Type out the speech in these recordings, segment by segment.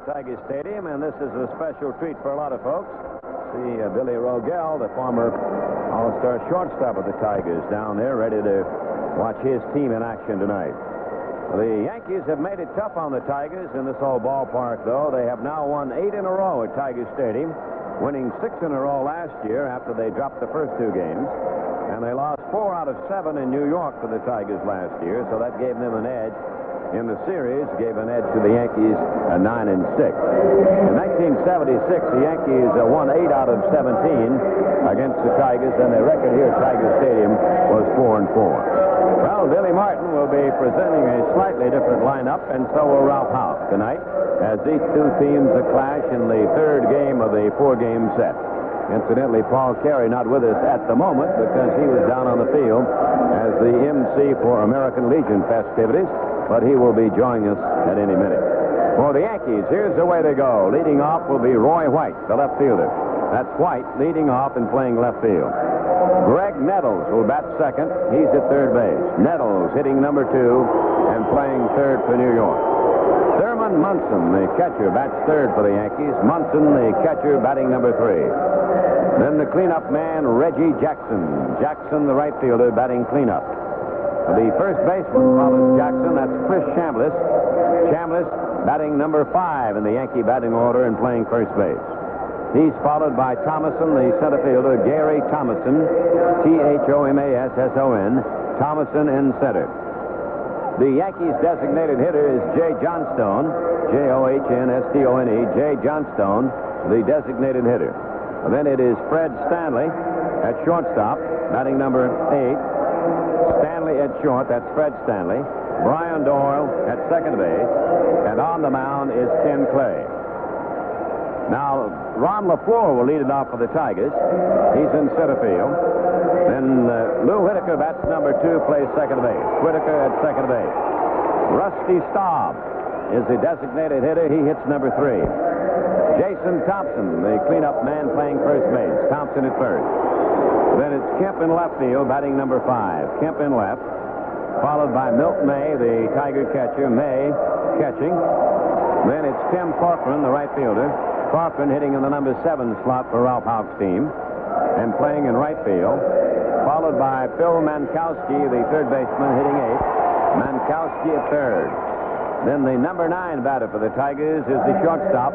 Tiger Stadium, and this is a special treat for a lot of folks. See Billy Rogel, the former All-Star shortstop of the Tigers, down there ready to watch his team in action tonight. The Yankees have made it tough on the Tigers in this old ballpark, though. They have now won 8 in a row at Tiger Stadium, winning 6 in a row last year after they dropped the first 2 games. And they lost 4 out of 7 in New York to the Tigers last year, so that gave them an edge in the series, gave an edge to the Yankees 9-6. In 1976, the Yankees won 8 out of 17 against the Tigers, and their record here at Tiger Stadium was 4-4. Well, Billy Martin will be presenting a slightly different lineup, and so will Ralph Houk tonight, as these 2 teams clash in the 3rd game of the 4-game set. Incidentally, Paul Carey not with us at the moment because he was down on the field as the MC for American Legion festivities, but he will be joining us at any minute. For the Yankees, here's the way they go. Leading off will be Roy White, the left fielder. That's White leading off and playing left field. Greg Nettles will bat second. He's at third base. Nettles hitting number 2 and playing third for New York. Thurman Munson, the catcher, bats third for the Yankees. Munson, the catcher, batting number 3. Then the cleanup man, Reggie Jackson. Jackson, the right fielder, batting cleanup. The first baseman follows Jackson. That's Chris Chambliss. Chambliss batting number 5 in the Yankee batting order and playing first base. He's followed by Thomason, the center fielder, Gary Thomason, Thomasson, Thomason in center. The Yankees' designated hitter is Jay Johnstone, Johnstone, Jay Johnstone, the designated hitter. Then it is Fred Stanley at shortstop, batting number 8. Stanley at short, that's Fred Stanley. Brian Doyle at second base. And on the mound is Ken Clay. Now, Ron LaFleur will lead it off for the Tigers. He's in center field. Then Lou Whitaker bats number 2, plays second base. Whitaker at second base. Rusty Staub is the designated hitter. He hits number 3. Jason Thompson, the cleanup man, playing first base. Thompson at first. Then it's Kemp in left field, batting number 5. Kemp in left, followed by Milt May, the Tiger catcher. May catching. Then it's Tim Corcoran, the right fielder. Corcoran hitting in the number 7 slot for Ralph Houk's team and playing in right field, followed by Phil Mankowski, the third baseman, hitting 8. Mankowski at third. Then the number 9 batter for the Tigers is the shortstop,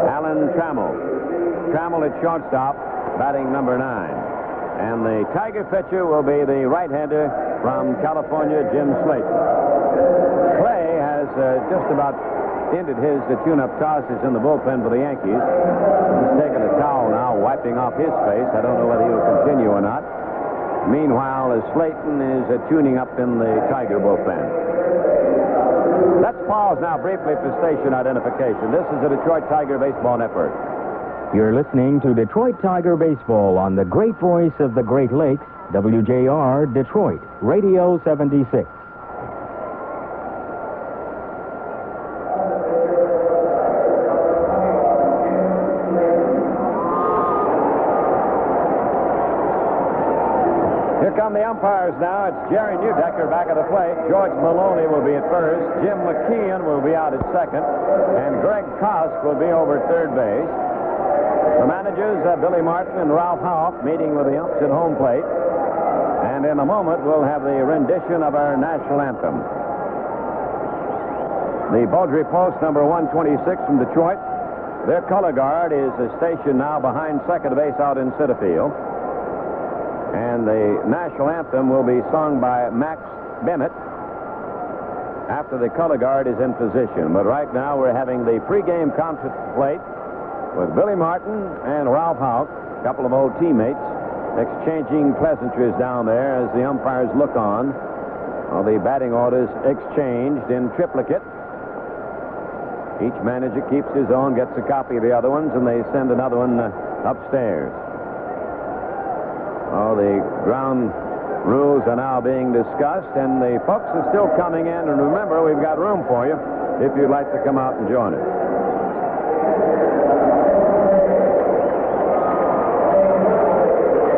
Alan Trammell. Trammell at shortstop, batting number 9. And the Tiger pitcher will be the right-hander from California, Jim Slayton. Clay has just about ended his tune-up tosses in the bullpen for the Yankees. He's taking a towel now, wiping off his face. I don't know whether he'll continue or not. Meanwhile, Slayton is tuning up in the Tiger bullpen. Let's pause now briefly for station identification. This is the Detroit Tiger Baseball Network. You're listening to Detroit Tiger Baseball on the great voice of the Great Lakes, WJR Detroit, Radio 76. Here come the umpires now. It's Jerry Neudecker back at the plate. George Maloney will be at first. Jim McKeon will be out at second. And Greg Kosk will be over at third base. The managers, Billy Martin and Ralph Houk, meeting with the umps at home plate. And in a moment, we'll have the rendition of our national anthem. The Beaudry Post, number 126 from Detroit. Their color guard is stationed now behind second base out in center field. And the national anthem will be sung by Max Bennett after the color guard is in position. But right now, we're having the pregame concert plate with Billy Martin and Ralph Houk, a couple of old teammates, exchanging pleasantries down there as the umpires look on. Well, the batting orders exchanged in triplicate. Each manager keeps his own, gets a copy of the other ones, and they send another one upstairs. Oh, the ground rules are now being discussed, and the folks are still coming in. And remember, we've got room for you if you'd like to come out and join us.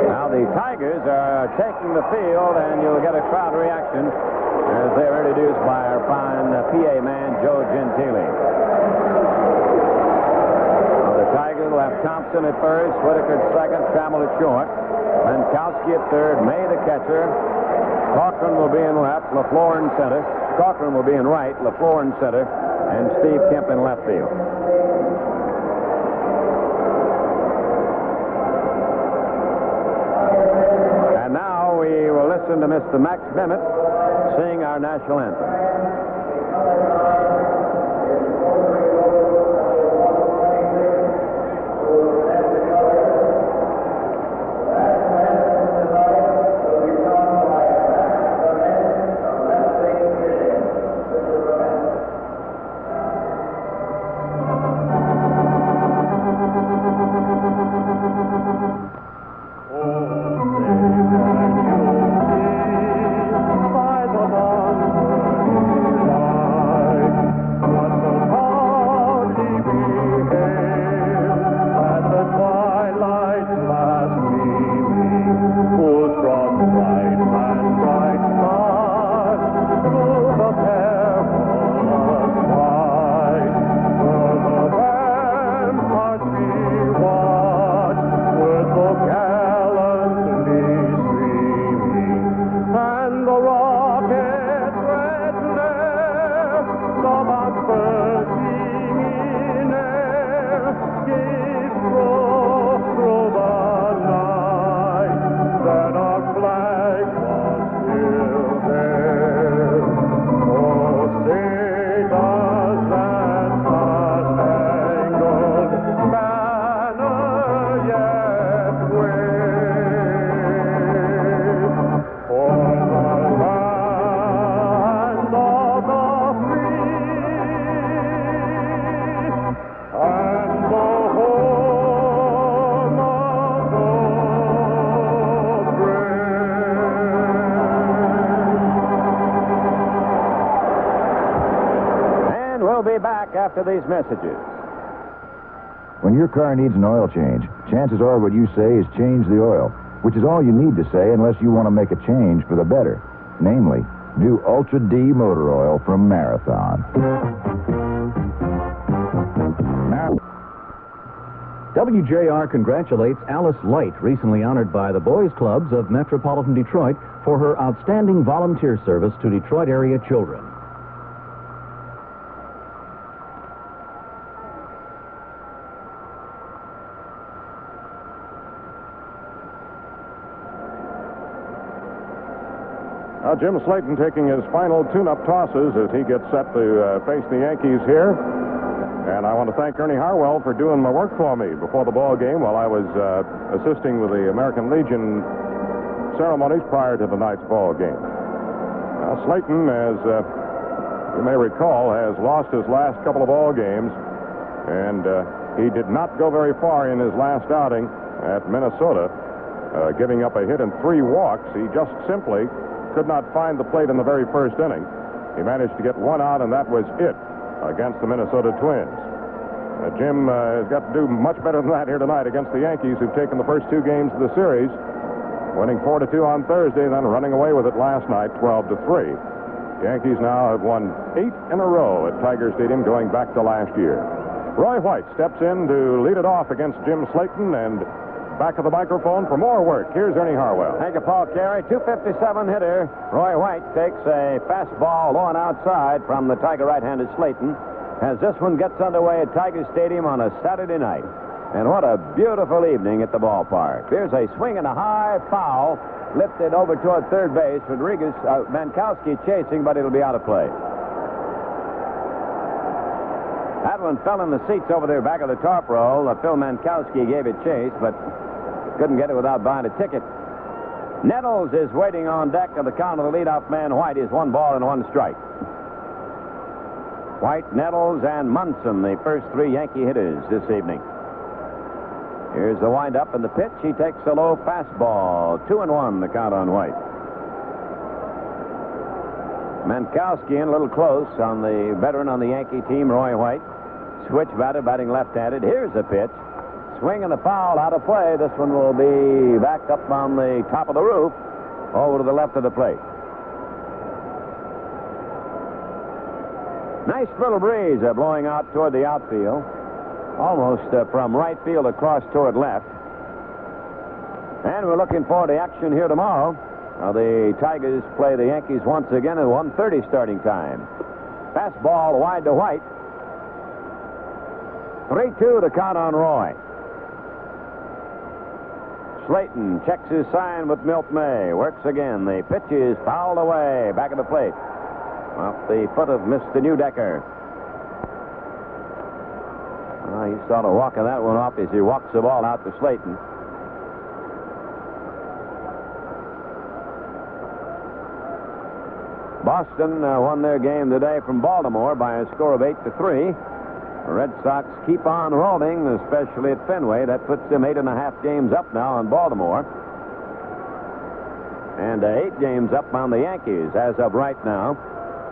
Now the Tigers are taking the field, and you'll get a crowd reaction as they're introduced by our fine PA man, Joe Gentile. Thompson at first, Whitaker at second, Trammell at short. Mankowski at third, May the catcher. Cochran will be in left, LaFleur in center. Cochran will be in right, LaFleur in center, and Steve Kemp in left field. And now we will listen to Mr. Max Bennett sing our national anthem. We'll be back after these messages. When your car needs an oil change, chances are what you say is change the oil, which is all you need to say unless you want to make a change for the better. Namely, do Ultra D motor oil from Marathon. WJR congratulates Alice Light, recently honored by the Boys Clubs of Metropolitan Detroit for her outstanding volunteer service to Detroit area children. Now, Jim Slayton taking his final tune-up tosses as he gets set to face the Yankees here. And I want to thank Ernie Harwell for doing my work for me before the ball game while I was assisting with the American Legion ceremonies prior to tonight's ball game. Now, Slayton, as you may recall, has lost his last couple of ball games, and he did not go very far in his last outing at Minnesota, giving up a hit and 3 walks. He just simply could not find the plate in the very first inning. He managed to get 1 out, and that was it against the Minnesota Twins. Jim has got to do much better than that here tonight against the Yankees, who've taken the first 2 games of the series, winning 4-2 on Thursday, and then running away with it last night, 12-3. The Yankees now have won 8 in a row at Tiger Stadium, going back to last year. Roy White steps in to lead it off against Jim Slayton, and back of the microphone for more work. Here's Ernie Harwell. Thank you, Paul Carey. 257 hitter Roy White takes a fastball low and outside from the Tiger right-handed Slayton as this one gets underway at Tiger Stadium on a Saturday night. And what a beautiful evening at the ballpark. There's a swing and a high foul lifted over toward third base. Mankowski chasing, but it'll be out of play. That one fell in the seats over there back of the tarp roll. Phil Mankowski gave it chase, but couldn't get it without buying a ticket. Nettles is waiting on deck of the count of the leadoff man. White is 1 ball and 1 strike. White, Nettles, and Munson, the first 3 Yankee hitters this evening. Here's the windup and the pitch. He takes a low fastball. 2-1 the count on White. Mankowski in a little close on the veteran on the Yankee team, Roy White. Switch batter, batting left-handed. Here's the pitch. Swing and a foul out of play. This one will be back up on the top of the roof over to the left of the plate. Nice little breeze blowing out toward the outfield. almost from right field across toward left. And we're looking forward to action here tomorrow. The Tigers play the Yankees once again at 1:30 starting time. Fastball wide to White. 3-2 the count on Roy. Slayton checks his sign with Milt May. Works again. The pitch is fouled away. Back of the plate. Off the foot of Mr. Newdecker. He's sort of walking that one off as he walks the ball out to Slayton. Boston won their game today from Baltimore by a score of 8-3. The Red Sox keep on rolling, especially at Fenway. That puts them 8.5 games up now on Baltimore. And 8 games up on the Yankees as of right now.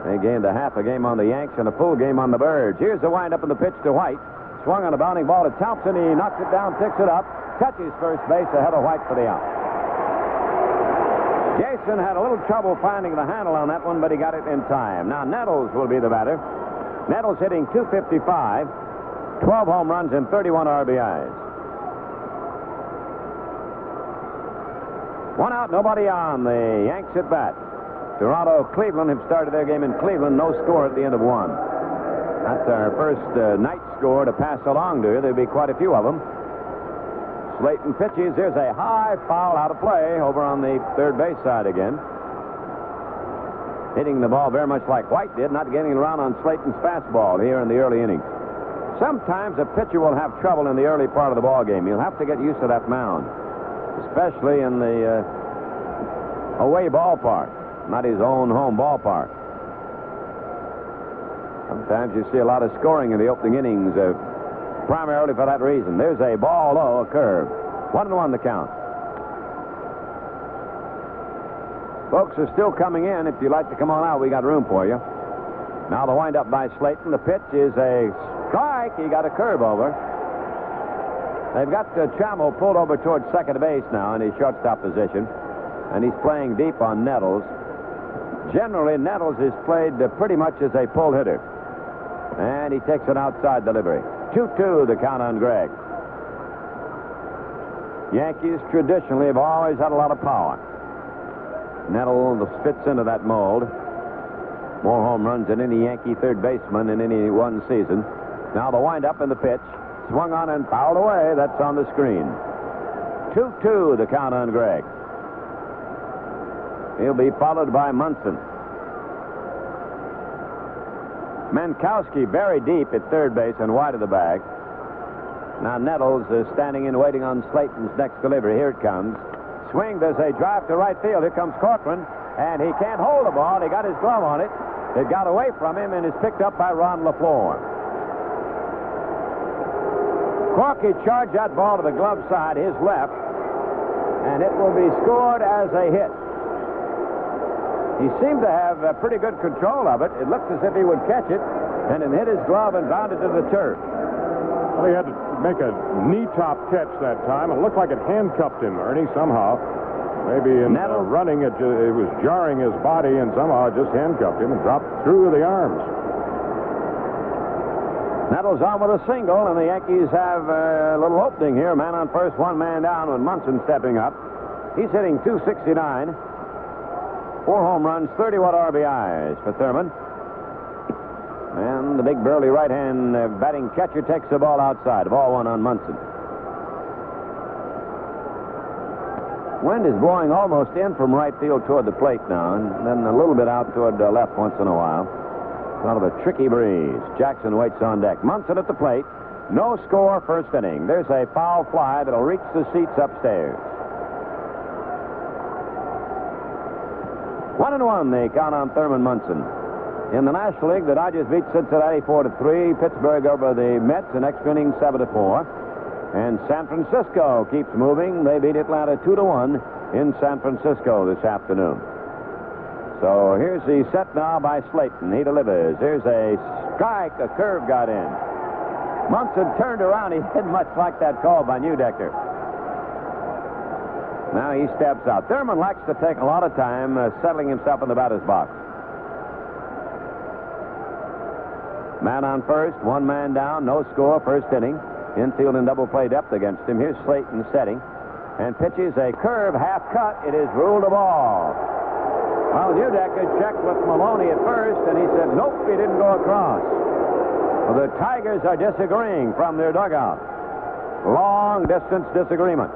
They gained a half a game on the Yanks and a full game on the Birds. Here's the windup and the pitch to White. Swung on a bounding ball to Thompson. He knocks it down, picks it up, touches first base ahead of White for the out. Jason had a little trouble finding the handle on that one, but he got it in time. Now Nettles will be the batter. Nettles hitting .255, 12 home runs and 31 RBIs. 1 out, nobody on. The Yanks at bat. Toronto, Cleveland have started their game in Cleveland. No score at the end of 1. That's our first night score to pass along to you. There'll be quite a few of them. Slayton pitches. There's a high foul out of play over on the third base side again. Hitting the ball very much like White did, not getting around on Slayton's fastball here in the early innings. Sometimes a pitcher will have trouble in the early part of the ball game. He'll have to get used to that mound, especially in the away ballpark, not his own home ballpark. Sometimes you see a lot of scoring in the opening innings, primarily for that reason. There's a ball low, a curve. 1-1 the count. Folks are still coming in. If you'd like to come on out, we got room for you. Now the windup by Slayton. The pitch is a strike. He got a curve over. They've got Chamo pulled over towards second base now in his shortstop position, and he's playing deep on Nettles. Generally, Nettles is played pretty much as a pull hitter, and he takes an outside delivery. 2-2 the count on Gregg. Yankees traditionally have always had a lot of power. Nettles fits into that mold. More home runs than any Yankee third baseman in any one season. Now the windup and the pitch. Swung on and fouled away. That's on the screen. 2-2 the count on Gregg. He'll be followed by Munson. Mankowski very deep at third base and wide of the bag. Now Nettles is standing in waiting on Slayton's next delivery. Here it comes. Swing, there's a drive to right field. Here comes Corcoran, and he can't hold the ball. He got his glove on it. It got away from him and is picked up by Ron LaFleur. Corky charged that ball to the glove side, his left, and it will be scored as a hit. He seemed to have pretty good control of it. It looked as if he would catch it, and it hit his glove and bounded to the turf. Well, he had to make a knee-top catch that time. It looked like it handcuffed him, Ernie, somehow. Maybe in running, it was jarring his body, and somehow it just handcuffed him and dropped through the arms. Nettles on with a single, and the Yankees have a little opening here. Man on first, one man down with Munson stepping up. He's hitting .269. 4 home runs, 31 RBIs for Thurman. And the big burly right-hand batting catcher takes the ball outside. Ball 1 on Munson. Wind is blowing almost in from right field toward the plate now, and then a little bit out toward left once in a while. Sort of a tricky breeze. Jackson waits on deck. Munson at the plate. No score first inning. There's a foul fly that'll reach the seats upstairs. 1-1 the count on Thurman Munson. In the National League, the Dodgers beat Cincinnati 4-3. Pittsburgh over the Mets in extra innings 7-4. And San Francisco keeps moving. They beat Atlanta 2-1 in San Francisco this afternoon. So here's the set now by Slayton. He delivers. Here's a strike. A curve got in. Munson turned around. He didn't much like that call by Newdecker. Now he steps out. Thurman likes to take a lot of time settling himself in the batter's box. Man on first, one man down, no score, first inning. Infield in double play depth against him. Here's Slayton setting. And pitches a curve, half cut. It is ruled a ball. Well, Udecker checked with Maloney at first, and he said, nope, he didn't go across. Well, the Tigers are disagreeing from their dugout. Long distance disagreement.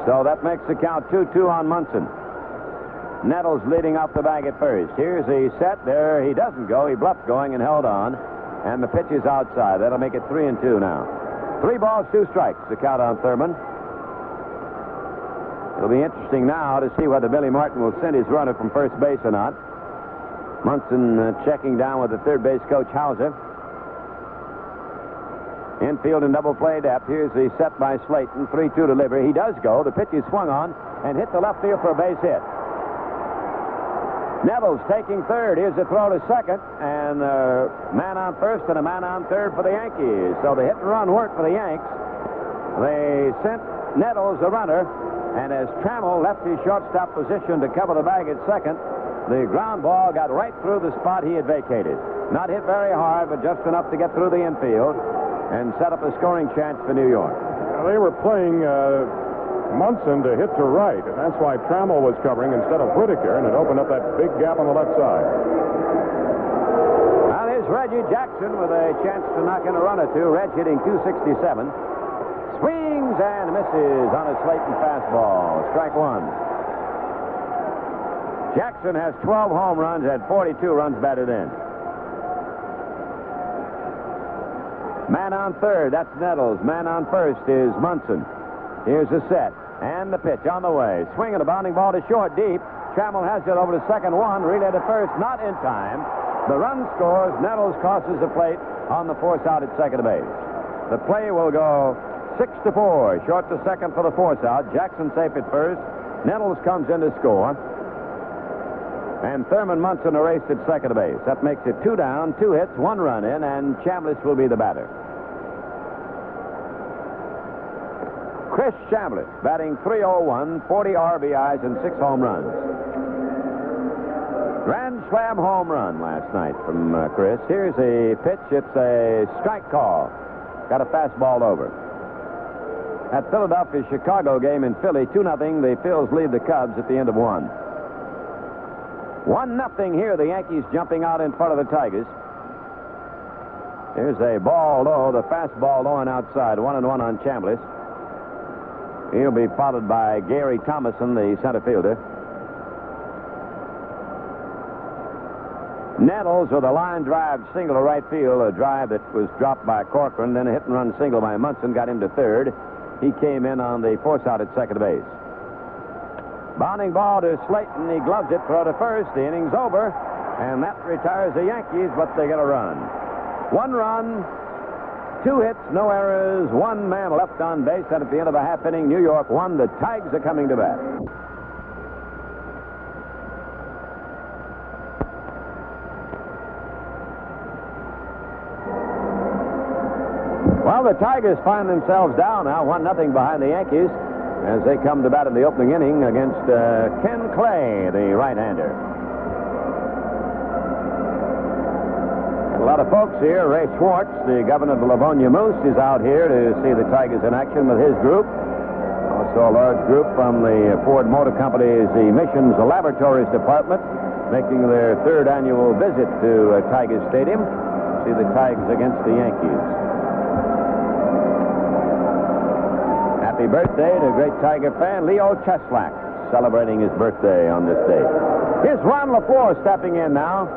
So that makes the count 2-2 on Munson. Nettles leading off the bag at first. Here's the set. There he doesn't go. He bluffed going and held on. And the pitch is outside. That'll make it 3-2 now. 3 balls, 2 strikes. The count on Thurman. It'll be interesting now to see whether Billy Martin will send his runner from first base or not. Munson checking down with the third base coach, Hauser. Infield in double play depth. Here's the set by Slayton. 3-2 delivery. He does go. The pitch is swung on and hit the left field for a base hit. Nettles taking third. Here's a throw to second. And a man on first and a man on third for the Yankees. So the hit and run worked for the Yanks. They sent Nettles the runner. And as Trammell left his shortstop position to cover the bag at second, the ground ball got right through the spot he had vacated. Not hit very hard, but just enough to get through the infield and set up a scoring chance for New York. They were playing Munson to hit to right, and that's why Trammell was covering instead of Whitaker, and it opened up that big gap on the left side. Now there's Reggie Jackson with a chance to knock in a run or two. Reg hitting .267. Swings and misses on a Slayton fastball. Strike one. Jackson has 12 home runs and 42 runs batted in. Man on third, that's Nettles. Man on first is Munson. Here's the set. And the pitch on the way. Swinging a bounding ball to short, deep. Trammell has it over to second one. Relay to first, not in time. The run scores. Nettles crosses the plate on the force out at second base. The play will go 6-4. Short to second for the force out. Jackson safe at first. Nettles comes in to score. And Thurman Munson erased at second base. That makes it 2 down, 2 hits, 1 run in, and Chambliss will be the batter. Chris Chambliss batting .301, 40 RBIs and 6 home runs. Grand Slam home run last night from Chris. Here's a pitch. It's a strike call. Got a fastball over. At Philadelphia-Chicago game in Philly, 2-0. The Phils lead the Cubs at the end of 1. 1-0 here. The Yankees jumping out in front of the Tigers. Here's a ball low, the fastball low and outside. 1-1 on Chambliss. He'll be followed by Gary Thomason, the center fielder. Nettles with a line drive single to right field, a drive that was dropped by Corcoran, then a hit and run single by Munson, got him to third. He came in on the force out at second base. Bounding ball to Slayton. He gloves it, throw to first. The inning's over, and that retires the Yankees, but they get a run. 1 run, 2 hits, no errors, 1 man left on base, and at the end of a half inning, New York won. The Tigers are coming to bat. Well, the Tigers find themselves down now, 1-0 behind the Yankees, as they come to bat in the opening inning against Ken Clay, the right-hander. A lot of folks here. Ray Schwartz, the governor of the Livonia Moose, is out here to see the Tigers in action with his group. Also a large group from the Ford Motor Company's Emissions Laboratories Department, making their 3rd annual visit to Tigers Stadium to see the Tigers against the Yankees. Happy birthday to a great Tiger fan, Leo Cheslak, celebrating his birthday on this day. Here's Ron LaFleur stepping in now.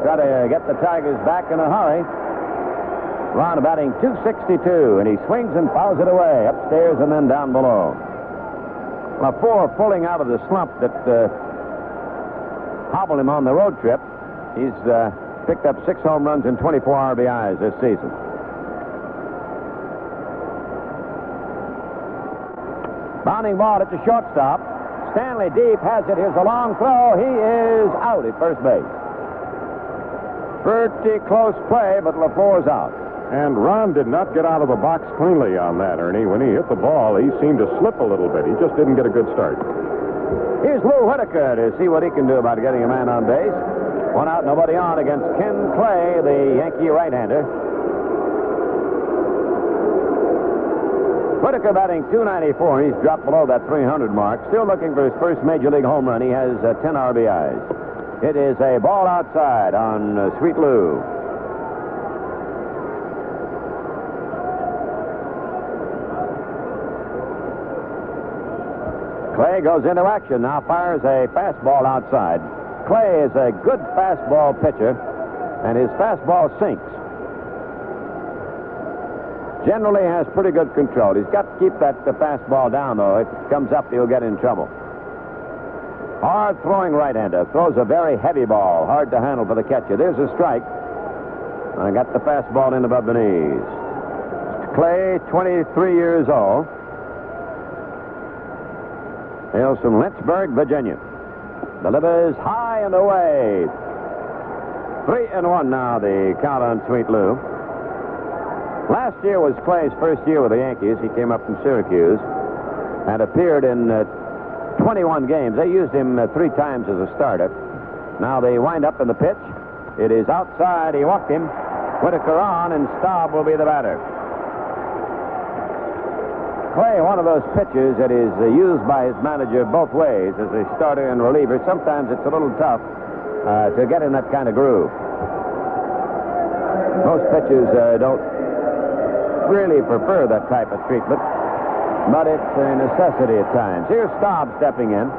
Try to get the Tigers back in a hurry. Ron batting .262, and he swings and fouls it away, upstairs and then down below. LaFleur pulling out of the slump that hobbled him on the road trip. He's picked up 6 home runs and 24 RBIs this season. Bounding ball at the shortstop. Stanley deep has it. Here's a long throw. He is out at first base. Pretty close play, but LaFleur's out. And Ron did not get out of the box cleanly on that, Ernie. When he hit the ball, he seemed to slip a little bit. He just didn't get a good start. Here's Lou Whitaker to see what he can do about getting a man on base. One out, nobody on against Ken Clay, the Yankee right-hander. Whitaker batting .294. He's dropped below that 300 mark. Still looking for his first Major League home run. He has 10 RBIs. It is a ball outside on Sweet Lou. Clay goes into action. Now fires a fastball outside. Clay is a good fastball pitcher, and his fastball sinks. Generally has pretty good control. He's got to keep the fastball down, though. If it comes up, he'll get in trouble. Hard throwing right-hander. Throws a very heavy ball. Hard to handle for the catcher. There's a strike. I got the fastball in above the knees. Clay, 23 years old. Hails from Lynchburg, Virginia. Delivers high and away. 3-1 now, the count on Sweet Lou. Last year was Clay's first year with the Yankees. He came up from Syracuse and appeared in 21 games. They used him 3 times as a starter. Now they wind up in the pitch. It is outside. He walked him. Whitaker on, and Staub will be the batter. Clay, one of those pitchers that is used by his manager both ways, as a starter and reliever. Sometimes it's a little tough to get in that kind of groove. Most pitchers don't really prefer that type of treatment, but it's a necessity at times. Here's Staub stepping in.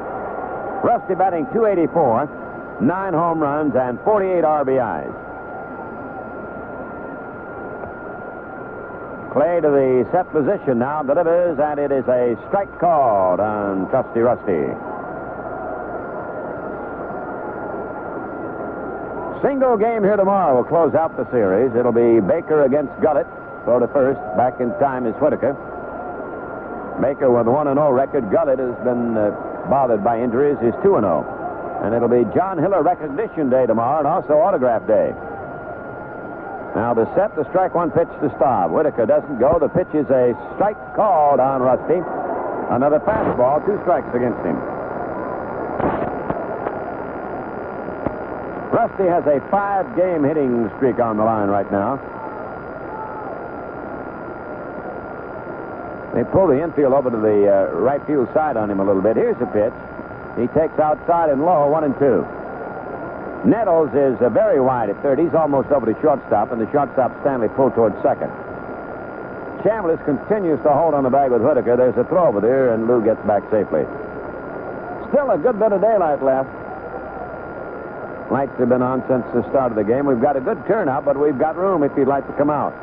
Rusty batting .284, 9 home runs, and 48 RBIs. Clay to the set position now, delivers, and it is a strike called on Trusty Rusty. Single game here tomorrow will close out the series. It'll be Baker against Gullett. Throw to first. Back in time is Whitaker. Baker with 1-0 record. Gullett has been bothered by injuries. He's 2-0. And it'll be John Hiller Recognition Day tomorrow, and also Autograph Day. Now the set, the strike one pitch to Staub. Whitaker doesn't go. The pitch is a strike called on Rusty. Another fastball, 2 strikes against him. Rusty has a 5-game hitting streak on the line right now. They pull the infield over to the right field side on him a little bit. Here's the pitch. He takes outside and low, 1-2. Nettles is very wide at third. He's almost over to shortstop, and the shortstop Stanley pulled towards second. Chambliss continues to hold on the bag with Whitaker. There's a throw over there, and Lou gets back safely. Still a good bit of daylight left. Lights have been on since the start of the game. We've got a good turnout, but we've got room if you'd like to come out.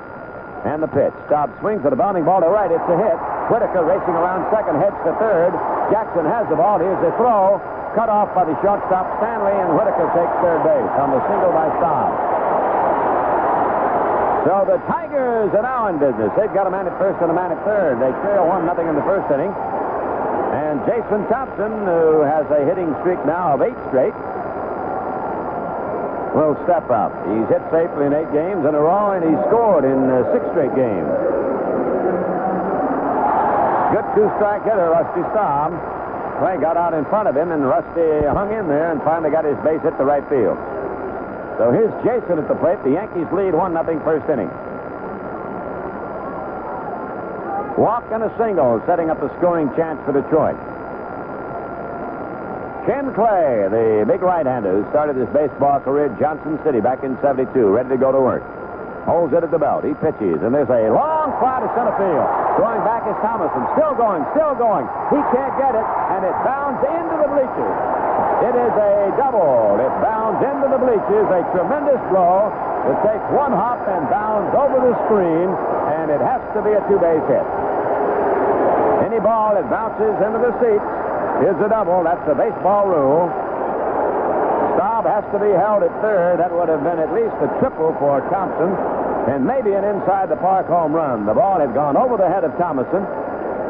And the pitch. Staub swings at a bounding ball to right. It's a hit. Whitaker racing around second, heads to third. Jackson has the ball. Here's the throw. Cut off by the shortstop Stanley, and Whitaker takes third base on the single by Staub. So the Tigers are now in business. They've got a man at first and a man at third. They trail 1-0 in the first inning. And Jason Thompson, who has a hitting streak now of 8 straight, will step up. He's hit safely in 8 games in a row, and he's scored in 6 straight games. Good 2-strike hitter, Rusty Staub. Clay got out in front of him, and Rusty hung in there and finally got his base hit to right field. So here's Jason at the plate. The Yankees lead 1-0 first inning. Walk and a single, setting up a scoring chance for Detroit. Ken Clay, the big right-hander who started his baseball career at Johnson City back in '72, ready to go to work. Holds it at the belt. He pitches, and there's a long fly to center field. Going back is Thomason. Still going, still going. He can't get it, and it bounds into the bleachers. It is a double. It bounds into the bleachers. A tremendous blow. It takes 1 hop and bounds over the screen, and it has to be a 2-base hit. Any ball that bounces into the seats is a double. That's the baseball rule. Staub has to be held at third. That would have been at least a triple for Thompson, and maybe an inside-the-park home run. The ball had gone over the head of Thomason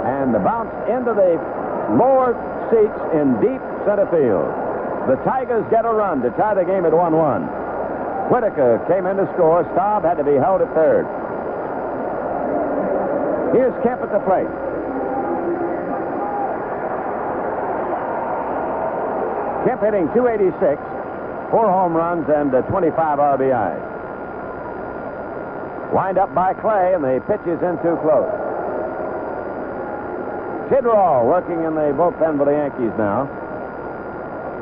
and bounced into the lower seats in deep center field. The Tigers get a run to tie the game at 1-1. Whitaker came in to score. Staub had to be held at third. Here's Kemp at the plate. Kemp hitting .286. 4 home runs and 25 RBIs. Wind up by Clay, and the pitch is in too close. Tidrow working in the bullpen for the Yankees now.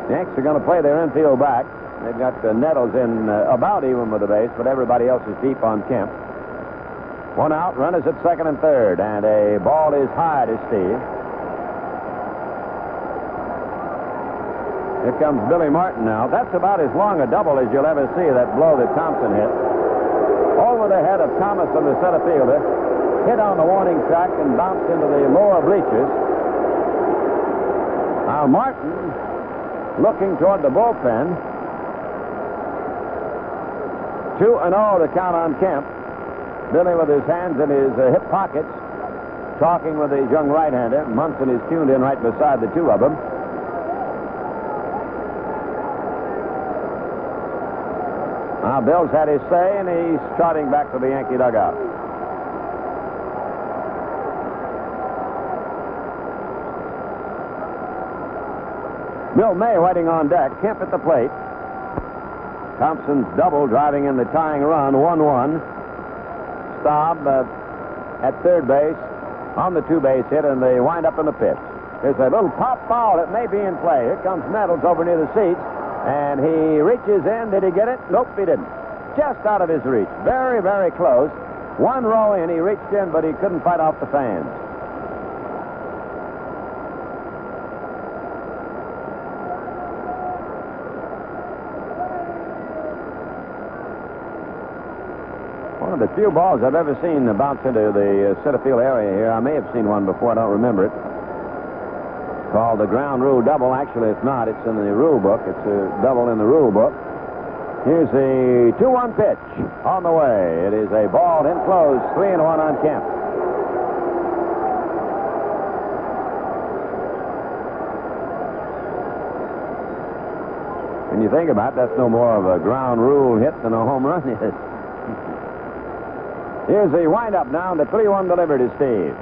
The Yankees are going to play their infield back. They've got Nettles in about even with the base, but everybody else is deep on Kemp. 1 out, runners at second and third, and a ball is high to Steve. Here comes Billy Martin now. That's about as long a double as you'll ever see, that blow that Thompson hit. Over the head of Thomas on the center fielder, hit on the warning track and bounced into the lower bleachers. Now Martin looking toward the bullpen. 2-0 to count on Kemp. Billy with his hands in his hip pockets, talking with his young right-hander. Munson is tuned in right beside the two of them. Now Bill's had his say, and he's trotting back to the Yankee dugout. Bill May waiting on deck. Kemp at the plate. Thompson's double driving in the tying run, 1-1. Staub at third base on the 2-base hit, and they wind up in the pitch. There's a little pop foul that may be in play. Here comes Nettles over near the seats, and he reaches in. Did he get it? Nope, he didn't. Just out of his reach. Very, very close. 1 row in, he reached in, but he couldn't fight off the fans. One of the few balls I've ever seen bounce into the center field area here. I may have seen one before. I don't remember it. Called the ground rule double. Actually, it's not. It's in the rule book. It's a double in the rule book. Here's the 2-1 pitch on the way. It is a ball in close. 3-1 on Kemp. When you think about it, that's no more of a ground rule hit than a home run is. Here's the windup now, and the 3-1 delivered to Steve.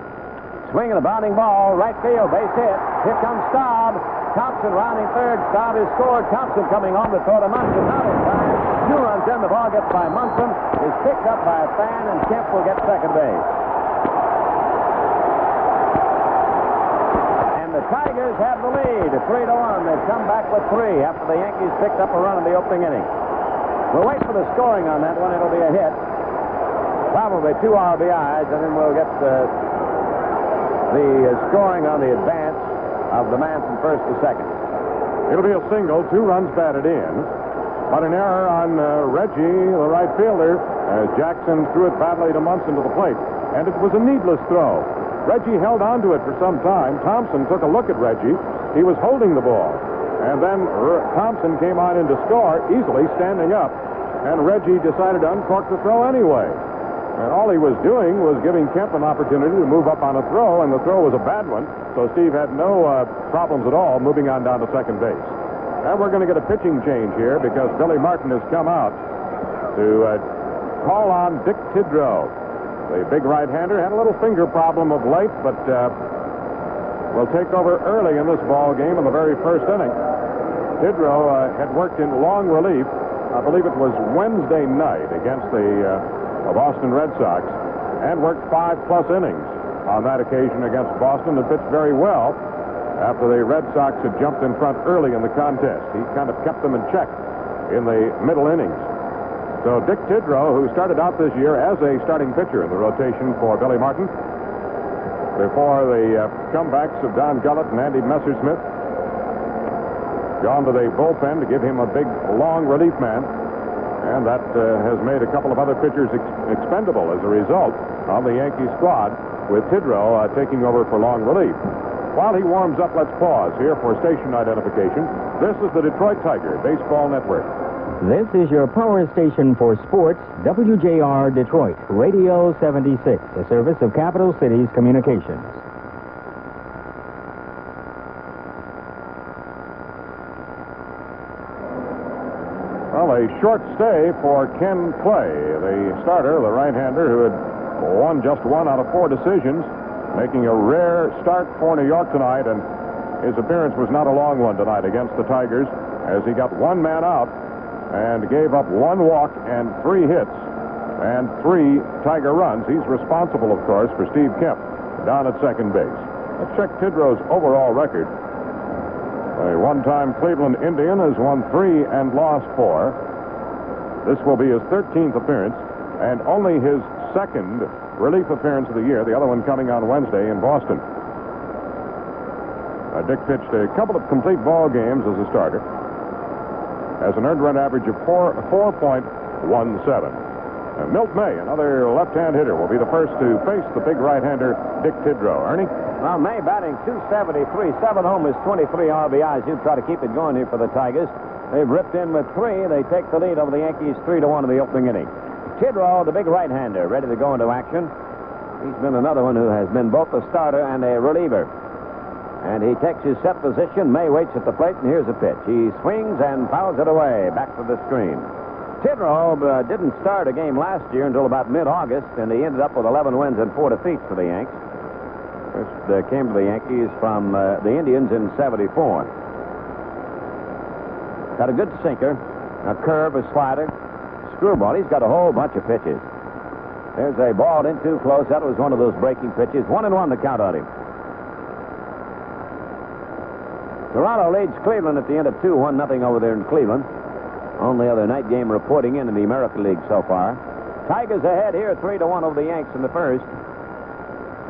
Swinging a bounding ball, right field, base hit. Here comes Staub. Thompson rounding third. Staub is scored. Thompson coming on to throw to Munson. Not in time. 2 runs in. The ball gets by Munson. Is picked up by a fan, and Kemp will get second base. And the Tigers have the lead, 3-1. They've come back with 3 after the Yankees picked up a run in the opening inning. We'll wait for the scoring on that one. It'll be a hit. Probably 2 RBIs, and then we'll get the scoring on the advance of the man from first to second. It'll be a single, 2 runs batted in, but an error on Reggie, the right fielder, as Jackson threw it badly to Munson to the plate, and it was a needless throw. Reggie held on to it for some time. Thompson took a look at Reggie. He was holding the ball, and then Thompson came on in to score, easily standing up, and Reggie decided to uncork the throw anyway. And all he was doing was giving Kemp an opportunity to move up on a throw, and the throw was a bad one, so Steve had no problems at all moving on down to second base. And we're going to get a pitching change here because Billy Martin has come out to call on Dick Tidrow. The big right-hander had a little finger problem of late, but will take over early in this ball game in the very first inning. Tidrow had worked in long relief. I believe it was Wednesday night against the Boston Red Sox, and worked 5+ innings on that occasion against Boston and pitched very well after the Red Sox had jumped in front early in the contest. He kind of kept them in check in the middle innings. So Dick Tidrow, who started out this year as a starting pitcher in the rotation for Billy Martin, before the comebacks of Don Gullett and Andy Messersmith, gone to the bullpen to give him a big, long relief man. And that has made a couple of other pitchers expendable as a result of the Yankee squad, with Tidrow taking over for long relief. While he warms up, let's pause here for station identification. This is the Detroit Tiger Baseball Network. This is your power station for sports, WJR Detroit, Radio 76, a service of Capital Cities Communications. Well, a short stay for Ken Clay, the starter, the right-hander, who had won just 1 out of 4 decisions, making a rare start for New York tonight, and his appearance was not a long one tonight against the Tigers, as he got 1 man out and gave up 1 walk and 3 hits and 3 Tiger runs. He's responsible, of course, for Steve Kemp down at second base. Let's check Tidrow's overall record. A one-time Cleveland Indian has won 3 and lost 4. This will be his 13th appearance and only his 2nd relief appearance of the year, the other one coming on Wednesday in Boston. Dick pitched a couple of complete ball games as a starter, has an earned run average of 4.17. Milt May, another left-hand hitter, will be the first to face the big right-hander Dick Tidrow. Ernie? Well, May batting .273, 7 homers, 23 RBIs. You try to keep it going here for the Tigers. They've ripped in with 3. They take the lead over the Yankees 3-1 in the opening inning. Tidrow, the big right-hander, ready to go into action. He's been another one who has been both a starter and a reliever. And he takes his set position. May waits at the plate, and here's a pitch. He swings and fouls it away, back to the screen. Tidrow didn't start a game last year until about mid-August, and he ended up with 11 wins and 4 defeats for the Yanks. First came to the Yankees from the Indians in '74. Got a good sinker, a curve, a slider, screwball. He's got a whole bunch of pitches. There's a ball in too close. That was one of those breaking pitches. 1-1 the count on him. Toronto leads Cleveland at the end of 2-1-0 over there in Cleveland. Only other night game reporting in the American League so far. Tigers ahead here, 3-1 over the Yanks in the first.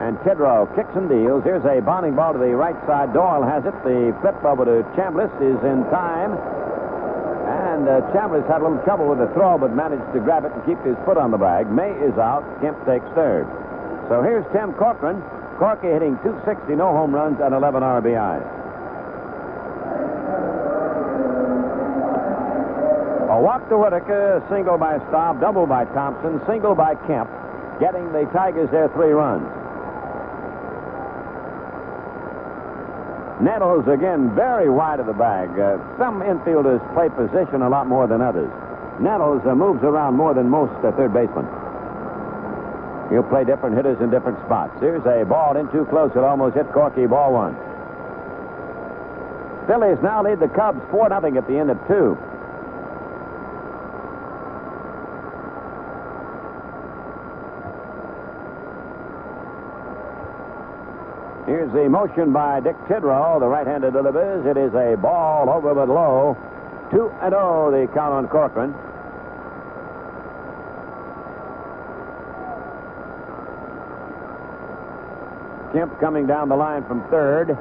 And Tidrow kicks and deals. Here's a bounding ball to the right side. Doyle has it. The flip over to Chambliss is in time. And Chambliss had a little trouble with the throw, but managed to grab it and keep his foot on the bag. May is out. Kemp takes third. So here's Tim Corcoran. Corky hitting .260, no home runs, and 11 RBIs. A walk to Whitaker, a single by Staub, double by Thompson, single by Kemp, getting the Tigers their 3 runs. Nettles, again, very wide of the bag. Some infielders play position a lot more than others. Nettles moves around more than most third basemen. He'll play different hitters in different spots. Here's a ball in too close. It almost hit Corky, ball 1. Phillies now lead the Cubs 4-0 at the end of 2. Here's the motion by Dick Tidrow. The right-hander delivers. It is a ball over but low. 2-0 the count on Corcoran. Kemp coming down the line from third.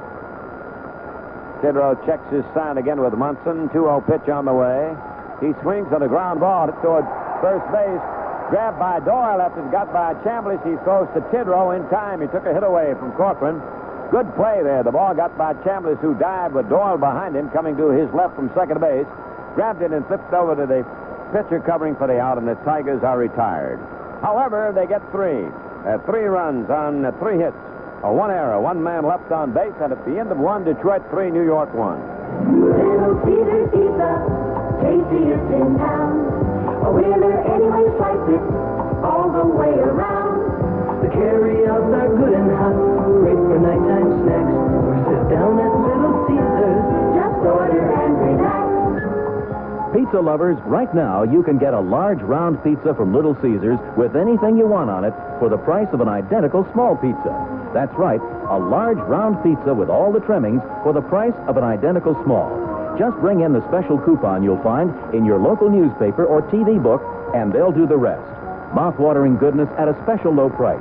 Tidrow checks his sign again with Munson. 2-0 pitch on the way. He swings on a ground ball toward first base. Grabbed by Doyle after it got by Chambliss. He throws to Tidrow in time. He took a hit away from Corcoran. Good play there. The ball got by Chambliss, who dived with Doyle behind him, coming to his left from second base. Grabbed it and flipped over to the pitcher covering for the out, and the Tigers are retired. However, they get 3. 3 runs on 3 hits. 1 error, 1 man left on base, and at the end of 1, Detroit 3, New York 1. Little Caesar pizza, tastiest in town. A winner anyway, slice it all the way around. The carry-outs are good and hot, great for nighttime snacks. Or sit down at Little Caesars, just order and relax. Pizza lovers, right now you can get a large round pizza from Little Caesars with anything you want on it for the price of an identical small pizza. That's right, a large round pizza with all the trimmings for the price of an identical small. Just bring in the special coupon you'll find in your local newspaper or TV book, and they'll do the rest. Mouth-watering goodness at a special low price.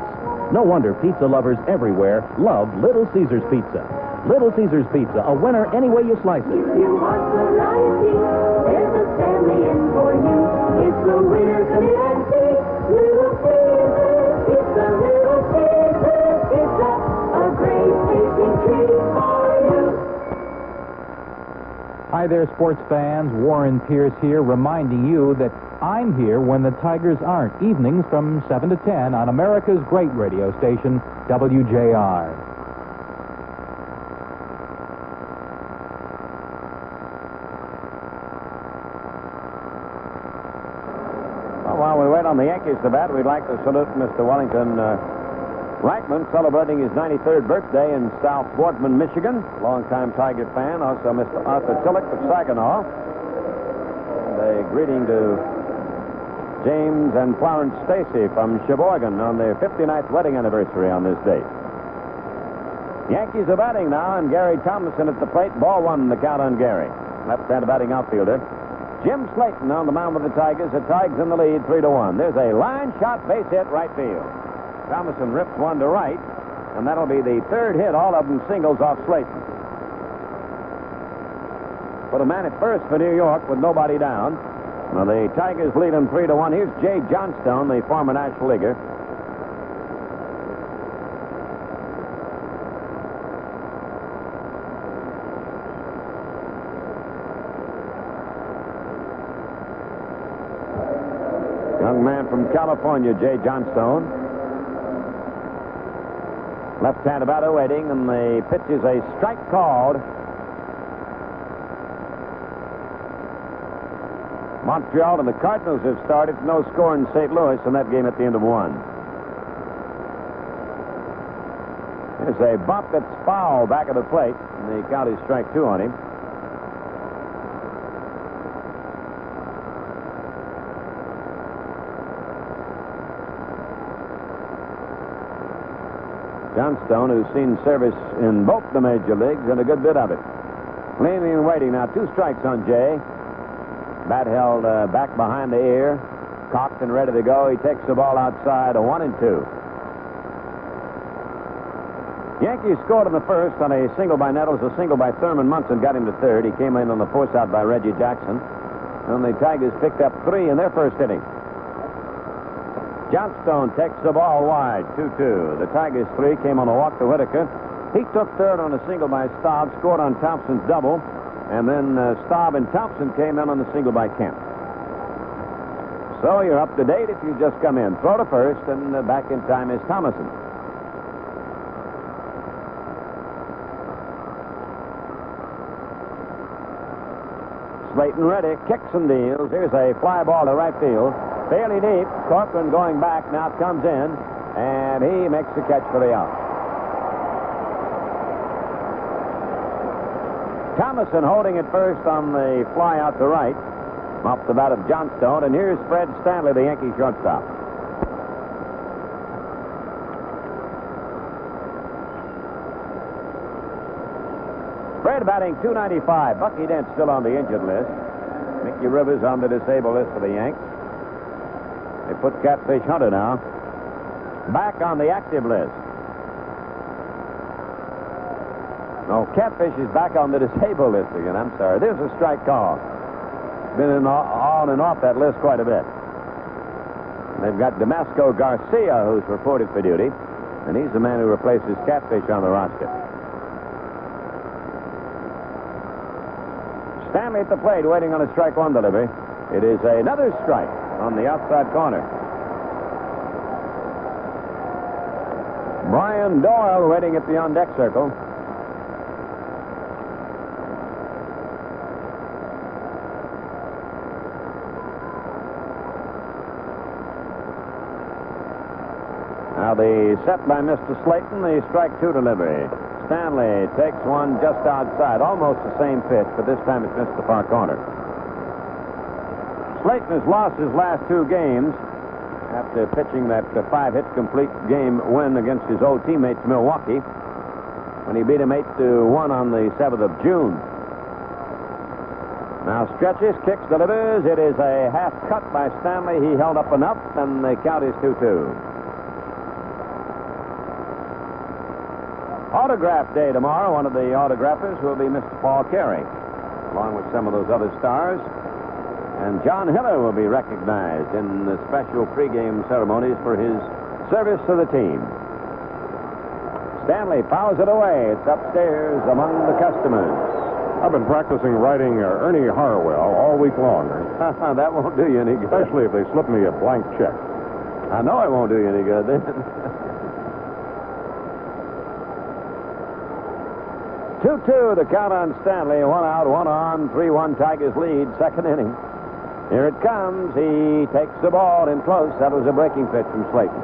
No wonder pizza lovers everywhere love Little Caesars Pizza. Little Caesars Pizza, a winner any way you slice it. If you want variety, there's a family in for you. It's a winner, come in and see. Little Caesars Pizza, Little Caesars Pizza, a great tasting treat for you. Hi there, sports fans. Warren Pierce here, reminding you that I'm here when the Tigers aren't. Evenings from 7 to 10 on America's great radio station, WJR. Well, while we wait on the Yankees to bat, we'd like to salute Mr. Wellington Reichman, celebrating his 93rd birthday in South Boardman, Michigan. Longtime Tiger fan. Also Mr. Arthur Tillich of Saginaw. And A greeting to James and Florence Stacy from Sheboygan on their 59th wedding anniversary on this date. Yankees are batting now, and Gary Thomason at the plate. Ball one, the count on Gary. Left-hand batting outfielder. Jim Slayton on the mound with the Tigers. The Tigers in the lead, 3-1. There's a line shot base hit right field. Thomason rips one to right, and that'll be the third hit, all of them singles off Slayton. Put a man at first for New York with nobody down. Now the Tigers lead them 3-1. Here's Jay Johnstone, the former National Leaguer. Young man from California, Jay Johnstone. Left-hand batter waiting, and the pitch is a strike called. Montreal and the Cardinals have started. No score in St. Louis in that game at the end of one. There's a bump that's foul back of the plate, and the count is strike two on him. Johnstone, who's seen service in both the major leagues and a good bit of it. Leaning and waiting now. 2 strikes on Jay. Bat held back behind the ear. Cocked and ready to go. He takes the ball outside, a 1-2. Yankees scored in the first on a single by Nettles. A single by Thurman Munson got him to third. He came in on the force out by Reggie Jackson. And the Tigers picked up 3 in their first inning. Johnstone takes the ball wide, 2-2. The Tigers 3 came on a walk to Whitaker. He took third on a single by Staub, scored on Thompson's double, and then Staub and Thompson came in on the single by Kemp. So you're up to date if you just come in. Throw to first, and back in time is Thomason. Slayton ready, kicks and deals. Here's a fly ball to right field. Fairly deep. Corcoran going back. Now it comes in, and he makes the catch for the out. Thomason holding it first on the fly out to right. Off the bat of Johnstone, and here's Fred Stanley, the Yankee shortstop. Fred batting .295. Bucky Dent still on the injured list. Mickey Rivers on the disabled list for the Yanks. They put Catfish Hunter now back on the active list. No, Catfish is back on the disabled list again. I'm sorry. There's a strike call. Been on and off that list quite a bit. They've got Damasco Garcia, who's reported for duty, and he's the man who replaces Catfish on the roster. Stanley at the plate, waiting on a strike one delivery. It is another strike on the outside corner. Brian Doyle waiting at the on-deck circle. Now the set by Mr. Slayton, the strike two delivery. Stanley takes one just outside, almost the same pitch, but this time it's missed the far corner. Slayton has lost his last 2 games after pitching that 5-hit complete game win against his old teammates Milwaukee when he beat him 8-1 on the 7th of June. Now stretches, kicks, delivers. It is a half cut by Stanley. He held up enough, and the count is 2-2. Autograph day tomorrow. One of the autographers will be Mr. Paul Carey, along with some of those other stars. And John Hiller will be recognized in the special pregame ceremonies for his service to the team. Stanley fouls it away. It's upstairs among the customers. I've been practicing writing Ernie Harwell all week long. That won't do you any good. Especially if they slip me a blank check. I know it won't do you any good then. 2-2, the count on Stanley. 1 out, 1 on, 3-1 Tigers lead, second inning. Here it comes. He takes the ball in close. That was a breaking pitch from Slayton.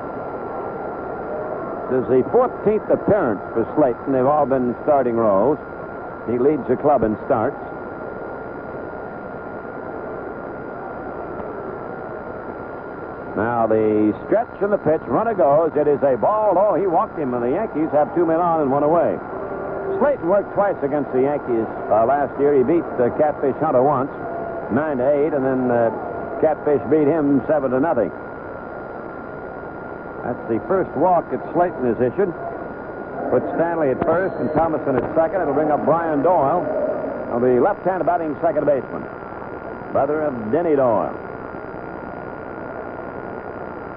This is the 14th appearance for Slayton. They've all been starting roles. He leads the club in starts. Now the stretch and the pitch. Runner goes. It is a ball. Oh, he walked him, and the Yankees have 2 men on and 1 away. Slayton worked twice against the Yankees last year. He beat Catfish Hunter once, 9-8, and then Catfish beat him 7-0. That's the first walk that Slayton has issued. Put Stanley at first and Thomason at second. It'll bring up Brian Doyle, the left-handed batting second baseman, brother of Denny Doyle.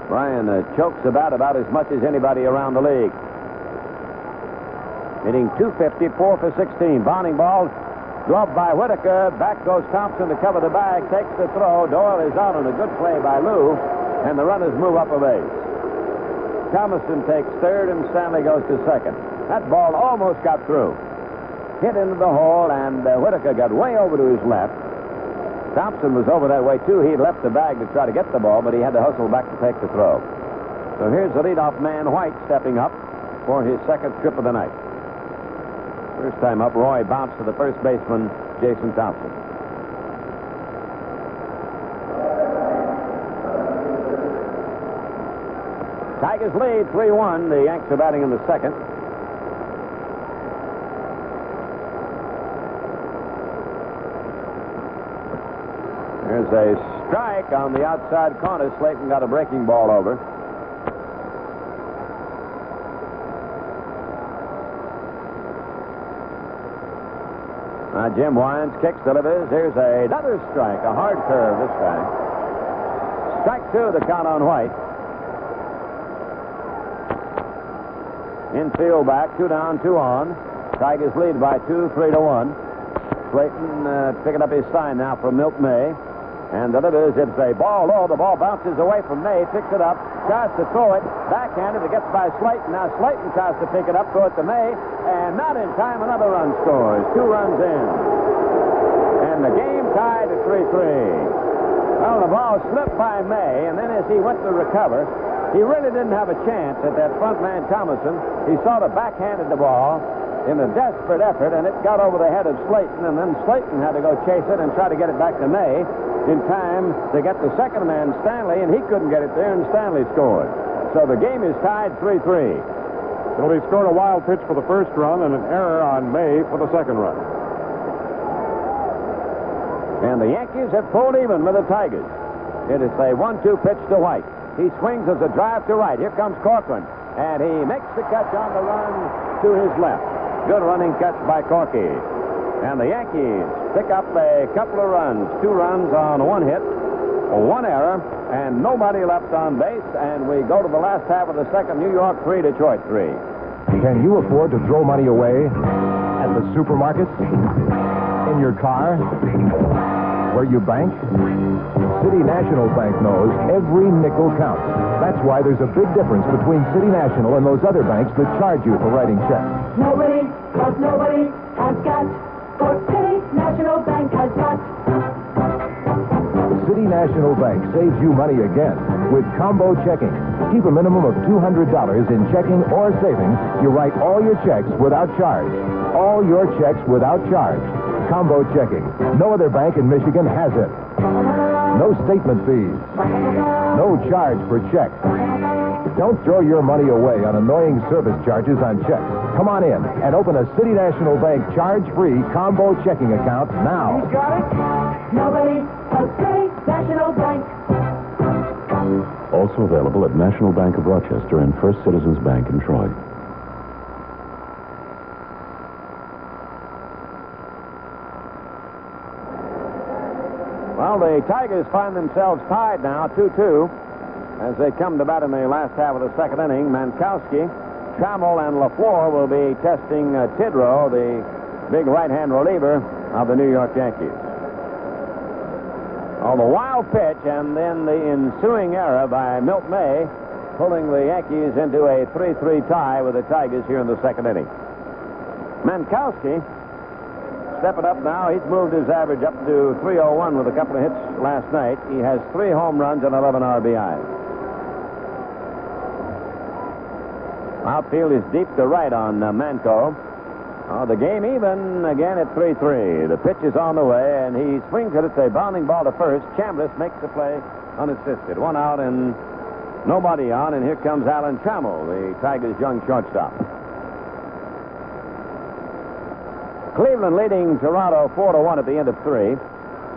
Brian chokes about as much as anybody around the league. Hitting .250, 4 for 16. Bounding ball, gloved by Whitaker. Back goes Thompson to cover the bag, takes the throw. Doyle is out on a good play by Lou, and the runners move up a base. Thomason takes third, and Stanley goes to second. That ball almost got through. Hit into the hole, and Whitaker got way over to his left. Thompson was over that way, too. He left the bag to try to get the ball, but he had to hustle back to take the throw. So here's the leadoff man, White, stepping up for his second trip of the night. First time up, Roy bounced to the first baseman, Jason Thompson. Tigers lead 3-1. The Yanks are batting in the second. There's a strike on the outside corner. Slayton got a breaking ball over. Now Jim Wines kicks, delivers. Here's another strike, a hard curve this time. Strike 2, the count on White. Infield back, 2 down, 2 on. Tigers lead by 2, 3-1. Slayton picking up his sign now from Milt May. And delivers. It's a ball low. The ball bounces away from May, picks it up, tries to throw it, backhanded. It gets by Slayton. Now Slayton tries to pick it up, throw it to May, and not in time. Another run scores. 2 runs in. And the game tied at 3-3. Well, the ball slipped by May, and then as he went to recover, he really didn't have a chance at that front man, Thomason. He sort of backhanded the ball in a desperate effort, and it got over the head of Slayton, and then Slayton had to go chase it and try to get it back to May in time to get the second man, Stanley, and he couldn't get it there, and Stanley scored. So the game is tied 3-3. Well, he scored a wild pitch for the first run and an error on May for the second run. And the Yankees have pulled even with the Tigers. It is a 1-2 pitch to White. He swings as a drive to right. Here comes Corcoran, and he makes the catch on the run to his left. Good running catch by Corky. And the Yankees pick up a couple of runs. 2 runs on 1 hit, 1 error, and nobody left on base. And we go to the last half of the second. New York 3, Detroit 3. Can you afford to throw money away at the supermarket, in your car, where you bank? City National Bank knows every nickel counts. That's why there's a big difference between City National and those other banks that charge you for writing checks. Nobody has got what City National Bank has got. City National Bank saves you money again with combo checking. Keep a minimum of $200 in checking or savings. You write all your checks without charge. All your checks without charge. Combo checking. No other bank in Michigan has it. No statement fees. No charge per check. Don't throw your money away on annoying service charges on checks. Come on in and open a City National Bank charge-free combo checking account now. Who's got it? Nobody but City National Bank. Also available at National Bank of Rochester and First Citizens Bank in Troy. Well, the Tigers find themselves tied now, 2-2, as they come to bat in the last half of the second inning. Mankowski, Trammell, and LaFleur will be testing Tidrow, the big right-hand reliever of the New York Yankees. Oh, the wild pitch and then the ensuing error by Milt May, pulling the Yankees into a 3-3 tie with the Tigers here in the second inning. Mankowski stepping up now. He's moved his average up to 301 with a couple of hits last night. He has 3 home runs and 11 RBIs. Outfield is deep to right on Manco. Oh, the game even again at 3-3. The pitch is on the way, and he swings it. It's a bounding ball to first. Chambliss makes the play unassisted. 1 out and Nobody on, and here comes Alan Trammell, the Tigers' young shortstop. Cleveland leading Toronto 4-1 at the end of 3.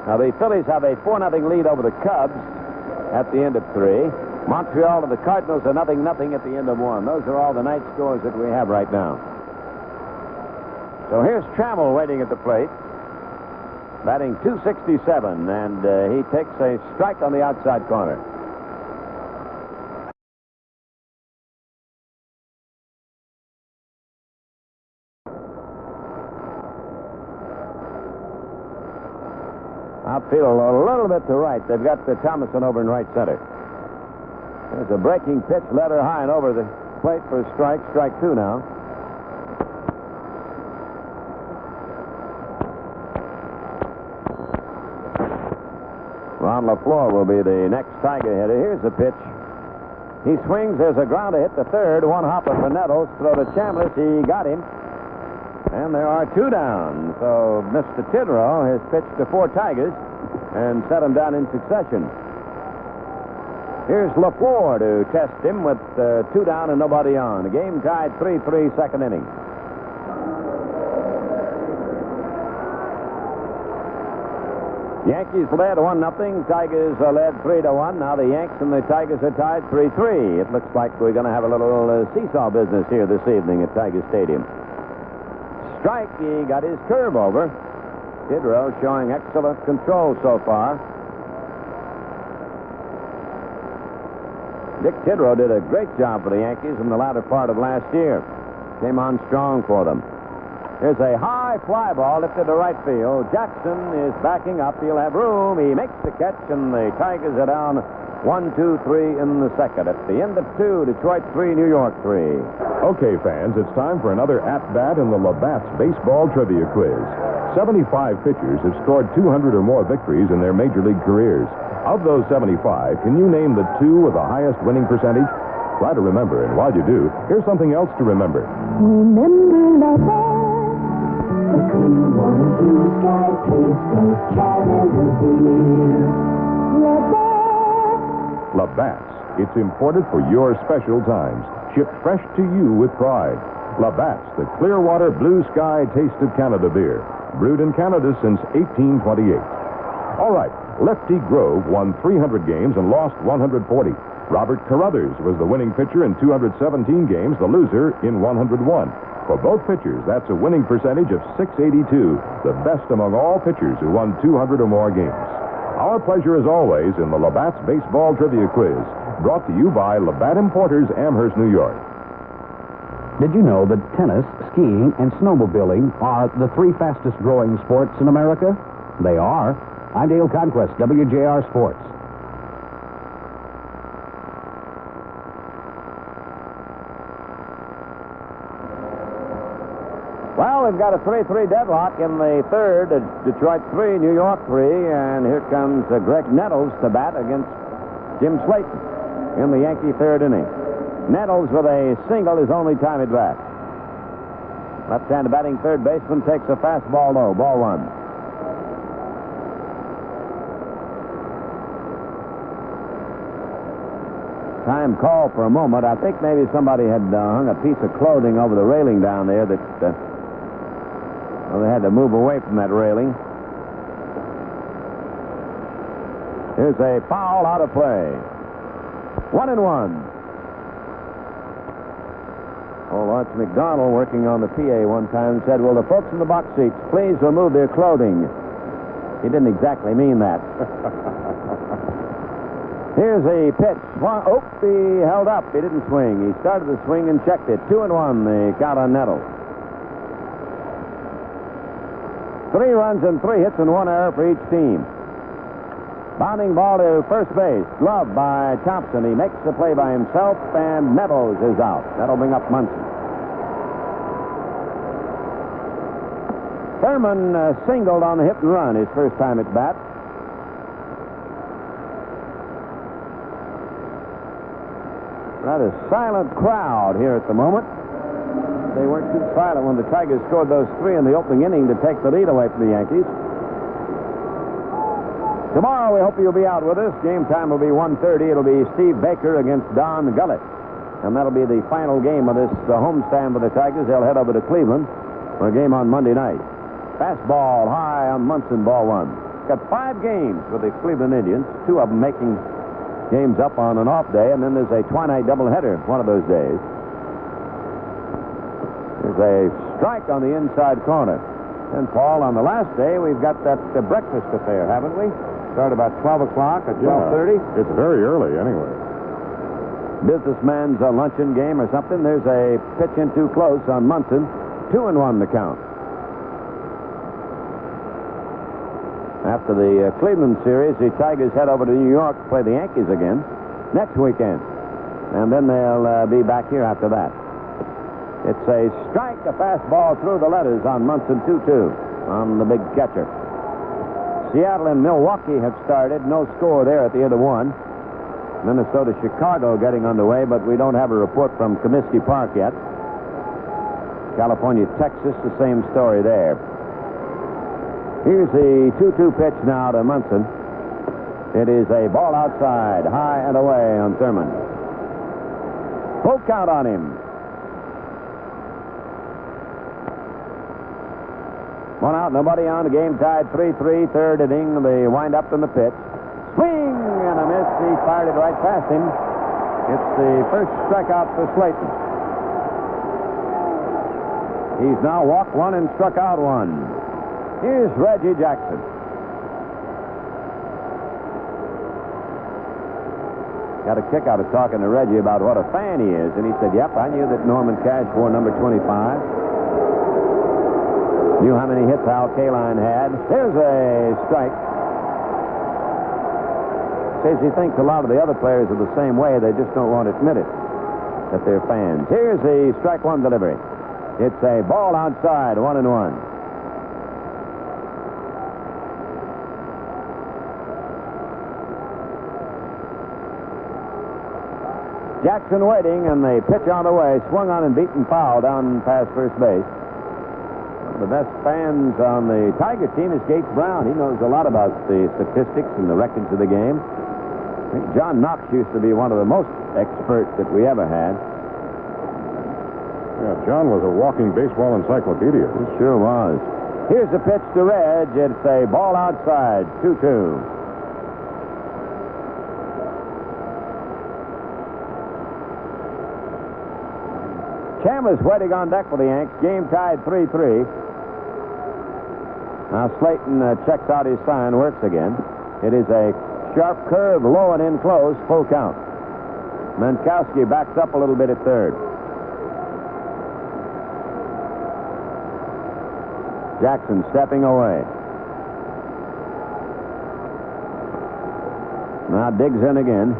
Now, the Phillies have a 4-0 lead over the Cubs at the end of 3. Montreal and the Cardinals are 0-0 at the end of 1. Those are all the night scores that we have right now. So here's Trammell waiting at the plate, batting .267, and he takes a strike on the outside corner. Outfield a little bit to right. They've got Thomason over in right center. There's a breaking pitch, led her high and over the plate for a strike. Strike 2 now. Ron LaFleur will be the next Tiger hitter. Here's the pitch. He swings. There's a ground to hit the third. One hopper for Nettles. Throw to Chambliss. He got him. And there are 2 down. So Mr. Tidrow has pitched to 4 Tigers and set them down in succession. Here's LaFleur to test him with 2 down and nobody on. The game tied 3-3, second inning. Yankees led 1-0. Tigers are led 3-1. Now the Yanks and the Tigers are tied 3-3. It looks like we're going to have a little seesaw business here this evening at Tiger Stadium. Strike, he got his curve over. Tidrow showing excellent control so far. Dick Tidrow did a great job for the Yankees in the latter part of last year. Came on strong for them. There's a high fly ball lifted to right field. Jackson is backing up. He'll have room. He makes the catch, and the Tigers are down 1-2-3 in the second. At the end of 2, Detroit 3, New York 3. Okay, fans, it's time for another at-bat in the Labatt's Baseball Trivia Quiz. 75 pitchers have scored 200 or more victories in their major league careers. Of those 75, can you name the 2 with the highest winning percentage? Try to remember, and while you do, here's something else to remember. Remember Labatt, the clean water, blue sky, taste of Canada beer. Labatt. Labatt's. It's imported for your special times. Shipped fresh to you with pride. Labatt's, the Clearwater Blue Sky Taste of Canada beer. Brewed in Canada since 1828. All right, Lefty Grove won 300 games and lost 140. Robert Carruthers was the winning pitcher in 217 games, the loser in 101. For both pitchers, that's a winning percentage of .682, the best among all pitchers who won 200 or more games. Our pleasure, as always, in the Labatt's Baseball Trivia Quiz, brought to you by Labatt Importers, Amherst, New York. Did you know that tennis, skiing, and snowmobiling are the 3 fastest growing sports in America? They are. I'm Dale Conquest, WJR Sports. Well, we've got a 3-3 deadlock in the third. Detroit 3, New York 3, and here comes Greg Nettles to bat against Jim Slayton in the Yankee third inning. Nettles with a single, his only time at bat. Left-handed batting third baseman takes a fastball low, ball 1. Time call for a moment. I think maybe somebody had hung a piece of clothing over the railing down there that well, they had to move away from that railing. Here's a foul out of play. 1-1. Oh, Lawrence McDonald, working on the PA one time, said, "Will the folks in the box seats please remove their clothing?" He didn't exactly mean that. Here's a pitch. Oh, he held up. He didn't swing. He started the swing and checked it. 2-1, the count on Nettles. 3 runs and 3 hits and 1 error for each team. Bounding ball to first base. Glove by Thompson. He makes the play by himself, and Nettles is out. That'll bring up Munson. Thurman singled on the hit and run his first time at bat. Rather silent crowd here at the moment. They weren't too silent when the Tigers scored those 3 in the opening inning to take the lead away from the Yankees. Tomorrow, we hope you'll be out with us. Game time will be 1:30. It'll be Steve Baker against Don Gullett. And that'll be the final game of this homestand for the Tigers. They'll head over to Cleveland for a game on Monday night. Fastball high on Munson, ball one. Got 5 games for the Cleveland Indians, 2 of them making games up on an off day, and then there's a twilight doubleheader one of those days. There's a strike on the inside corner. And, Paul, on the last day, we've got that breakfast affair, haven't we? Start about 12 o'clock or 12:30. Yeah, it's very early anyway. Businessman's luncheon game or something. There's a pitch in too close on Munson. 2-1 the count. After the Cleveland series, the Tigers head over to New York to play the Yankees again next weekend. And then they'll be back here after that. It's a strike, a fastball through the letters on Munson, 2-2 on the big catcher. Seattle and Milwaukee have started. No score there at the end of 1. Minnesota, Chicago getting underway, but we don't have a report from Comiskey Park yet. California, Texas, the same story there. Here's the 2-2 pitch now to Munson. It is a ball outside, high and away on Thurman. Full count on him. 1 out, nobody on. The game tied 3-3. Third inning, the wind-up and the pitch. Swing and a miss. He fired it right past him. It's the first strikeout for Slayton. He's now walked 1 and struck out 1. Here's Reggie Jackson. Got a kick out of talking to Reggie about what a fan he is, and he said, "Yep, I knew that Norman Cash wore number 25. Knew how many hits Al Kaline had." There's a strike. Says he thinks a lot of the other players are the same way. They just don't want to admit it, that they're fans. Here's the strike 1 delivery. It's a ball outside, 1-1. Jackson waiting, and the pitch on the way. Swung on and beaten foul down past first base. One of the best fans on the Tiger team is Gates Brown. He knows a lot about the statistics and the records of the game. I think John Knox used to be one of the most experts that we ever had. Yeah, John was a walking baseball encyclopedia. He sure was. Here's the pitch to Reg. It's a ball outside, 2-2. Chandler's waiting on deck for the Yanks. Game tied 3-3. Now Slayton checks out his sign, works again. It is a sharp curve, low and in close, full count. Mankowski backs up a little bit at third. Jackson stepping away. Now digs in again.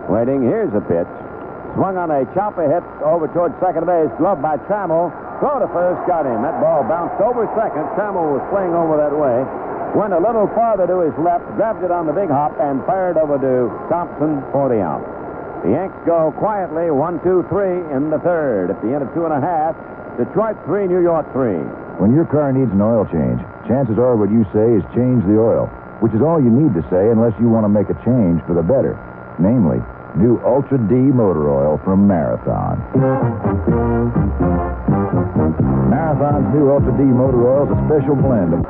Waiting. Here's a pitch. Swung on a chopper hit over towards second base. Glove by Trammell. Throw to first. Got him. That ball bounced over second. Trammell was playing over that way. Went a little farther to his left. Grabbed it on the big hop and fired over to Thompson for the out. The Yanks go quietly 1-2-3 in the third. At the end of 2.5, Detroit 3, New York 3. When your car needs an oil change, chances are what you say is change the oil, which is all you need to say unless you want to make a change for the better. Namely, new Ultra D motor oil from Marathon. Marathon's new Ultra D motor oil is a special blend of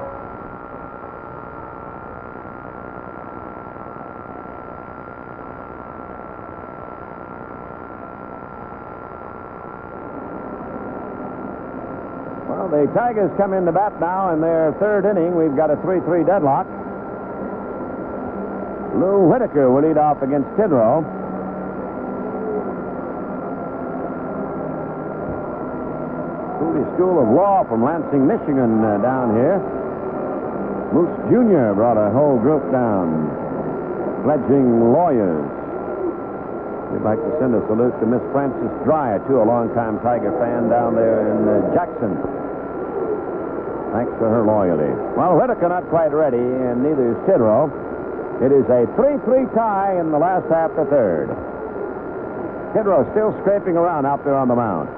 The Tigers come in to bat now in their third inning. We've got a 3-3 deadlock. Lou Whitaker will lead off against Tidrow. Cooley School of Law from Lansing, Michigan down here. Moose Jr. brought a whole group down. Fledgling lawyers. We'd like to send a salute to Miss Frances Dreyer, too, a longtime Tiger fan down there in Jackson. Thanks for her loyalty. Well, Whitaker not quite ready, and neither is Tidrow. It is a 3-3 tie in the last half to third. Tidrow still scraping around out there on the mound.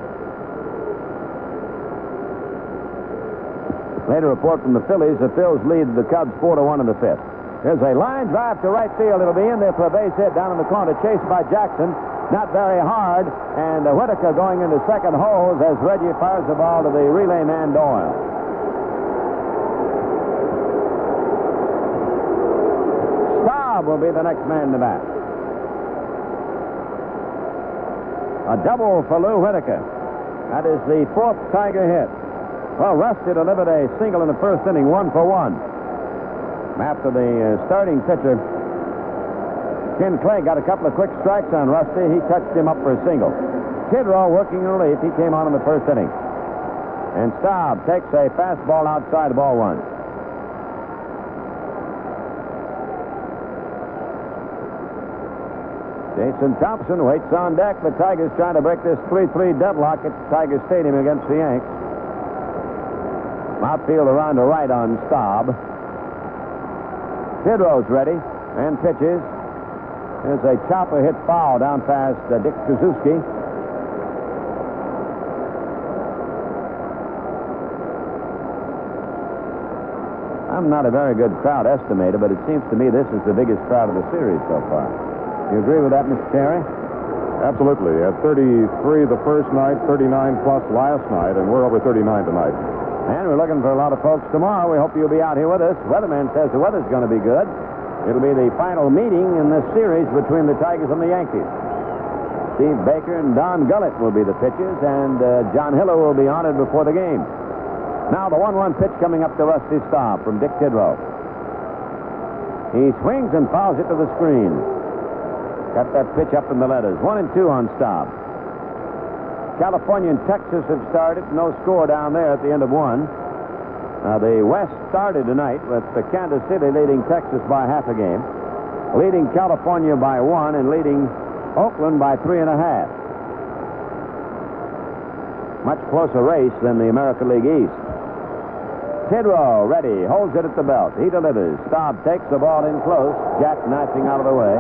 Later report from the Phillies. The Phils lead the Cubs 4-1 in the fifth. There's a line drive to right field. It'll be in there for a base hit down in the corner, chased by Jackson. Not very hard, and Whitaker going into second holds as Reggie fires the ball to the relay man Doyle. Staub will be the next man to bat. A double for Lou Whitaker. That is the fourth Tiger hit. Well, Rusty delivered a single in the first inning, 1-for-1. After the starting pitcher, Ken Clay, got a couple of quick strikes on Rusty. He touched him up for a single. Kidrow working in relief. He came on in the first inning. And Staub takes a fastball outside, ball one. Jason Thompson waits on deck. The Tigers trying to break this 3-3 deadlock at Tiger Stadium against the Yanks. Outfield around to right on Staub. Kidrow's ready and pitches. There's a chopper hit foul down past Dick Suzuki. I'm not a very good crowd estimator, but it seems to me this is the biggest crowd of the series so far. You agree with that, Mr. Terry? Absolutely. At 33 the first night, 39 plus last night, and we're over 39 tonight. And we're looking for a lot of folks tomorrow. We hope you'll be out here with us. Weatherman says the weather's going to be good. It'll be the final meeting in this series between the Tigers and the Yankees. Steve Baker and Don Gullett will be the pitchers, and John Hiller will be honored before the game. Now the 1-1 pitch coming up to Rusty Staub from Dick Kidrow. He swings and fouls it to the screen. Got that pitch up in the letters. 1-2 on Staub. California and Texas have started. No score down there at the end of one. The West started tonight with Kansas City leading Texas by half a game, leading California by 1, and leading Oakland by 3.5. Much closer race than the American League East. Kidrow ready, holds it at the belt. He delivers. Staub takes the ball in close. Jack knifing out of the way.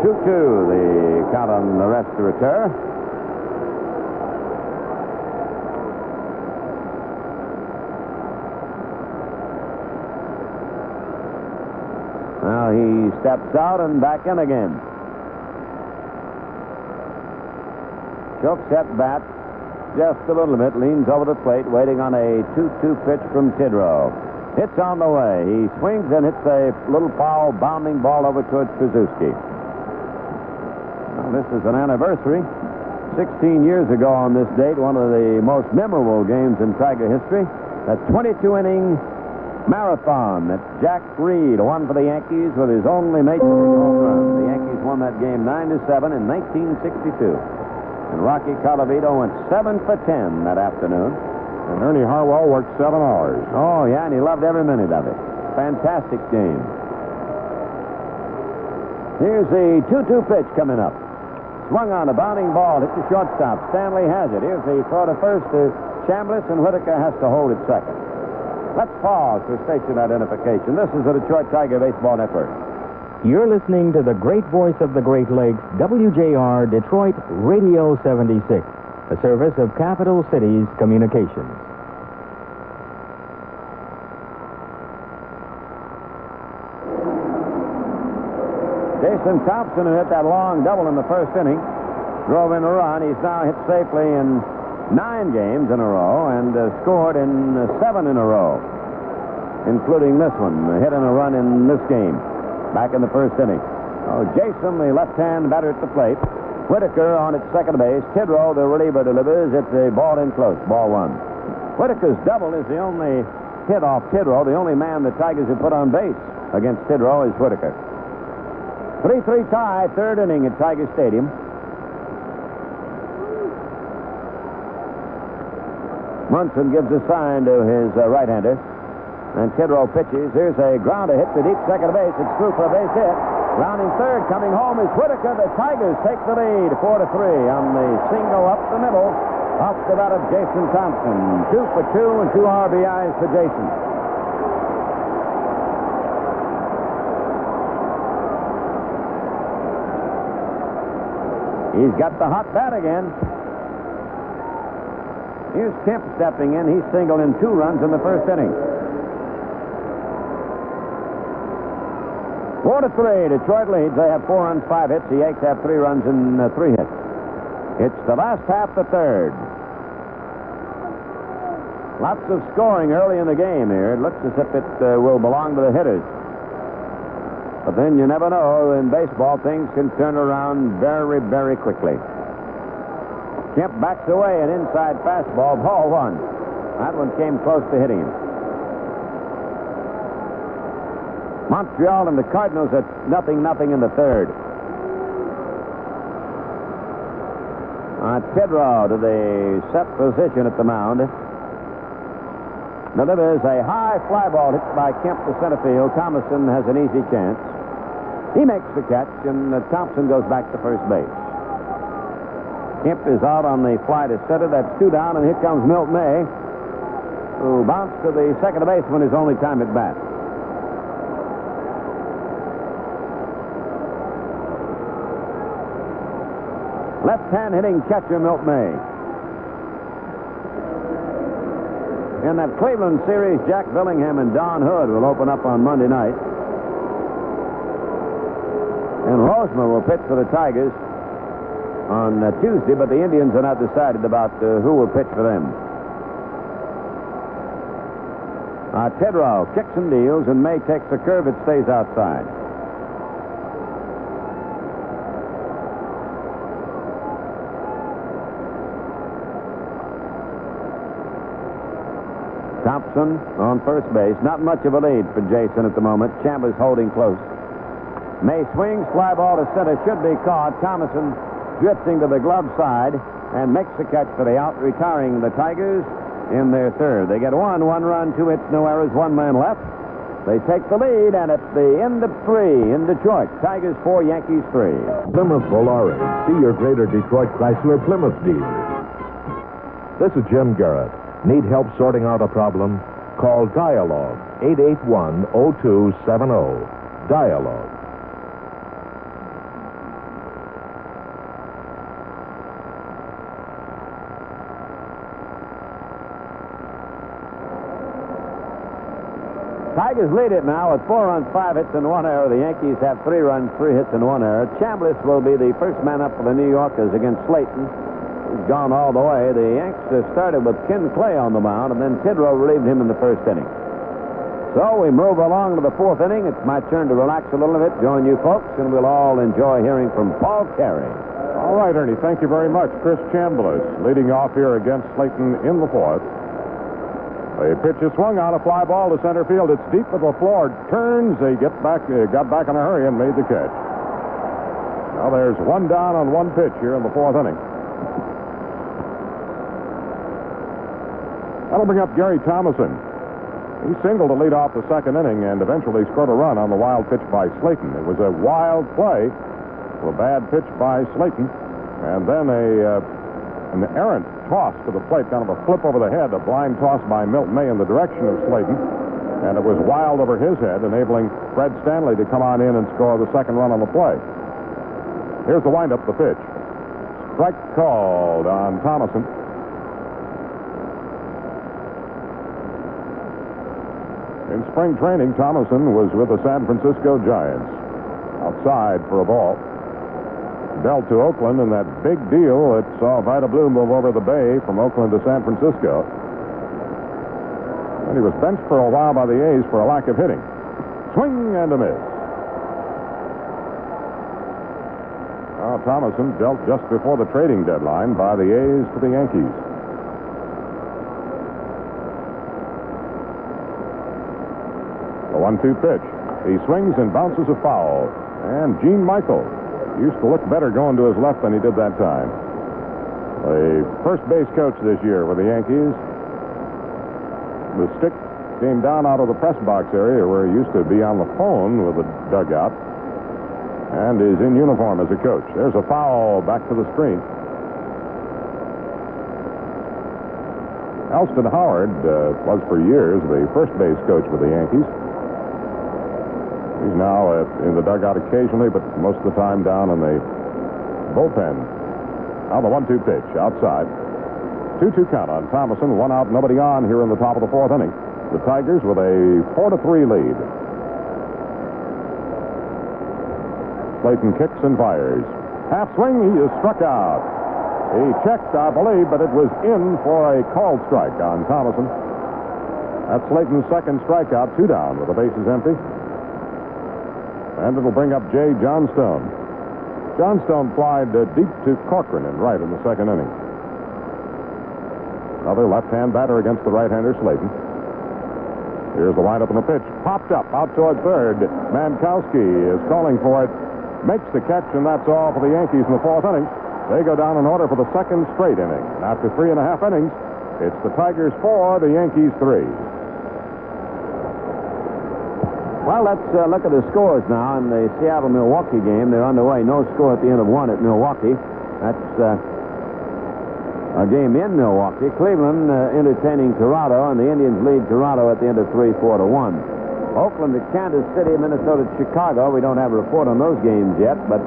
2-2 the count on the rest to recur. Now he steps out and back in again. Chokes at bat just a little bit, leans over the plate, waiting on a 2-2 pitch from Kidrow. Hits on the way. He swings and hits a little foul, bounding ball over towards Suzuki. Well, this is an anniversary. 16 years ago on this date, one of the most memorable games in Tiger history. That 22-inning marathon that Jack Reed won for the Yankees with his only major league home run. The Yankees won that game 9-7 in 1962. And Rocky Colavito went 7 for 10 that afternoon. And Ernie Harwell worked 7 hours. Oh, yeah, and he loved every minute of it. Fantastic game. Here's the 2-2 pitch coming up. Swung on a bounding ball, hit the shortstop. Stanley has it. Here's the throw to first to Chambliss, and Whitaker has to hold it second. Let's pause for station identification. This is the Detroit Tiger Baseball Network. You're listening to the great voice of the Great Lakes, WJR Detroit Radio 76, a service of Capital Cities Communications. Jason Thompson, who hit that long double in the first inning, drove in a run. He's now hit safely in 9 games in a row and scored in 7 in a row, including this one, a hit and a run in this game. Back in the first inning. Oh, Jason, the left-hand batter at the plate. Whitaker on at second base. Kidrow, the reliever, delivers. It's a ball in close. Ball 1. Whitaker's double is the only hit off Kidrow. The only man the Tigers have put on base against Kidrow is Whitaker. 3-3 tie, third inning at Tiger Stadium. Munson gives a sign to his right-hander. And Kidrow pitches. Here's a grounder hit to deep second base. It's through for a base hit. Rounding third, coming home is Whitaker. The Tigers take the lead, 4-3 on the single up the middle off the bat of Jason Thompson. 2 for 2 and 2 RBIs for Jason. He's got the hot bat again. Here's Kemp stepping in. He's singled in 2 runs in the first inning. 4-3, Detroit leads. They have 4 runs, 5 hits. The Yanks have 3 runs and 3 hits. It's the last half, the third. Lots of scoring early in the game here. It looks as if it will belong to the hitters. But then you never know. In baseball, things can turn around very, very quickly. Kemp backs away, an inside fastball, ball 1. That one came close to hitting him. Montreal and the Cardinals at 0-0 in the third. Tidrow to the set position at the mound. Delivers a high fly ball hit by Kemp to center field. Thomason has an easy chance. He makes the catch, and Thompson goes back to first base. Kemp is out on the fly to center. That's 2 down, and here comes Milt May, who bounced to the second baseman his only time at bat. Left-hand hitting catcher Milt May. In that Cleveland series, Jack Billingham and Don Hood will open up on Monday night. And Roseman will pitch for the Tigers on Tuesday, but the Indians are not decided about who will pitch for them. Tidrow kicks and deals, and May takes a curve. It stays outside. Thompson on first base. Not much of a lead for Jason at the moment. Chambers holding close. May swings, fly ball to center, should be caught. Thomason drifting to the glove side and makes the catch for the out, retiring the Tigers in their third. They get 1 run, 2 hits, no errors, 1 man left. They take the lead, and at the end of 3 in Detroit, Tigers 4, Yankees 3. Plymouth Volare. See your Greater Detroit Chrysler Plymouth dealer. This is Jim Garrett. Need help sorting out a problem? Call Dialogue, 881-0270. Dialogue. Tigers lead it now with 4 runs, 5 hits, and 1 error. The Yankees have 3 runs, 3 hits, and 1 error. Chambliss will be the first man up for the New Yorkers against Slayton. He's gone all the way. The Yanks started with Ken Clay on the mound, and then Tidrow relieved him in the first inning. So we move along to the 4th inning. It's my turn to relax a little bit, join you folks, and we'll all enjoy hearing from Paul Carey. All right, Ernie, thank you very much. Chris Chambliss leading off here against Slayton in the 4th. A pitch is swung on, a fly ball to center field. It's deep to the floor. Turns. They got back in a hurry and made the catch. Now there's 1 down on 1 pitch here in the 4th inning. That'll bring up Gary Thomason. He singled to lead off the 2nd inning and eventually scored a run on the wild pitch by Slayton. It was a wild play, a bad pitch by Slayton, and then an errant toss to the plate, kind of a flip over the head, a blind toss by Milt May in the direction of Slayton, and it was wild over his head, enabling Fred Stanley to come on in and score the 2nd run on the play. Here's the windup, the pitch. Strike called on Thomason. In spring training, Thomason was with the San Francisco Giants. Outside for a ball. Dealt to Oakland in that big deal that saw Vida Blue move over the bay from Oakland to San Francisco. And he was benched for a while by the A's for a lack of hitting. Swing and a miss. Now Thomason dealt just before the trading deadline by the A's to the Yankees. The 1-2 pitch. He swings and bounces a foul. And Gene Michael used to look better going to his left than he did that time. The first base coach this year with the Yankees. The stick came down out of the press box area where he used to be on the phone with the dugout, and is in uniform as a coach. There's a foul back to the screen. Alston Howard was for years the first base coach with the Yankees. He's now in the dugout occasionally, but most of the time down in the bullpen. Now the 1-2 pitch outside. 2-2 count on Thomason. 1 out, nobody on here in the top of the 4th inning. The Tigers with a 4-3 lead. Slayton kicks and fires. Half swing, he is struck out. He checked, I believe, but it was in for a called strike on Thomason. That's Slayton's second strikeout, 2 down with the bases empty. And it'll bring up Jay Johnstone. Johnstone flied deep to Corcoran in right in the second inning. Another left-hand batter against the right-hander, Slayton. Here's the windup and the pitch. Popped up out toward third. Mankowski is calling for it. Makes the catch, and that's all for the Yankees in the 4th inning. They go down in order for the second straight inning. And after 3.5 innings, it's the Tigers 4, the Yankees 3. Well, let's look at the scores now in the Seattle-Milwaukee game. They're underway. No score at the end of 1 at Milwaukee. That's a game in Milwaukee. Cleveland entertaining Toronto, and the Indians lead Toronto at the end of 3, 4-1. Oakland at Kansas City, Minnesota at Chicago. We don't have a report on those games yet, but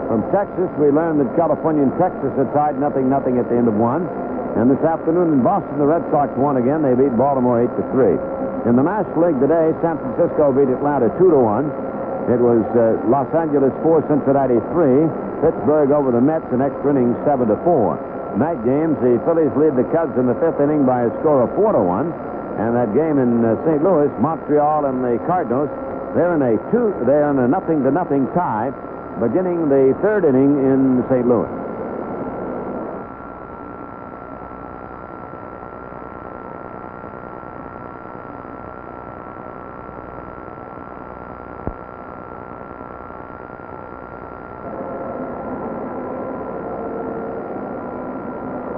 from Texas, we learned that California and Texas are tied 0-0 at the end of 1. And this afternoon in Boston, the Red Sox won again. They beat Baltimore 8-3. In the National League today, San Francisco beat Atlanta 2-1. It was Los Angeles 4, Cincinnati 3. Pittsburgh over the Mets in extra innings 7-4. Night games, the Phillies lead the Cubs in the 5th inning by a score of 4-1. And that game in St. Louis, Montreal and the Cardinals, they're in a 0-0 tie, beginning the 3rd inning in St. Louis.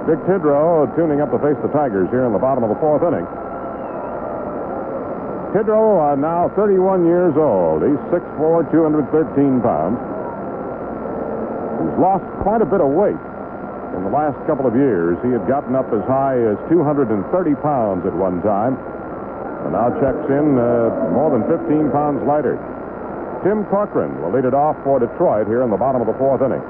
Dick Tidrow tuning up to face the Tigers here in the bottom of the 4th inning. Tidrow now 31 years old. He's 6'4", 213 pounds. He's lost quite a bit of weight in the last couple of years. He had gotten up as high as 230 pounds at one time, and now checks in more than 15 pounds lighter. Tim Corcoran will lead it off for Detroit here in the bottom of the 4th inning.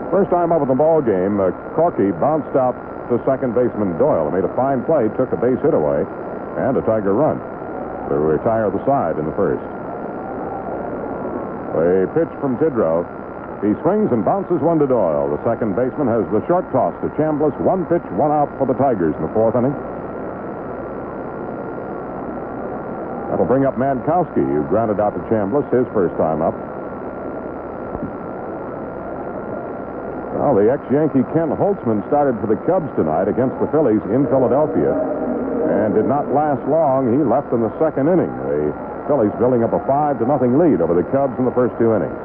First time up in the ball game, Corky bounced out to second baseman Doyle. Made a fine play, took a base hit away, and a Tiger run to retire the side in the first. A pitch from Tidrow. He swings and bounces one to Doyle. The second baseman has the short toss to Chambliss. 1 pitch, 1 out for the Tigers in the 4th inning. That'll bring up Mankowski, who grounded out to Chambliss his first time up. Well, the ex-Yankee Ken Holtzman started for the Cubs tonight against the Phillies in Philadelphia and did not last long. He left in the 2nd inning. The Phillies building up a 5-0 lead over the Cubs in the first 2 innings.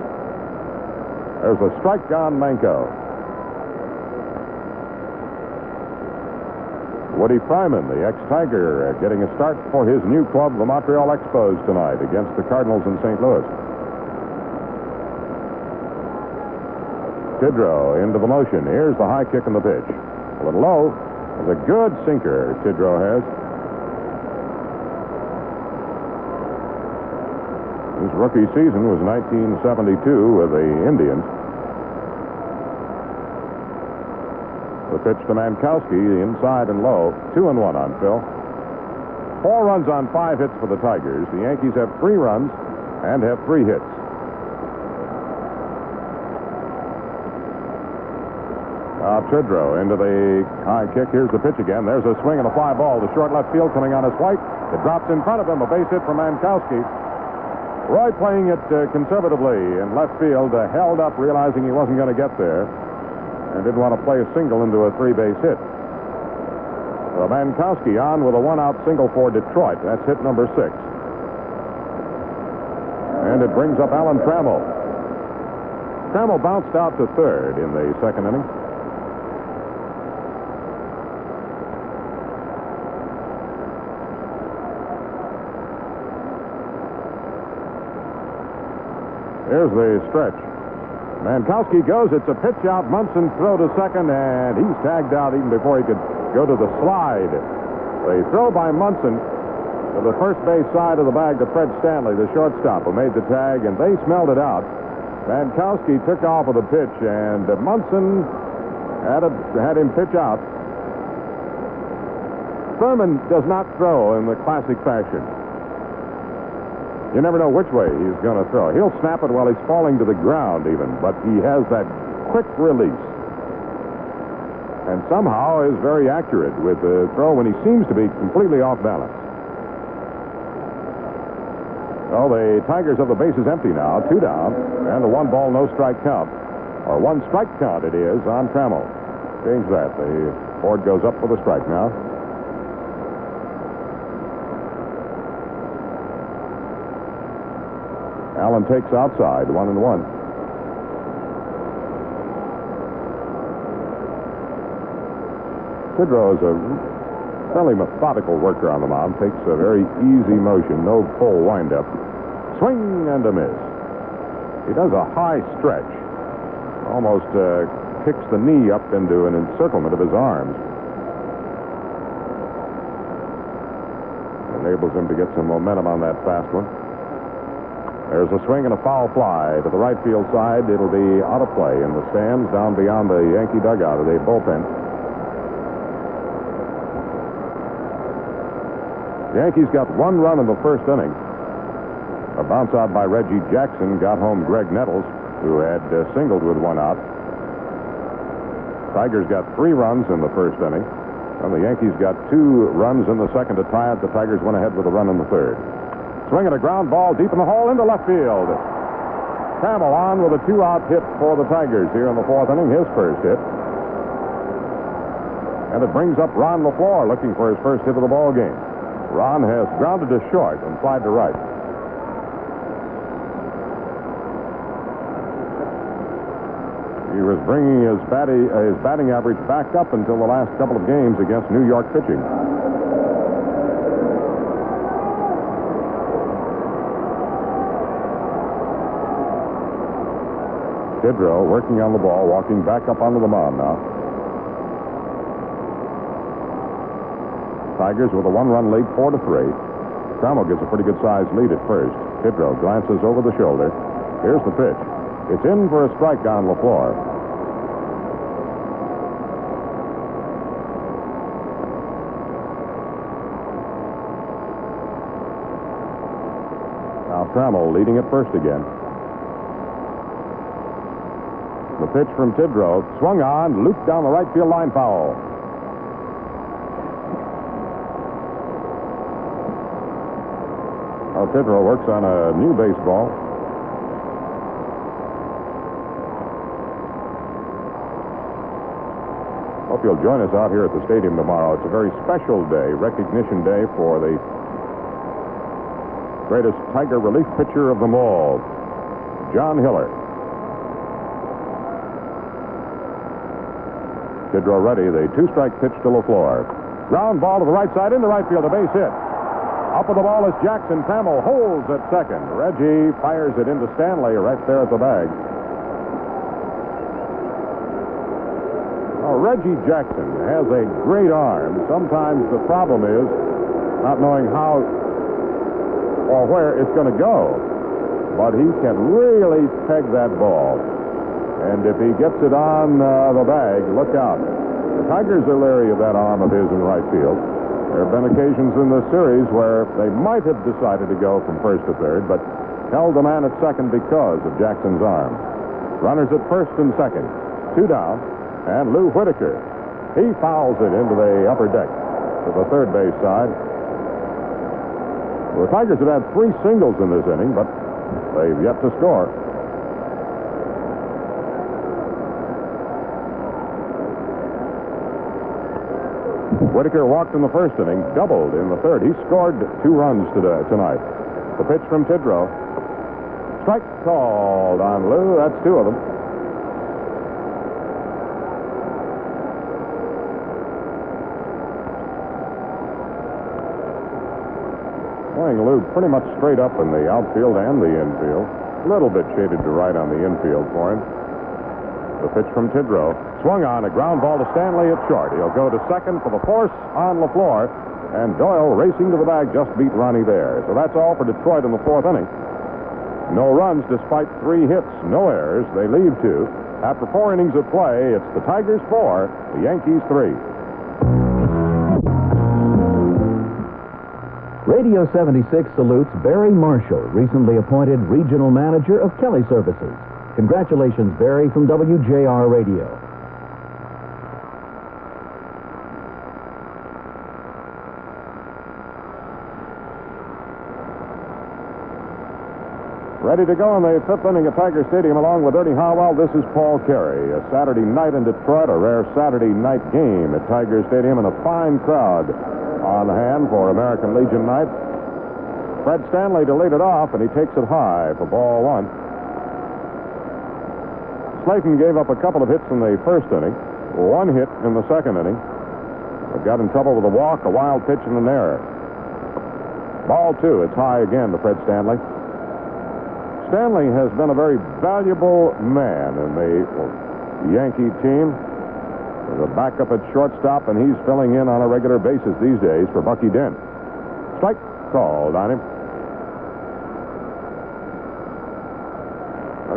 There's a strike on Manco. Woody Fryman, the ex-Tiger, getting a start for his new club, the Montreal Expos, tonight against the Cardinals in St. Louis. Tidrow into the motion. Here's the high kick and the pitch. A little low. It's a good sinker Tidrow has. His rookie season was 1972 with the Indians. The pitch to Mankowski, inside and low. 2-1 on Phil. 4 runs on 5 hits for the Tigers. The Yankees have 3 runs and have 3 hits. Tidrow into the high kick. Here's the pitch again. There's a swing and a fly ball to short left field coming on his White. It drops in front of him. A base hit from Mankowski. Roy playing it conservatively in left field, held up, realizing he wasn't going to get there, and didn't want to play a single into a 3-base hit. So Mankowski on with a 1-out single for Detroit. That's hit number 6. And it brings up Alan Trammell. Trammell bounced out to third in the 2nd inning. Here's the stretch. Mankowski goes. It's a pitch out. Munson throw to second, and he's tagged out even before he could go to the slide. The throw by Munson to the first base side of the bag to Fred Stanley, the shortstop, who made the tag, and they smelled it out. Mankowski took off with a pitch, and Munson had him pitch out. Thurman does not throw in the classic fashion. You never know which way he's going to throw. He'll snap it while he's falling to the ground even, but he has that quick release. And somehow is very accurate with the throw when he seems to be completely off balance. Well, the Tigers have the bases empty now, 2 down, and a 1-ball, no strike count. Or 1 strike count it is on Trammell. Change that. The board goes up for the strike now. Allen takes outside, 1-1. Tidrow is a fairly methodical worker on the mound. Takes a very easy motion, no full windup. Swing and a miss. He does a high stretch. Almost kicks the knee up into an encirclement of his arms. Enables him to get some momentum on that fast one. There's a swing and a foul fly to the right field side. It'll be out of play in the stands down beyond the Yankee dugout of the bullpen. The Yankees got 1 run in the first inning. A bounce out by Reggie Jackson got home Greg Nettles, who had singled with 1 out. Tigers got 3 runs in the first inning. And the Yankees got 2 runs in the second to tie it. The Tigers went ahead with a run in the third. Swinging a ground ball deep in the hole into left field. Trammell on with a 2-out hit for the Tigers here in the 4th inning, his first hit. And it brings up Ron LaFleur looking for his first hit of the ball game. Ron has grounded to short and flied to right. He was bringing his batting average back up until the last couple of games against New York pitching. Tidrow working on the ball, walking back up onto the mound now. Tigers with a 1-run lead, 4-3. Trammell gets a pretty good-sized lead at first. Tidrow glances over the shoulder. Here's the pitch. It's in for a strike on LaFleur. Now Trammell leading at first again. The pitch from Tidrow, swung on, looped down the right field line, foul. Well, Tidrow works on a new baseball. Hope you'll join us out here at the stadium tomorrow. It's a very special day, recognition day for the greatest Tiger relief pitcher of them all, John Hiller. Tidrow ready, the 2-strike pitch to LaFleur. Ground ball to the right side, into right field, a base hit. Up with the ball is Jackson. Trammell holds at second. Reggie fires it into Stanley right there at the bag. Now, Reggie Jackson has a great arm. Sometimes the problem is not knowing how or where it's going to go. But he can really peg that ball. And if he gets it on the bag, look out. The Tigers are leery of that arm of his in right field. There have been occasions in this series where they might have decided to go from first to third, but held the man at second because of Jackson's arm. Runners at first and second. 2 down, and Lou Whitaker. He fouls it into the upper deck to the third base side. Well, the Tigers have had 3 singles in this inning, but they've yet to score. Whitaker walked in the first inning, doubled in the third. He scored 2 runs tonight. The pitch from Tidrow. Strike called on Lou. That's 2 of them. Playing Lou pretty much straight up in the outfield and the infield. A little bit shaded to right on the infield for him. The pitch from Tidrow. Swung on, a ground ball to Stanley at short. He'll go to second for the force on LaFleur. And Doyle, racing to the bag, just beat Ronnie there. So that's all for Detroit in the 4th inning. No runs despite 3 hits, no errors. They leave 2. After 4 innings of play, it's the Tigers 4, the Yankees 3. Radio 76 salutes Barry Marshall, recently appointed Regional Manager of Kelly Services. Congratulations, Barry, from WJR Radio. Ready to go in the fifth inning at Tiger Stadium along with Ernie Harwell. This is Paul Carey. A Saturday night in Detroit, a rare Saturday night game at Tiger Stadium, and a fine crowd on hand for American Legion night. Fred Stanley to lead it off, and he takes it high for ball one. Slayton gave up a couple of hits in the first inning, one hit in the second inning, but got in trouble with a walk, a wild pitch, and an error. Ball two, it's high again to Fred Stanley. Stanley has been a very valuable man in the Yankee team. There's a backup at shortstop, and he's filling in on a regular basis these days for Bucky Dent. Strike called on him.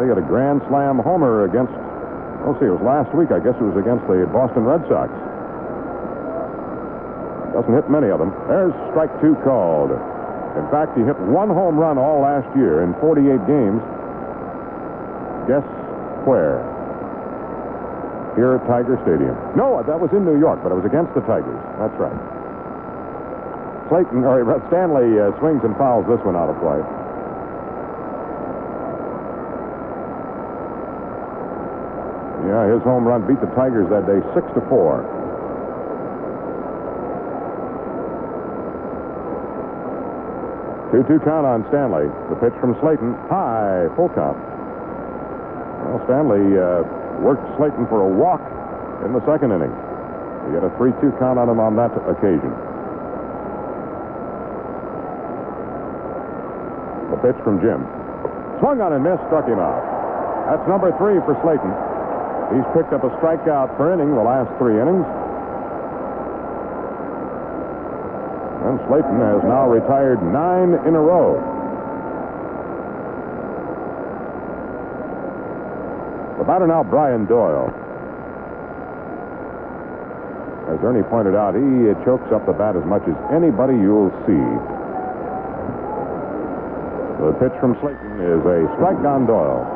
He got a grand slam homer against, let's see, it was last week. I guess it was against the Boston Red Sox. Doesn't hit many of them. There's strike two called. In fact, he hit one home run all last year in 48 games. Guess where? Here at Tiger Stadium. No, that was in New York, but it was against the Tigers. That's right. Stanley swings and fouls this one out of play. Yeah, his home run beat the Tigers that day 6-4. 2-2 count on Stanley. The pitch from Slayton. High, full count. Well, Stanley worked Slayton for a walk in the second inning. He had a 3-2 count on him on that occasion. The pitch from Jim. Swung on and missed, struck him out. That's number 3 for Slayton. He's picked up a strikeout per inning the last 3 innings. And Slayton has now retired 9 in a row. The batter now, Brian Doyle. As Ernie pointed out, he chokes up the bat as much as anybody you'll see. The pitch from Slayton is a strike on Doyle.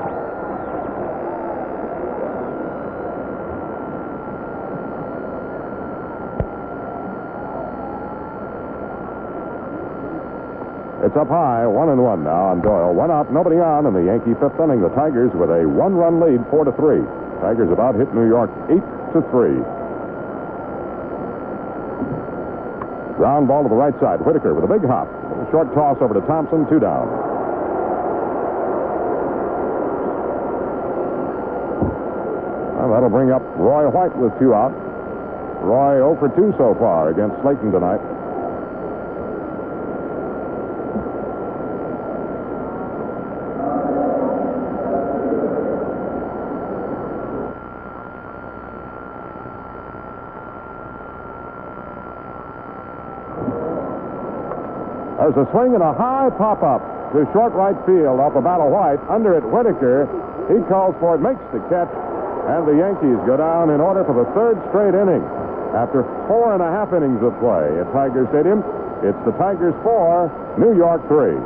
It's up high, 1-1 now on Doyle. 1 out, nobody on in the Yankee fifth inning. The Tigers with a 1-run lead, 4-3. Tigers about hit New York 8-3. Ground ball to the right side. Whitaker with a big hop. A short toss over to Thompson, 2 down. Well, that'll bring up Roy White with 2 out. Roy 0 for 2 so far against Slayton tonight. There's a swing and a high pop-up to short right field off the bat of White. Under it, Whitaker. He calls for it, makes the catch, and the Yankees go down in order for the 3rd straight inning. After 4.5 innings of play at Tiger Stadium, it's the Tigers 4, New York 3.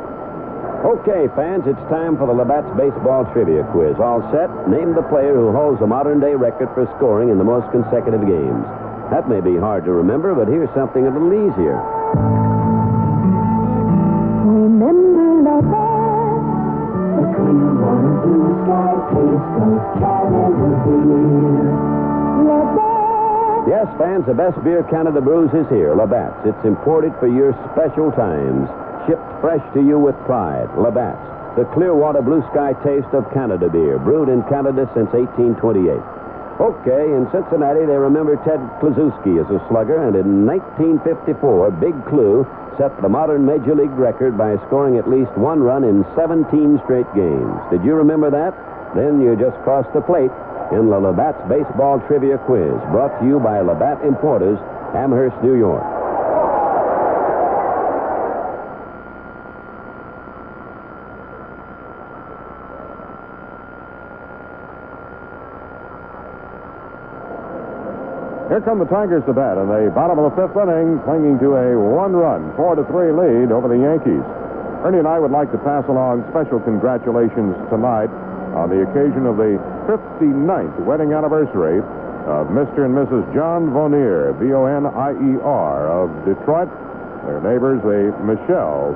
Okay, fans, it's time for the Labatt's Baseball Trivia Quiz. All set? Name the player who holds the modern-day record for scoring in the most consecutive games. That may be hard to remember, but here's something a little easier. Remember Labatt, the clear water, blue sky, taste of Canada beer. Labatt. Yes, fans, the best beer Canada brews is here, Labatt's. It's imported for your special times, shipped fresh to you with pride. Labatt's, the clear water, blue sky taste of Canada beer, brewed in Canada since 1828. Okay, in Cincinnati, they remember Ted Kluszewski as a slugger, and in 1954, Big Clue set the modern Major League record by scoring at least 1 run in 17 straight games. Did you remember that? Then you just crossed the plate in the Labatt's Baseball Trivia Quiz, brought to you by Labatt Importers, Amherst, New York. Here come the Tigers to bat in the bottom of the fifth inning, clinging to a one-run, 4-3 lead over the Yankees. Ernie and I would like to pass along special congratulations tonight on the occasion of the 59th wedding anniversary of Mr. and Mrs. John Vonier, Vonier, of Detroit. Their neighbors, the Michelles,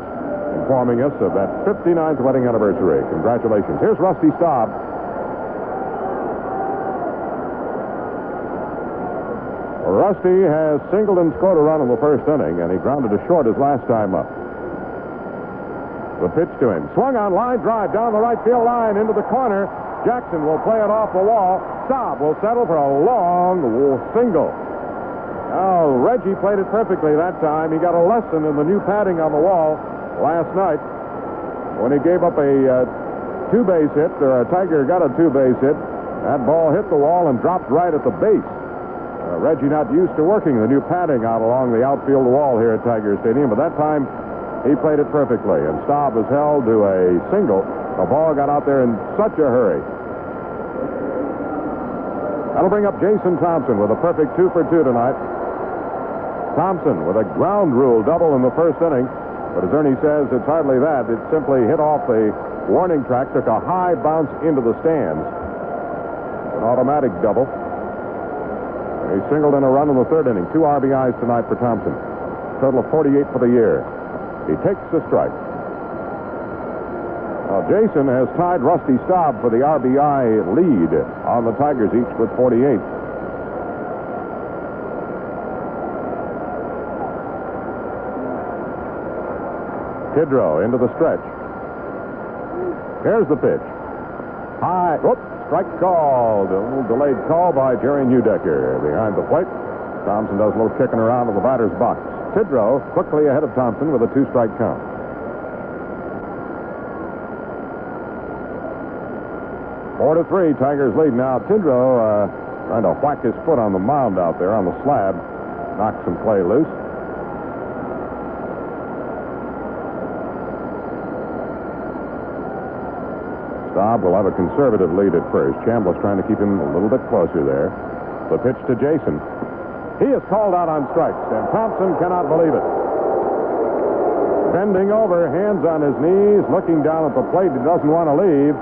informing us of that 59th wedding anniversary. Congratulations. Here's Rusty Staub. Rusty has singled and scored a run in the first inning, and he grounded to short his last time up. The pitch to him. Swung on, line drive down the right field line into the corner. Jackson will play it off the wall. Staub will settle for a long single. Now, Reggie played it perfectly that time. He got a lesson in the new padding on the wall last night when he gave up a two-base hit, or a Tiger got a two-base hit. That ball hit the wall and dropped right at the base. Reggie not used to working the new padding out along the outfield wall here at Tiger Stadium, but that time he played it perfectly, and Staub was held to a single. The ball got out there in such a hurry. That'll bring up Jason Thompson with a perfect 2 for 2 tonight. Thompson with a ground rule double in the first inning, but as Ernie says, it's hardly that. It simply hit off the warning track, took a high bounce into the stands. An automatic double. He singled in a run in the third inning. 2 RBIs tonight for Thompson. Total of 48 for the year. He takes the strike. Now, Jason has tied Rusty Staub for the RBI lead on the Tigers, each with 48. Kidrow into the stretch. Here's the pitch. High. Whoop. Strike called. A little delayed call by Jerry Neudecker behind the plate. Thompson does a little kicking around in the batter's box. Kidrow quickly ahead of Thompson with a 2-strike count. Four to 3, Tigers lead now. Kidrow trying to whack his foot on the mound out there on the slab. Knocks some clay loose. Staub will have a conservative lead at first. Chambliss trying to keep him a little bit closer there. The pitch to Jason. He is called out on strikes, and Thompson cannot believe it. Bending over, hands on his knees, looking down at the plate. He doesn't want to leave,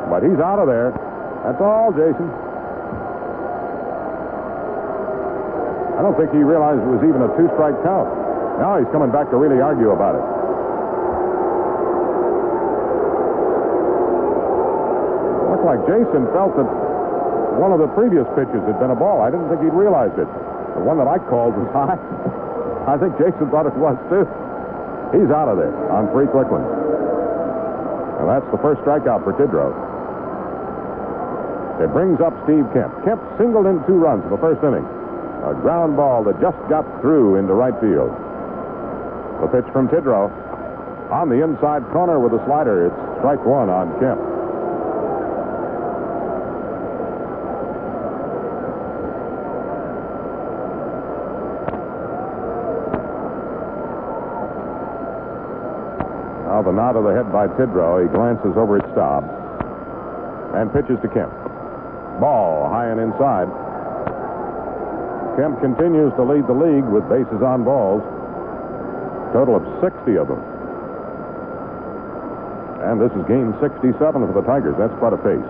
but he's out of there. That's all, Jason. I don't think he realized it was even a 2-strike count. Now he's coming back to really argue about it. Like Jason felt that one of the previous pitches had been a ball. I didn't think he'd realized it. The one that I called was high. I think Jason thought it was, too. He's out of there on 3 quick ones. And that's the first strikeout for Kidrow. It brings up Steve Kemp. Kemp singled in 2 runs in the first inning. A ground ball that just got through into right field. The pitch from Kidrow. On the inside corner with a slider. It's strike 1 on Kemp. The nod of the head by Kidrow. He glances over at Staub and pitches to Kemp. Ball high and inside. Kemp continues to lead the league with bases on balls. Total of 60 of them. And this is game 67 for the Tigers. That's quite a pace.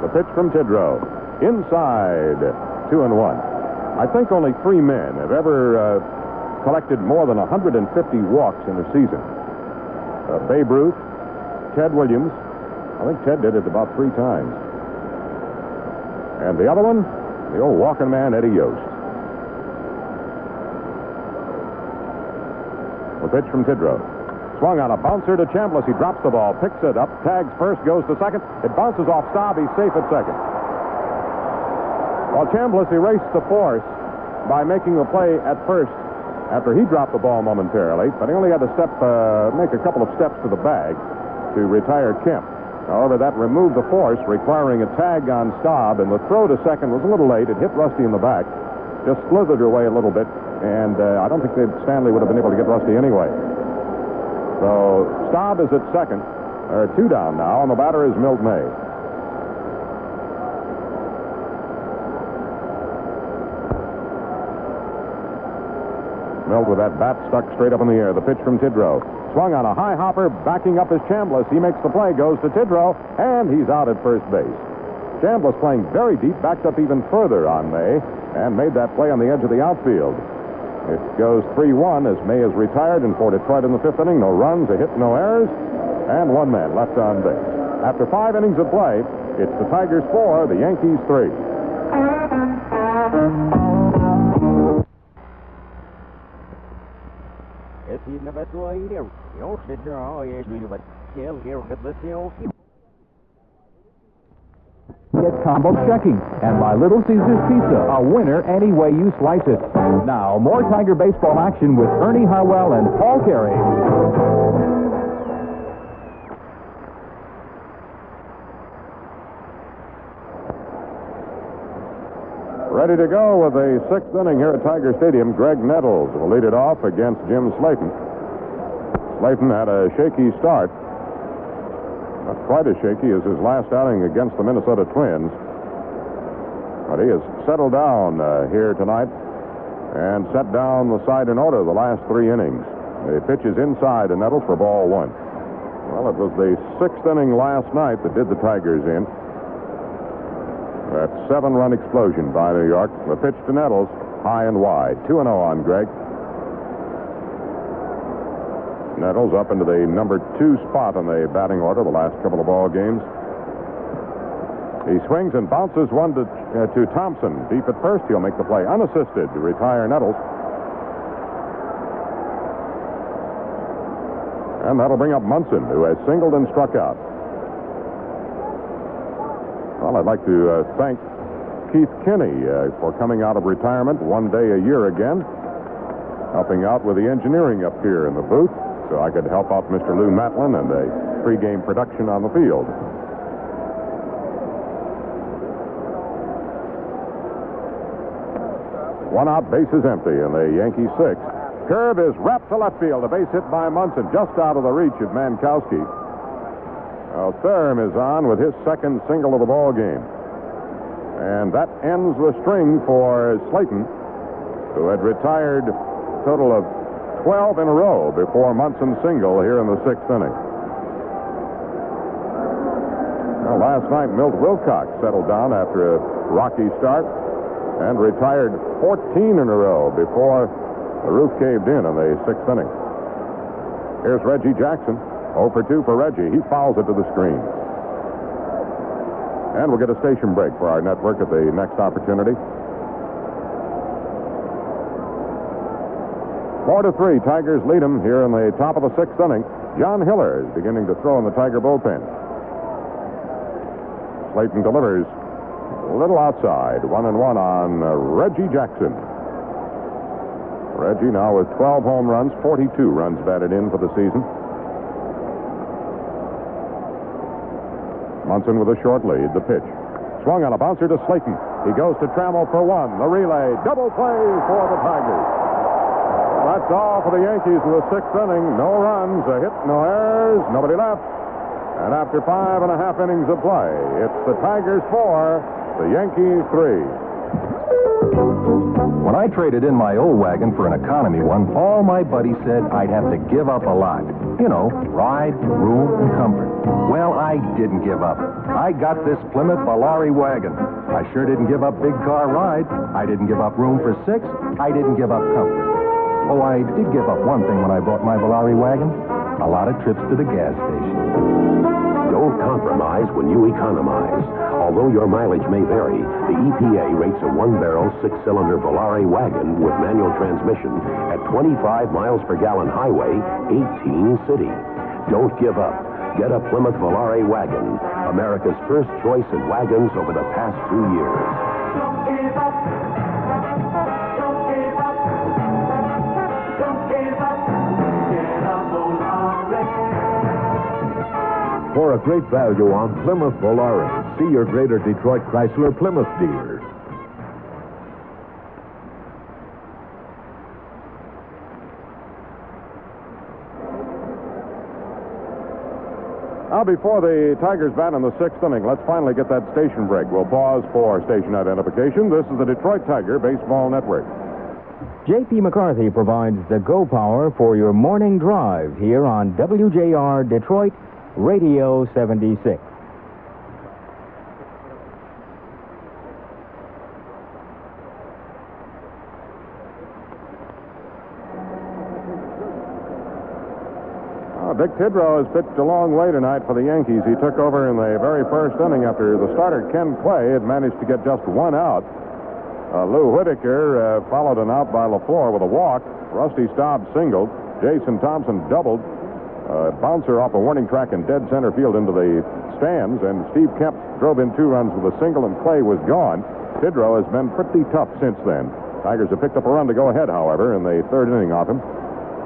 The pitch from Kidrow. Inside. 2-1. I think only 3 men have ever collected more than 150 walks in a season. Babe Ruth, Ted Williams. I think Ted did it about 3 times. And the other one, the old walking man, Eddie Yost. The pitch from Kidrow. Swung on a bouncer to Chambliss. He drops the ball, picks it up, tags first, goes to second. It bounces off Staub. He's safe at second. While Chambliss erased the force by making the play at first after he dropped the ball momentarily, but he only had to make a couple of steps to the bag to retire Kemp. However, that removed the force, requiring a tag on Staub, and the throw to second was a little late. It hit Rusty in the back, just slithered away a little bit, and I don't think that Stanley would have been able to get Rusty anyway. So Staub is at second. There are 2 down now, and the batter is Milt May. Milt with that bat stuck straight up in the air. The pitch from Tidrow. Swung on a high hopper, backing up is Chambliss. He makes the play, goes to Tidrow, and he's out at first base. Chambliss playing very deep, backed up even further on May, and made that play on the edge of the outfield. It goes 3-1 as May is retired, and for Detroit in the fifth inning, no runs, a hit, no errors, and one man left on base. After 5 innings of play, it's the Tigers 4, the Yankees 3. Get combo checking, and by Little Caesars Pizza, a winner any way you slice it. Now, more Tiger baseball action with Ernie Harwell and Paul Carey. Ready to go with the 6th inning here at Tiger Stadium. Greg Nettles will lead it off against Jim Slayton. Slayton had a shaky start. Not quite as shaky as his last outing against the Minnesota Twins. But he has settled down here tonight and set down the side in order the last 3 innings. The pitch is inside to Nettles for ball 1. Well, it was the 6th inning last night that did the Tigers in. That 7-run explosion by New York. The pitch to Nettles, high and wide. 2-0 on Greg. Nettles up into the number 2 spot on the batting order the last couple of ball games. He swings and bounces one to Thompson. Deep at first, he'll make the play unassisted to retire Nettles. And that'll bring up Munson, who has singled and struck out. Well, I'd like to thank Keith Kinney for coming out of retirement one day a year again, helping out with the engineering up here in the booth, so I could help out Mr. Lou Matlin and the pregame production on the field. One out, base is empty, and the Yankees 6. Curve is wrapped to left field. A base hit by Munson, just out of the reach of Mankowski. Well, Thurm is on with his 2nd single of the ball game. And that ends the string for Slayton, who had retired a total of 12 in a row before Munson's single here in the 6th inning. Well, last night, Milt Wilcox settled down after a rocky start and retired 14 in a row before the roof caved in the 6th inning. Here's Reggie Jackson. 0 for 2 for Reggie. He fouls it to the screen. And we'll get a station break for our network at the next opportunity. 4-3, Tigers lead them here in the top of the 6th inning. John Hiller is beginning to throw in the Tiger bullpen. Slayton delivers a little outside. 1-1 on Reggie Jackson. Reggie now with 12 home runs, 42 runs batted in for the season. Munson with a short lead. The pitch. Swung on a bouncer to Slayton. He goes to Trammell for 1. The relay. Double play for the Tigers. Well, that's all for the Yankees in the 6th inning. No runs, a hit, no errors, nobody left. And after 5.5 innings of play, it's the Tigers 4, the Yankees 3. When I traded in my old wagon for an economy one, all my buddies said I'd have to give up a lot. You know, ride, room, and comfort. Well, I didn't give up. I got this Plymouth Volare wagon. I sure didn't give up big car ride. I didn't give up room for 6. I didn't give up comfort. Oh, I did give up one thing when I bought my Volare wagon. A lot of trips to the gas station. Don't compromise when you economize. Although your mileage may vary, the EPA rates a 1-barrel, 6-cylinder Volare wagon with manual transmission at 25 miles per gallon highway, 18 city. Don't give up. Get a Plymouth Volare wagon, America's first choice in wagons over the past 2 years. Don't give up. Don't give up. Don't give up. Get a Volare. For a great value on Plymouth Volare, see your Greater Detroit Chrysler Plymouth dealer. Now, before the Tigers bat in the 6th inning, let's finally get that station break. We'll pause for station identification. This is the Detroit Tiger Baseball Network. J.P. McCarthy provides the go power for your morning drive here on WJR Detroit Radio 76. Dick Tidrow has pitched a long way tonight for the Yankees. He took over in the very first inning after the starter, Ken Clay, had managed to get just one out. Lou Whitaker followed an out by LaFleur with a walk. Rusty Staub singled. Jason Thompson doubled. Bouncer off a warning track in dead center field into the stands, and Steve Kemp drove in 2 runs with a single, and Clay was gone. Tidrow has been pretty tough since then. Tigers have picked up a run to go ahead, however, in the 3rd inning off him.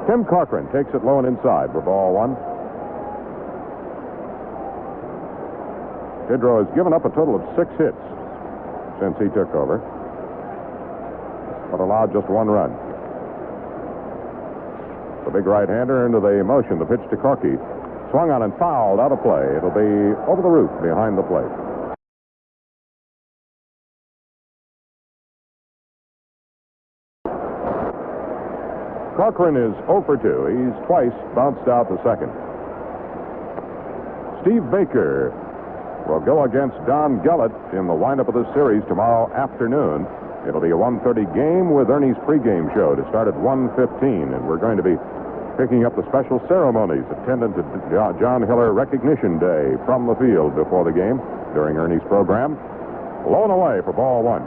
Tim Corcoran takes it low and inside for ball 1. Tidrow has given up a total of 6 hits since he took over, but allowed just 1 run. The big right-hander into the motion. The pitch to Corky. Swung on and fouled out of play. It'll be over the roof behind the plate. Corcoran is 0 for 2. He's twice bounced out the second. Steve Baker will go against Don Gellett in the windup of the series tomorrow afternoon. It'll be a 1:30 game with Ernie's pregame show to start at 1:15, and we're going to be picking up the special ceremonies attendant to John Hiller Recognition Day from the field before the game during Ernie's program. Low and away for ball 1.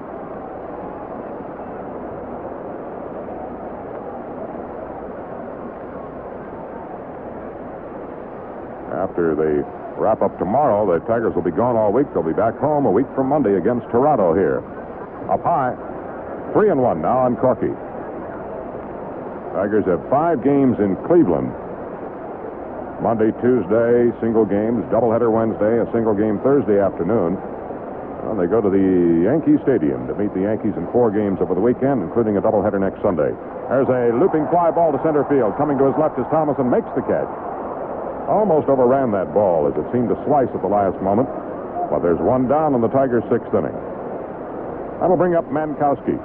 After the wrap-up tomorrow, the Tigers will be gone all week. They'll be back home a week from Monday against Toronto here. Up high, 3-1 now on Corky. Tigers have 5 games in Cleveland. Monday, Tuesday, single games. Doubleheader Wednesday, a single game Thursday afternoon. And they go to the Yankee Stadium to meet the Yankees in 4 games over the weekend, including a doubleheader next Sunday. There's a looping fly ball to center field. Coming to his left is Thomason, makes the catch. Almost overran that ball as it seemed to slice at the last moment. But there's 1 down in the Tigers' 6th inning. That'll bring up Mankowski.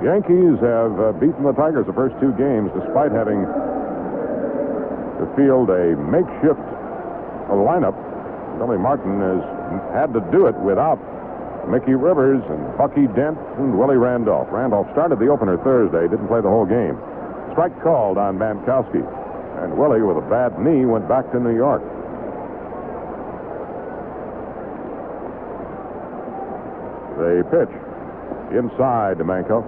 The Yankees have beaten the Tigers the first 2 games despite having to field a makeshift lineup. Billy Martin has had to do it without Mickey Rivers and Bucky Dent and Willie Randolph. Randolph started the opener Thursday, didn't play the whole game. Strike called on Mankowski, and Willie, with a bad knee, went back to New York. The pitch inside to Manco.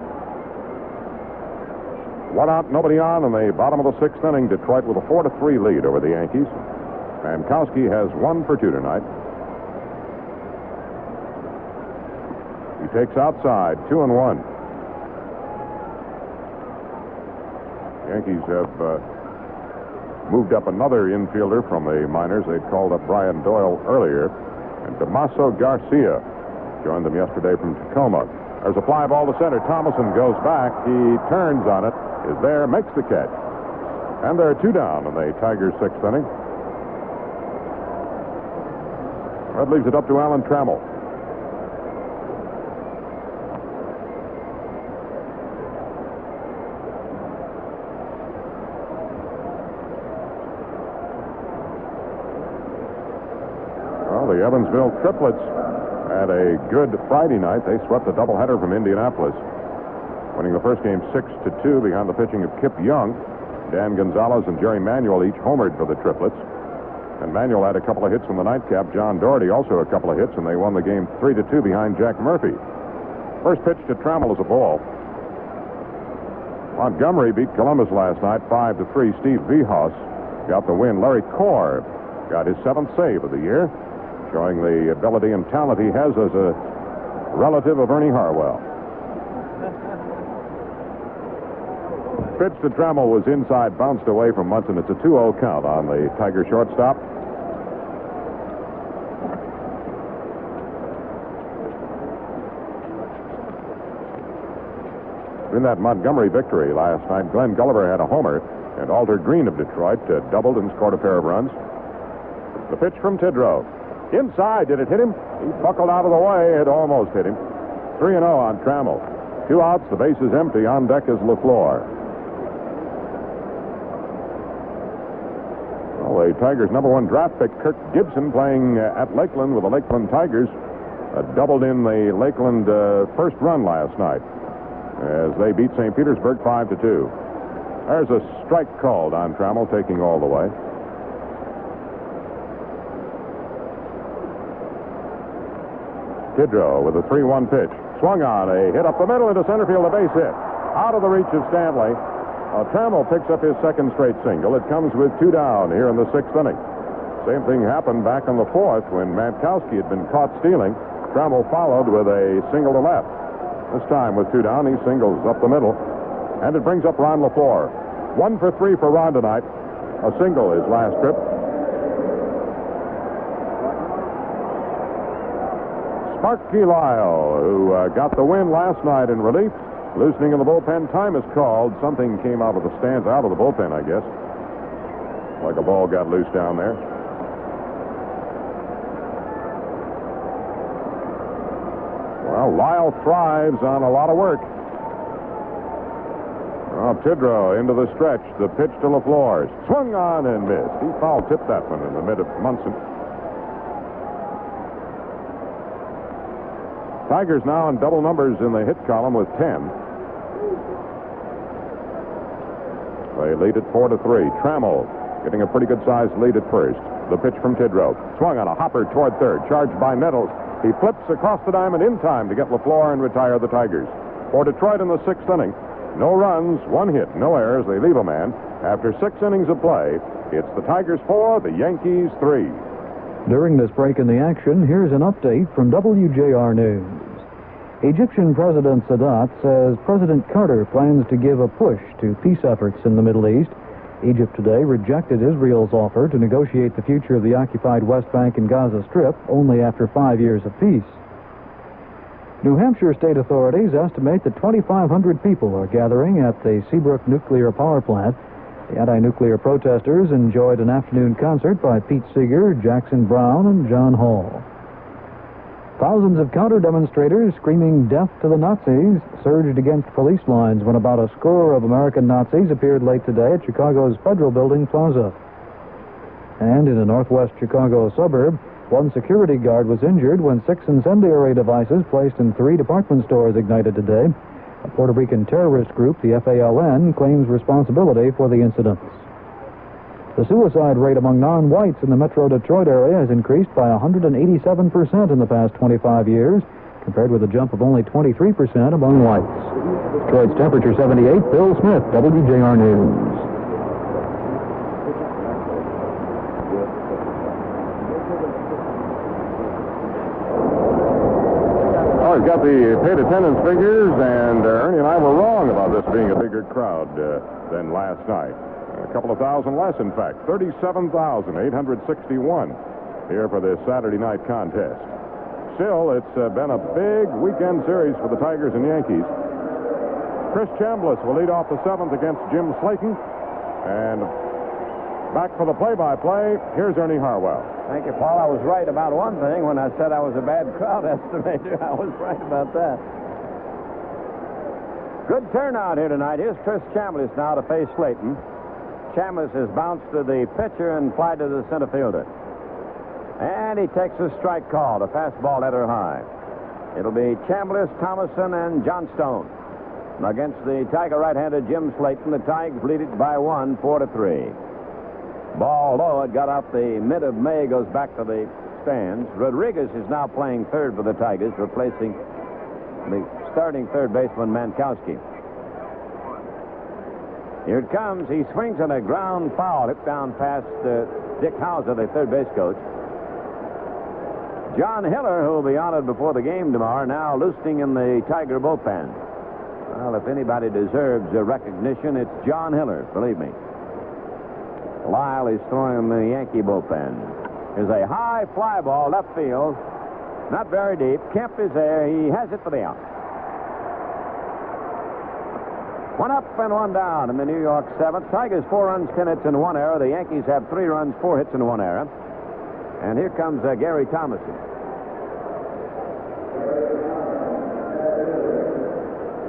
1 out, nobody on in the bottom of the 6th inning. Detroit with a 4-3 lead over the Yankees. Mankowski has 1 for 2 tonight. He takes outside, 2-1. Yankees have moved up another infielder from the minors. They called up Brian Doyle earlier. And Damaso Garcia joined them yesterday from Tacoma. There's a fly ball to center. Thomason goes back. He turns on it, is there, makes the catch. And there are 2 down in the Tigers' 6th inning. That leaves it up to Alan Trammell. The Evansville Triplets had a good Friday night. They swept a doubleheader from Indianapolis, winning the first game 6-2 behind the pitching of Kip Young. Dan Gonzalez and Jerry Manuel each homered for the Triplets. And Manuel had a couple of hits from the nightcap. John Doherty also a couple of hits, and they won the game 3-2 behind Jack Murphy. First pitch to Trammell is a ball. Montgomery beat Columbus last night 5-3. Steve Vihos got the win. Larry Korb got his 7th save of the year, showing the ability and talent he has as a relative of Ernie Harwell. Pitch to Trammell was inside, bounced away from Munson. It's a 2-0 count on the Tiger shortstop. In that Montgomery victory last night, Glenn Gulliver had a homer, and Alter Green of Detroit doubled and scored a pair of runs. The pitch from Tidrow. Inside, did it hit him? He buckled out of the way. It almost hit him. 3-0 on Trammell. 2 outs, the base is empty. On deck is LaFleur. Well, the Tigers' #1 draft pick, Kirk Gibson, playing at Lakeland with the Lakeland Tigers, doubled in the Lakeland first run last night as they beat St. Petersburg 5-2. There's a strike called on Trammell, taking all the way. Tidrow with a 3-1 pitch. Swung on, a hit up the middle into center field, a base hit. Out of the reach of Stanley. Trammell picks up his second straight single. It comes with 2 down here in the 6th inning. Same thing happened back in the 4th when Mankowski had been caught stealing. Trammell followed with a single to left. This time with 2 down, he singles up the middle. And it brings up Ron LaFleur. 1 for 3 for Ron tonight. A single his last trip. Sparky Lyle, who got the win last night in relief. Loosening in the bullpen. Time is called. Something came out of the stands, out of the bullpen, I guess. Like a ball got loose down there. Well, Lyle thrives on a lot of work. Oh, Tidrow into the stretch. The pitch to LaFleur. Swung on and missed. He foul-tipped that one in the mid of Munson. Tigers now in double numbers in the hit column with 10. They lead at 4-3. Trammell getting a pretty good-sized lead at first. The pitch from Tidrow. Swung on a hopper toward third. Charged by Nettles. He flips across the diamond in time to get LaFleur and retire the Tigers. For Detroit in the 6th inning, no runs, 1 hit, no errors. They leave a man. After 6 innings of play, it's the Tigers 4, the Yankees 3. During this break in the action, here's an update from WJR News. Egyptian President Sadat says President Carter plans to give a push to peace efforts in the Middle East. Egypt today rejected Israel's offer to negotiate the future of the occupied West Bank and Gaza Strip only after 5 years of peace. New Hampshire state authorities estimate that 2,500 people are gathering at the Seabrook nuclear power plant. The anti-nuclear protesters enjoyed an afternoon concert by Pete Seeger, Jackson Browne, and John Hall. Thousands of counter-demonstrators screaming death to the Nazis surged against police lines when about a score of American Nazis appeared late today at Chicago's Federal Building Plaza. And in a northwest Chicago suburb, one security guard was injured when 6 incendiary devices placed in 3 department stores ignited today. A Puerto Rican terrorist group, the FALN, claims responsibility for the incidents. The suicide rate among non-whites in the Metro Detroit area has increased by 187% in the past 25 years, compared with a jump of only 23% among whites. Detroit's temperature 78. Bill Smith, WJR News. We've got the paid attendance figures, and Ernie and I were wrong about this being a bigger crowd than last night. A couple of thousand less, in fact. 37,861 here for this Saturday night contest. Still, it's been a big weekend series for the Tigers and Yankees. Chris Chambliss will lead off the 7th against Jim Slayton. And back for the play-by-play, here's Ernie Harwell. Thank you, Paul. I was right about one thing when I said I was a bad crowd estimator. I was right about that. Good turnout here tonight. Here's Chris Chambliss now to face Slayton. Chambliss has bounced to the pitcher and fly to the center fielder. And he takes a strike call, a fastball at her high. It'll be Chambliss, Thomason, and Johnstone. Against the Tiger right-hander Jim Slayton, the Tigers lead it by 1, 4-3. Ball low. It got out the mid of May, goes back to the stands. Rodriguez is now playing third for the Tigers, replacing the starting third baseman Mankowski. Here it comes. He swings on a ground foul, hit down past Dick Hauser, the third base coach. John Hiller, who will be honored before the game tomorrow, now loosening in the Tiger bullpen. Well, if anybody deserves a recognition, it's John Hiller, believe me. Lyle is throwing in the Yankee bullpen. There's a high fly ball, left field. Not very deep. Kemp is there. He has it for the out. 1 up and 1 down in the New York 7th. Tigers 4 runs, 10 hits, and 1 error. The Yankees have 3 runs, 4 hits, and 1 error. And here comes Gary Thomason.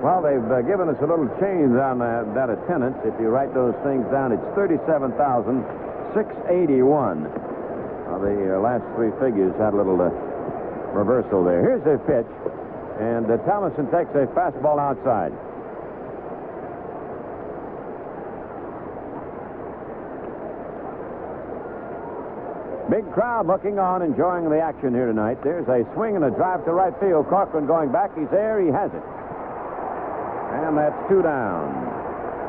Well, they've given us a little change on that attendance. If you write those things down, it's 37,681. The last three figures had a little reversal there. Here's their pitch, and Thomason takes a fastball outside. Big crowd looking on, enjoying the action here tonight. There's a swing and a drive to right field. Corcoran going back. He's there. He has it. And that's 2 down.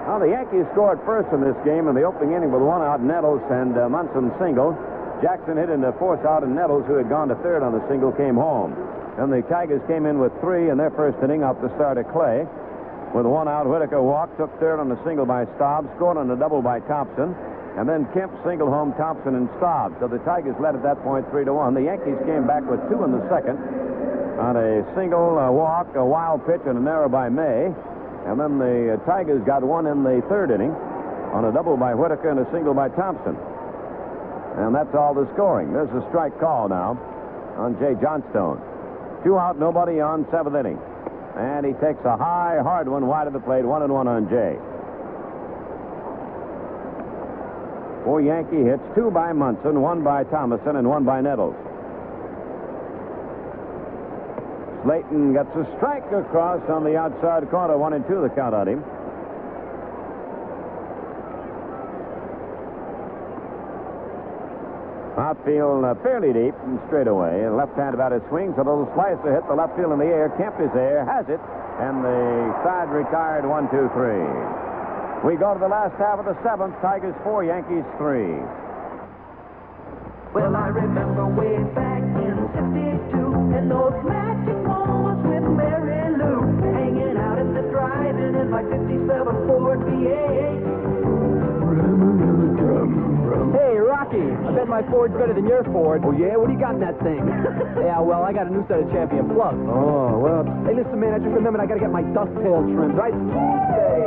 Now, the Yankees scored first in this game in the opening inning with 1 out. Nettles and Munson singled. Jackson hit into fourth out, and Nettles, who had gone to third on the single, came home. Then the Tigers came in with 3 in their first inning off the start of Clay. With 1 out, Whitaker walked, took third on the single by Staub, scored on a double by Thompson. And then Kemp singled home Thompson and Staub. So the Tigers led at that point 3-1. The Yankees came back with 2 in the second on a single, walk, a wild pitch, and an error by May. And then the Tigers got 1 in the third inning on a double by Whitaker and a single by Thompson. And that's all the scoring. There's a strike call now on Jay Johnstone. 2 out, nobody on, 7th inning. And he takes a high, hard one wide of the plate, 1-1 on Jay. 4 Yankee hits, 2 by Munson, 1 by Thomason, and 1 by Nettles. Slayton gets a strike across on the outside corner, 1-2 the count on him. Outfield fairly deep and straight away. Left-hand batter swings. A little slicer hit the left field in the air. Kemp is there, has it, and the side retired 1-2-3. We go to the last half of the 7th. Tigers 4, Yankees 3. Well, I remember way back in '62, and those magic moments with Mary Lou, hanging out at the drive-in in my '57 Ford V8. Hey, Rocky, I bet my Ford's better than your Ford. Oh, yeah? What do you got in that thing? Yeah, well, I got a new set of Champion plugs. Oh, well, hey, listen, man, I just remembered I got to get my ducktail trimmed, right? It's Tuesday.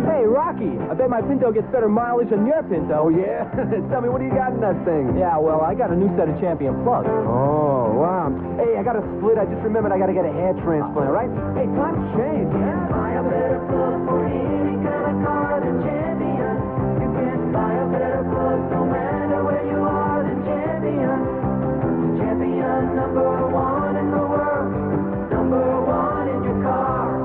Hey, Rocky, I bet my Pinto gets better mileage than your Pinto. Oh, yeah? Tell me, what do you got in that thing? Yeah, well, I got a new set of Champion plugs. Oh, wow. Hey, I got a split. I just remembered I got to get a hair transplant, right? Hey, times change. Buy a better plug for any kind of car than Champion. You can buy a better plug no matter where you are than Champion. Champion #1 in the world. #1 in your car.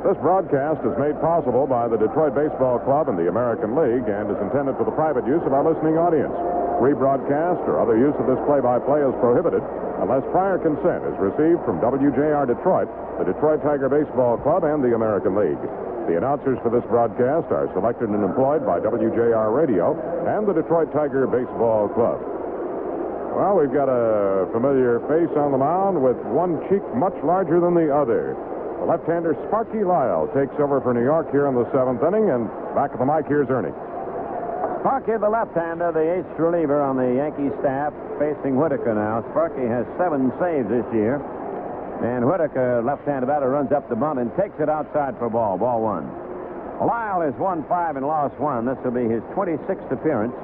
This broadcast is made possible by the Detroit Baseball Club and the American League and is intended for the private use of our listening audience. Rebroadcast or other use of this play-by-play is prohibited unless prior consent is received from WJR Detroit, the Detroit Tiger Baseball Club, and the American League. The announcers for this broadcast are selected and employed by WJR Radio and the Detroit Tiger Baseball Club. Well, we've got a familiar face on the mound with one cheek much larger than the other. The left-hander Sparky Lyle takes over for New York here in the 7th inning, and back at the mic, here's Ernie. Sparky, the left-hander, the ace reliever on the Yankee staff, facing Whitaker now. Sparky has 7 saves this year, and Whitaker, left-handed batter, runs up the bunt and takes it outside for ball 1. Lyle has won 5 and lost 1. This will be his 26th appearance.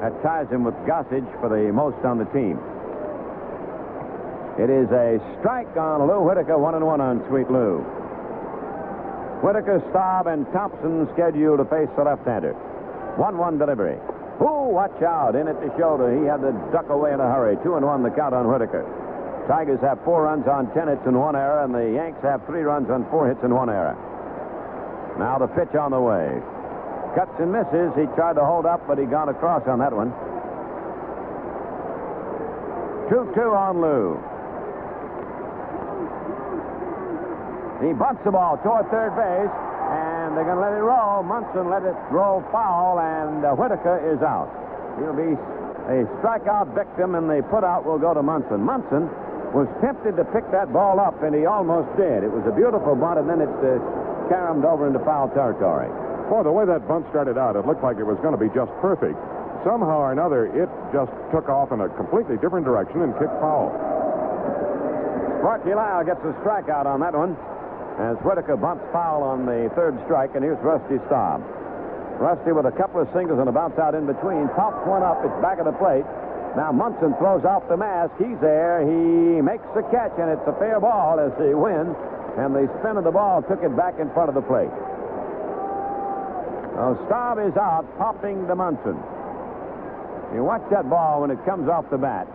That ties him with Gossage for the most on the team. It is a strike on Lou Whitaker, 1-1 on Sweet Lou. Whitaker, Staub, and Thompson scheduled to face the left-hander. 1-1 delivery. Ooh, watch out. In at the shoulder. He had to duck away in a hurry. 2-1 the count on Whitaker. Tigers have 4 runs on 10 hits and 1 error, and the Yanks have 3 runs on 4 hits and 1 error. Now the pitch on the way. Cuts and misses. He tried to hold up, but he got across on that one. 2-2 on Lou. He bunts the ball toward third base, and they're going to let it roll. Munson let it roll foul, and Whitaker is out. He'll be a strikeout victim, and the putout will go to Munson. Munson was tempted to pick that ball up, and he almost did. It was a beautiful bunt, and then it caromed over into foul territory. Boy, the way that bunt started out, it looked like it was going to be just perfect. Somehow or another, it just took off in a completely different direction and kicked foul. Sparky Lyle gets a strikeout on that one as Whitaker bunts foul on the third strike, and here's Rusty Staub. Rusty with a couple of singles and a bounce out in between. Pops one up. It's back of the plate. Now Munson throws off the mask. He's there. He makes the catch, and it's a fair ball as he wins. And the spin of the ball took it back in front of the plate. Now Staub is out, popping to Munson. You watch that ball when it comes off the bat,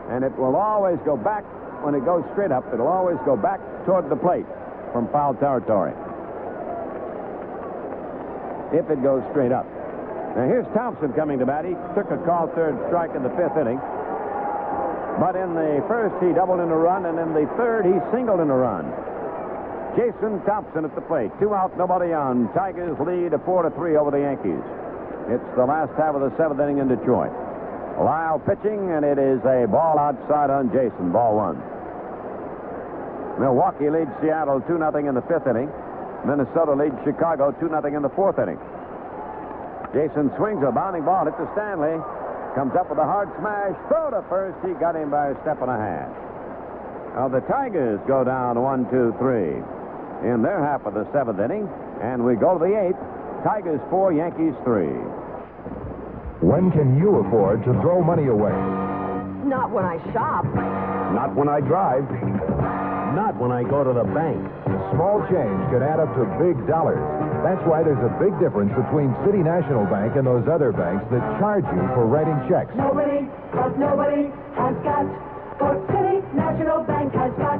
and it will always go back when it goes straight up. It'll always go back toward the plate from foul territory if it goes straight up. Now here's Thompson coming to bat. He took a called third strike in the fifth inning. But in the first, he doubled in a run, and in the third, he singled in a run. Jason Thompson at the plate. 2 out, nobody on. Tigers lead 4-3 over the Yankees. It's the last half of the seventh inning in Detroit. Lyle pitching, and it is a ball outside on Jason. Ball 1. Milwaukee leads Seattle 2-0 in the fifth inning. Minnesota leads Chicago 2-0 in the fourth inning. Jason swings a bounding ball hit to Stanley. Comes up with a hard smash. Throw to first. He got him by a step and a half. Now the Tigers go down 1-2-3 in their half of the seventh inning. And we go to the eighth. Tigers 4, Yankees 3. When can you afford to throw money away? Not when I shop. Not when I drive. Not when I go to the bank. Small change can add up to big dollars. That's why there's a big difference between City National Bank and those other banks that charge you for writing checks. Nobody has got what City National Bank has got.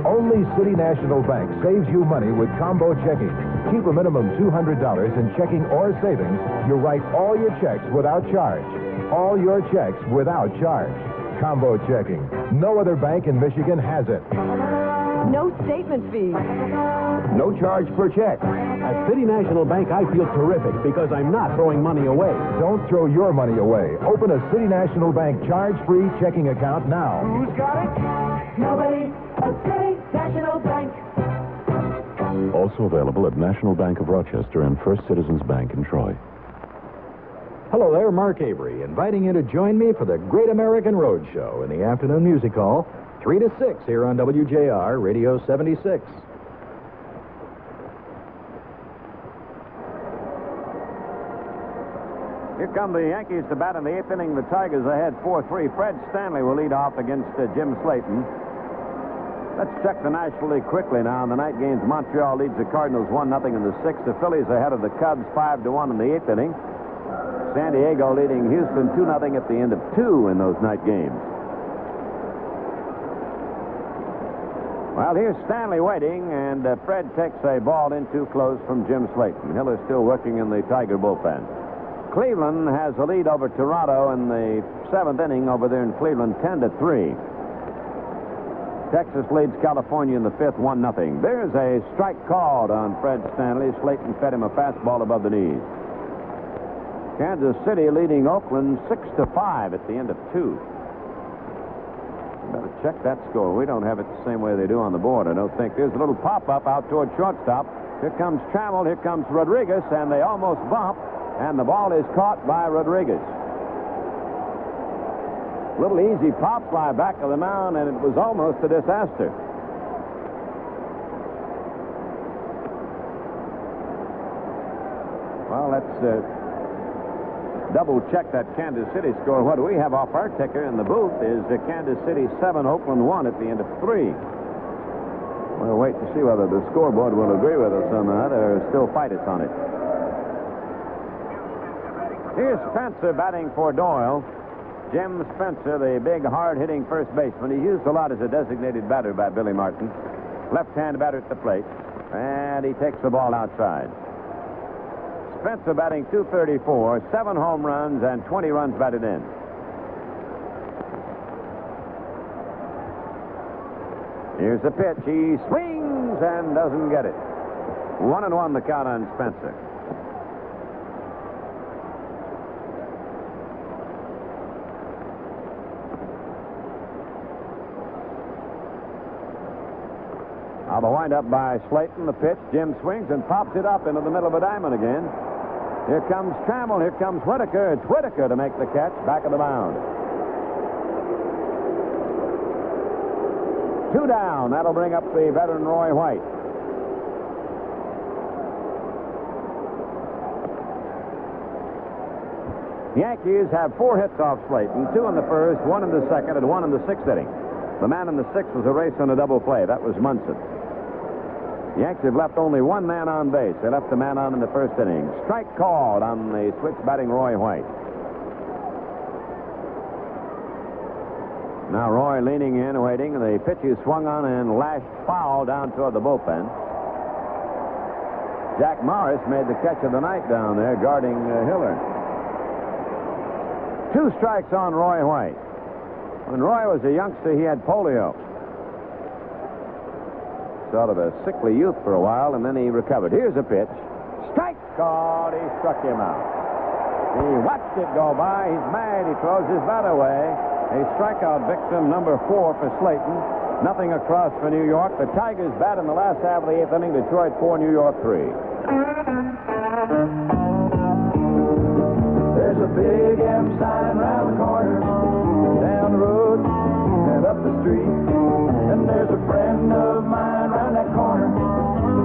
Only City National Bank saves you money with combo checking. Keep a minimum $200 in checking or savings. You write all your checks without charge. All your checks without charge. Combo checking. No other bank in Michigan has it. No statement fees. No charge per check. At City National Bank, I feel terrific because I'm not throwing money away. Don't throw your money away. Open a City National Bank charge-free checking account now. Who's got it? Nobody but City National Bank. Also available at National Bank of Rochester and First Citizens Bank in Troy. Hello there, Mark Avery, inviting you to join me for the Great American Road Show in the afternoon music hall, 3 to 6 here on WJR Radio 76. Here come the Yankees to bat in the eighth inning. The Tigers ahead 4-3. Fred Stanley will lead off against Jim Slayton. Let's check the National League quickly now. In the night games, Montreal leads the Cardinals 1-0 in the sixth. The Phillies ahead of the Cubs 5-1 in the eighth inning. San Diego leading Houston 2-0 at the end of 2 in those night games. Well, here's Stanley waiting, and Fred takes a ball in too close from Jim Slayton. Hill is still working in the Tiger bullpen. Cleveland has a lead over Toronto in the seventh inning over there in Cleveland, 10-3. Texas leads California in the fifth, 1-0. There's a strike called on Fred Stanley. Slayton fed him a fastball above the knees. Kansas City leading Oakland 6-5 at the end of 2. Better check that score. We don't have it the same way they do on the board, I don't think. There's a little pop-up out toward shortstop. Here comes Trammell, here comes Rodriguez, and they almost bump, and the ball is caught by Rodriguez. Little easy pop fly back of the mound, and it was almost a disaster. Well, let's double check that Kansas City score. What do we have off our ticker in the booth is Kansas City 7, Oakland 1 at the end of 3. We'll wait to see whether the scoreboard will agree with us on that or still fight us on it. Here's Spencer batting for Doyle. Jim Spencer, the big, hard-hitting first baseman. He's used a lot as a designated batter by Billy Martin. Left-hand batter at the plate. And he takes the ball outside. Spencer batting .234, 7 home runs, and 20 runs batted in. Here's the pitch. He swings and doesn't get it. 1-1 the count on Spencer. Now the windup by Slayton, the pitch. Jim swings and pops it up into the middle of a diamond again. Here comes Trammell. Here comes Whitaker. It's Whitaker to make the catch back of the mound. 2 down. That'll bring up the veteran Roy White. The Yankees have 4 hits off Slayton, 2 in the first, 1 in the second, and 1 in the 6th inning. The man in the 6th was a race on a double play. That was Munson. The Yankees have left only 1 man on base. They left the man on in the first inning. Strike called on the switch batting Roy White. Now Roy leaning in, waiting. The pitch is swung on and lashed foul down toward the bullpen. Jack Morris made the catch of the night down there, guarding Hiller. 2 strikes on Roy White. When Roy was a youngster, he had polio. Sort of a sickly youth for a while, and then he recovered. Here's a pitch. Strike called. He struck him out. He watched it go by. He's mad. He throws his bat away. A strikeout victim, number 4 for Slayton. Nothing across for New York. The Tigers bat in the last half of the 8th inning. Detroit 4, New York 3. There's a big M sign round the corner, down the road and up the street. And there's a friend of mine round that corner,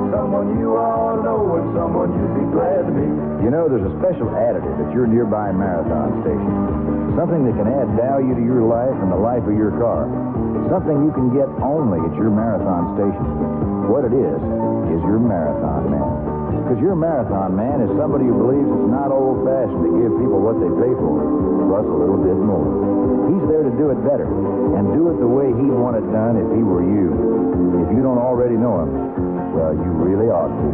someone you all know and someone you'd be glad to meet. You know, there's a special additive at your nearby marathon station. Something that can add value to your life and the life of your car. Something you can get only at your marathon station. What it is your marathon man. Because your marathon man is somebody who believes it's not old-fashioned to give people what they pay for, plus a little bit more. He's there to do it better, and do it the way he'd want it done if he were you. If you don't already know him, well, you really ought to.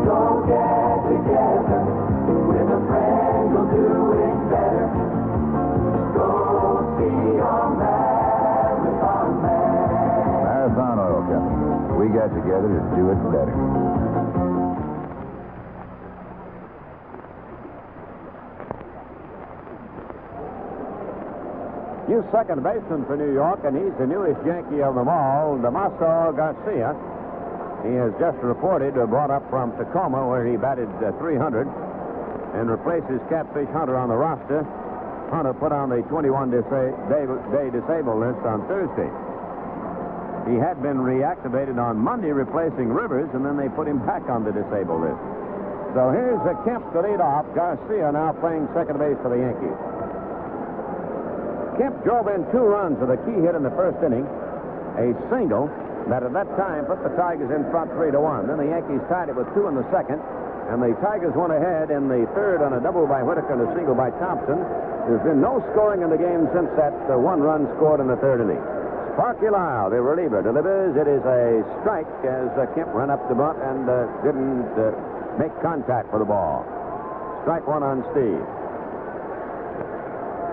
Go get together with a friend who'll do it better. Go see your marathon man. Marathon Oil Company. We got together to do it better. New second baseman for New York, and he's the newest Yankee of them all, Damaso Garcia. He has just reported, brought up from Tacoma, where he batted .300, and replaces Catfish Hunter on the roster. Hunter put on the 21-day disabled list on Thursday. He had been reactivated on Monday, replacing Rivers, and then they put him back on the disabled list. So here's Kemp to lead off. Garcia now playing second base for the Yankees. Kemp drove in 2 runs with a key hit in the first inning, a single that at that time put the Tigers in front 3-1. Then the Yankees tied it with 2 in the second, and the Tigers went ahead in the third on a double by Whitaker and a single by Thompson. There's been no scoring in the game since that 1 run scored in the third inning. Sparky Lyle, the reliever, delivers. It is a strike as Kemp ran up the bunt and didn't make contact for the ball. Strike 1 on Steve.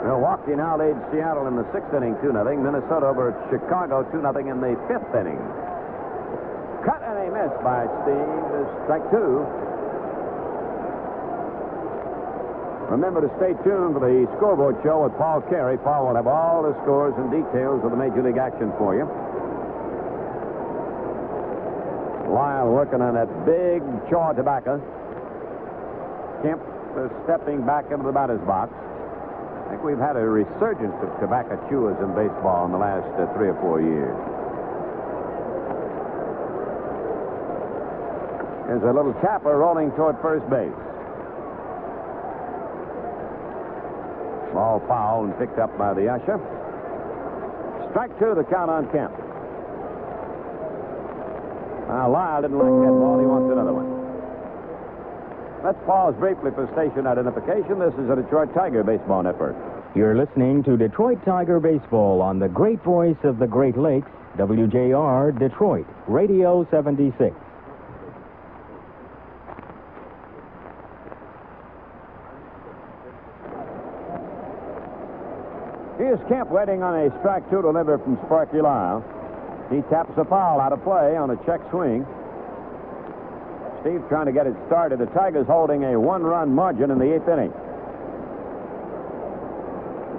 Milwaukee now leads Seattle in the 6th inning 2-0. Minnesota over Chicago 2-0 in the 5th inning. Cut and a miss by Steve. Strike 2. Remember to stay tuned for the scoreboard show with Paul Carey. Paul will have all the scores and details of the Major League action for you. Lyle working on that big chaw tobacco. Kemp stepping back into the batter's box. I think we've had a resurgence of tobacco chewers in baseball in the last 3 or 4 years. There's a little tapper rolling toward first base. Ball foul and picked up by the usher. Strike 2, the count on Kemp. Now, Lyle didn't like that ball. He wants another one. Let's pause briefly for station identification. This is a Detroit Tiger Baseball Network. You're listening to Detroit Tiger Baseball on the great voice of the Great Lakes, WJR Detroit, Radio 76. Here's Kemp waiting on a strike 2 delivery from Sparky Lyle. He taps a foul out of play on a check swing. Steve trying to get it started. The Tigers holding a 1-run margin in the 8th inning.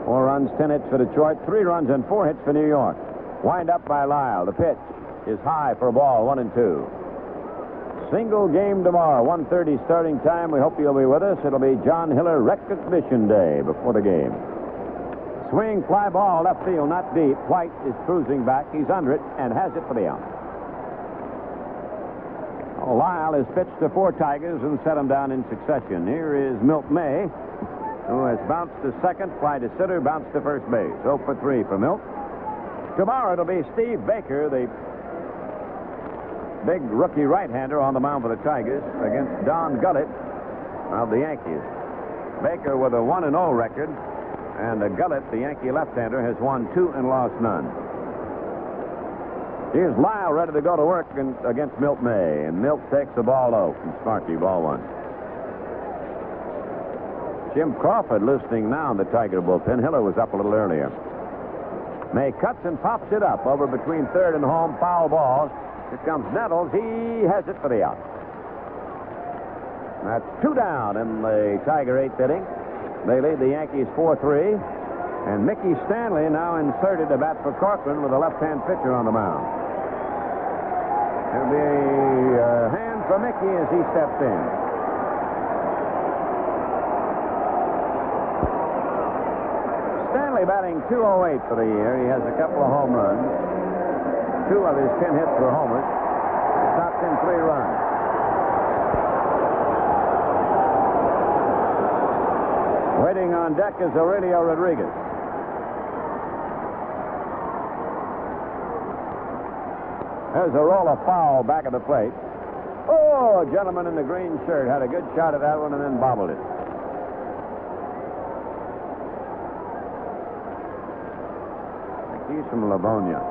4 runs, 10 hits for Detroit, 3 runs and 4 hits for New York. Wind up by Lyle. The pitch. is high for a ball, 1-2. Single game tomorrow, 1:30 starting time. We hope you'll be with us. It'll be John Hiller Recognition Day before the game. Swing, fly ball, left field, not deep. White is cruising back. He's under it and has it for the out. Lyle has pitched to 4 Tigers and set them down in succession. Here is Milt May, who has bounced to second, fly to center, bounced to first base. 0 for 3 for Milt. Tomorrow it'll be Steve Baker, the big rookie right-hander on the mound for the Tigers, against Don Gullett of the Yankees. Baker with a 1-0 record, and Gullett, the Yankee left-hander, has won 2 and lost none. Here's Lyle ready to go to work against Milt May, and Milt takes the ball low from Sparky, ball 1. Jim Crawford listening now in the Tiger bullpen. Hiller was up a little earlier. May cuts and pops it up over between third and home, foul ball. Here comes Nettles. He has it for the out. That's 2 down in the Tiger 8th inning. They lead the Yankees 4-3. And Mickey Stanley now inserted to bat for Corcoran with a left-hand pitcher on the mound. It'll be a hand for Mickey as he steps in. Stanley batting .208 for the year. He has a couple of home runs. 2 of his 10 hits were homers. Stopped in 3 runs. Waiting on deck is Aurelio Rodriguez. There's a roll of foul back at the plate. Oh, a gentleman in the green shirt had a good shot at that one and then bobbled it. He's from Livonia.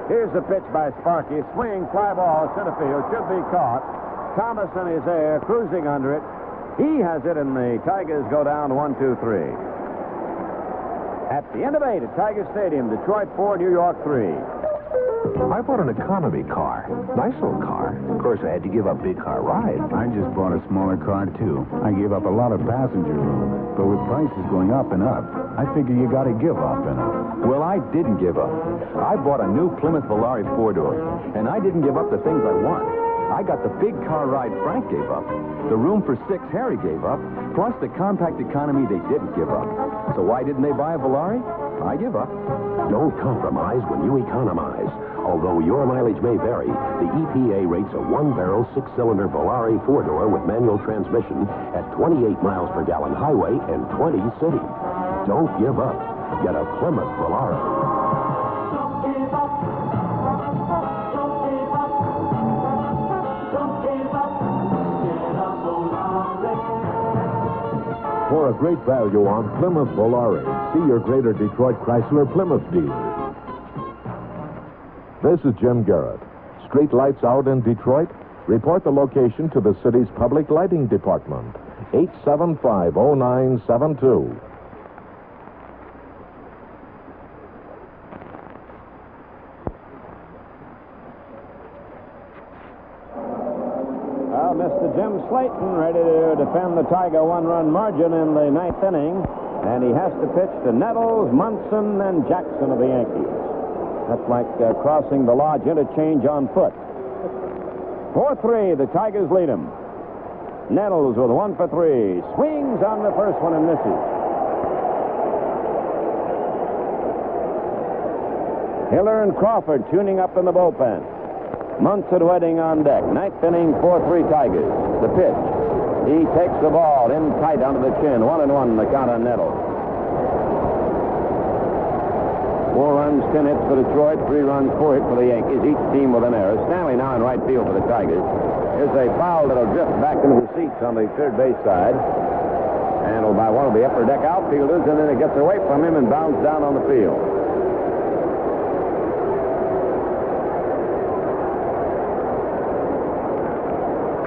Here's the pitch by Sparky. Swing, fly ball, center field. Should be caught. Thomason is there, cruising under it. He has it, and the Tigers go down 1-2-3. At the end of 8 at Tiger Stadium, Detroit 4, New York 3. I bought an economy car. Nice little car. Of course, I had to give up big car rides. I just bought a smaller car, too. I gave up a lot of passenger room. But with prices going up and up, I figure you got to give up and up. Well, I didn't give up. I bought a new Plymouth Volare 4-door, and I didn't give up the things I want. I got the big car ride Frank gave up, the room for 6 Harry gave up, plus the compact economy they didn't give up. So why didn't they buy a Volare? I give up. Don't compromise when you economize. Although your mileage may vary, the EPA rates a 1-barrel, 6-cylinder Volare 4-door with manual transmission at 28 miles per gallon highway and 20 city. Don't give up. Get a Plymouth Volare. For a great value on Plymouth Volare, see your Greater Detroit Chrysler Plymouth dealer. This is Jim Garrett. Street lights out in Detroit? Report the location to the city's public lighting department. 875-0972. Well, Mr. Jim Slayton ready to defend the Tiger 1-run margin in the 9th inning. And he has to pitch to Nettles, Munson, and Jackson of the Yankees. That's like crossing the Lodge interchange on foot. 4-3, the Tigers lead him. Nettles with 1 for 3. Swings on the first one and misses. Hiller and Crawford tuning up in the bullpen. Munson waiting on deck. 9th inning, 4-3 Tigers. The pitch. He takes the ball in tight under the chin. 1-1 the count on Nettles. 4 runs, 10 hits for Detroit, 3 runs, 4 hits for the Yankees, each team with an error. Stanley now in right field for the Tigers. Here's a foul that'll drift back into the seats on the third base side. Handled by one of the upper deck outfielders, and then it gets away from him and bounds down on the field.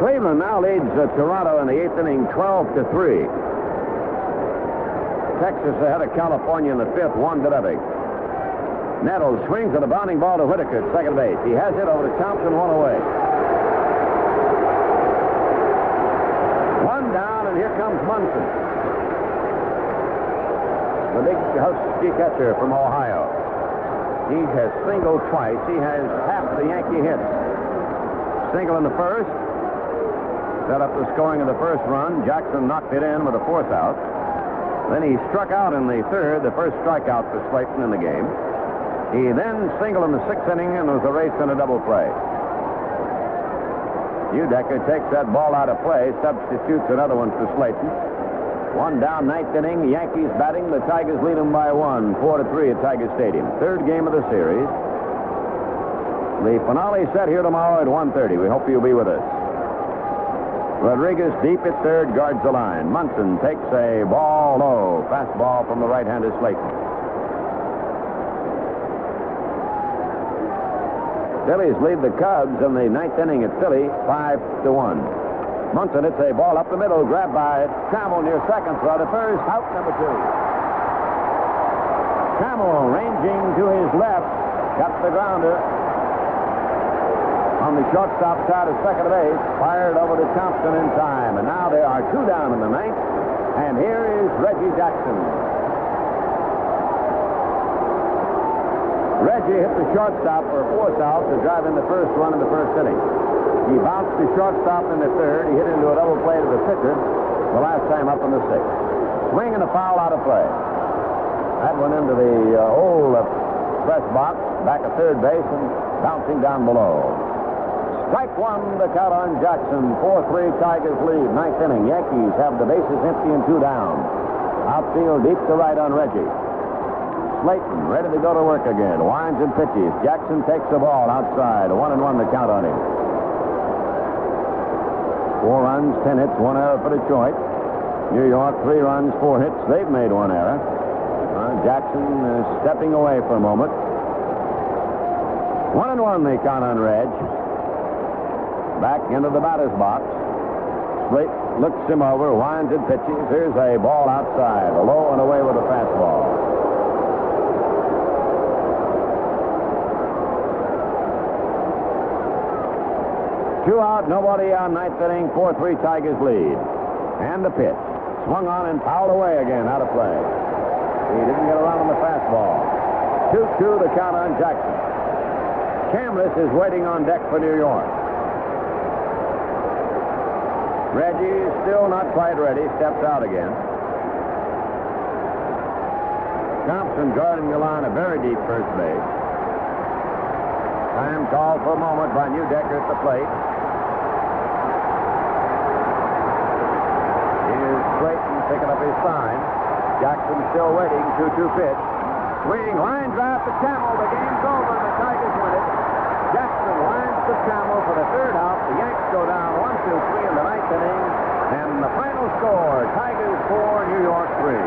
Cleveland now leads Toronto in the 8th inning, 12-3. Texas ahead of California in the 5th, 1-0. Nettles swings at a bounding ball to Whitaker at second base. He has it over to Thompson, 1 away. 1 down, and here comes Munson. The big Husky catcher from Ohio. He has singled twice. He has half the Yankee hits. Single in the first. Set up the scoring of the first run. Jackson knocked it in with a force out. Then he struck out in the third, the first strikeout for Slayton in the game. He then singled in the sixth inning and was erased in a double play. Udecker takes that ball out of play, substitutes another one for Slayton. One down, ninth inning. Yankees batting. The Tigers lead them by 1, 4-3 at Tiger Stadium. Third game of the series. The finale set here tomorrow at 1:30. We hope you'll be with us. Rodriguez deep at third, guards the line. Munson takes a ball low. Fastball from the right-hander Slayton. Phillies lead the Cubs in the ninth inning at Philly, 5-1. Munson hits a ball up the middle, grabbed by Trammell near second, throw to first, out number 2. Trammell ranging to his left, got the grounder on the shortstop side of second base, fired over to Thompson in time, and now there are 2 down in the ninth, and here is Reggie Jackson. Reggie hit the shortstop for a force out to drive in the first run in the first inning. He bounced the shortstop in the third. He hit into a double play to the pitcher the last time up in the sixth. Swing and a foul out of play. That went into the old press box, back at third base, and bouncing down below. Strike 1, the count on Jackson. 4-3 Tigers lead. Ninth inning. Yankees have the bases empty and 2 down. Outfield deep to right on Reggie. Slayton ready to go to work again. Winds and pitches. Jackson takes the ball outside. 1-1 the count on him. 4 runs, 10 hits, 1 error for Detroit. New York, 3 runs, 4 hits. They've made 1 error. Jackson stepping away for a moment. 1-1 the count on Reg. Back into the batter's box. Slayton looks him over, winds and pitches. Here's a ball outside. Low and away with a fastball. 2 out, nobody on, ninth inning, 4-3 Tigers lead. And the pitch. Swung on and fouled away again, out of play. He didn't get around on the fastball. 2-2 the count on Jackson. Camlis is waiting on deck for New York. Reggie still not quite ready, steps out again. Thompson guarding the line, a very deep first base. Time called for a moment by Udecker at the plate. Here's Slayton picking up his sign. Jackson still waiting. 2-2 pitch. Swing, line drive to Trammell. The game's over. The Tigers win it. Jackson lines to Trammell for the third out. The Yanks go down 1-2-3 in the ninth inning. And the final score, Tigers 4, New York 3.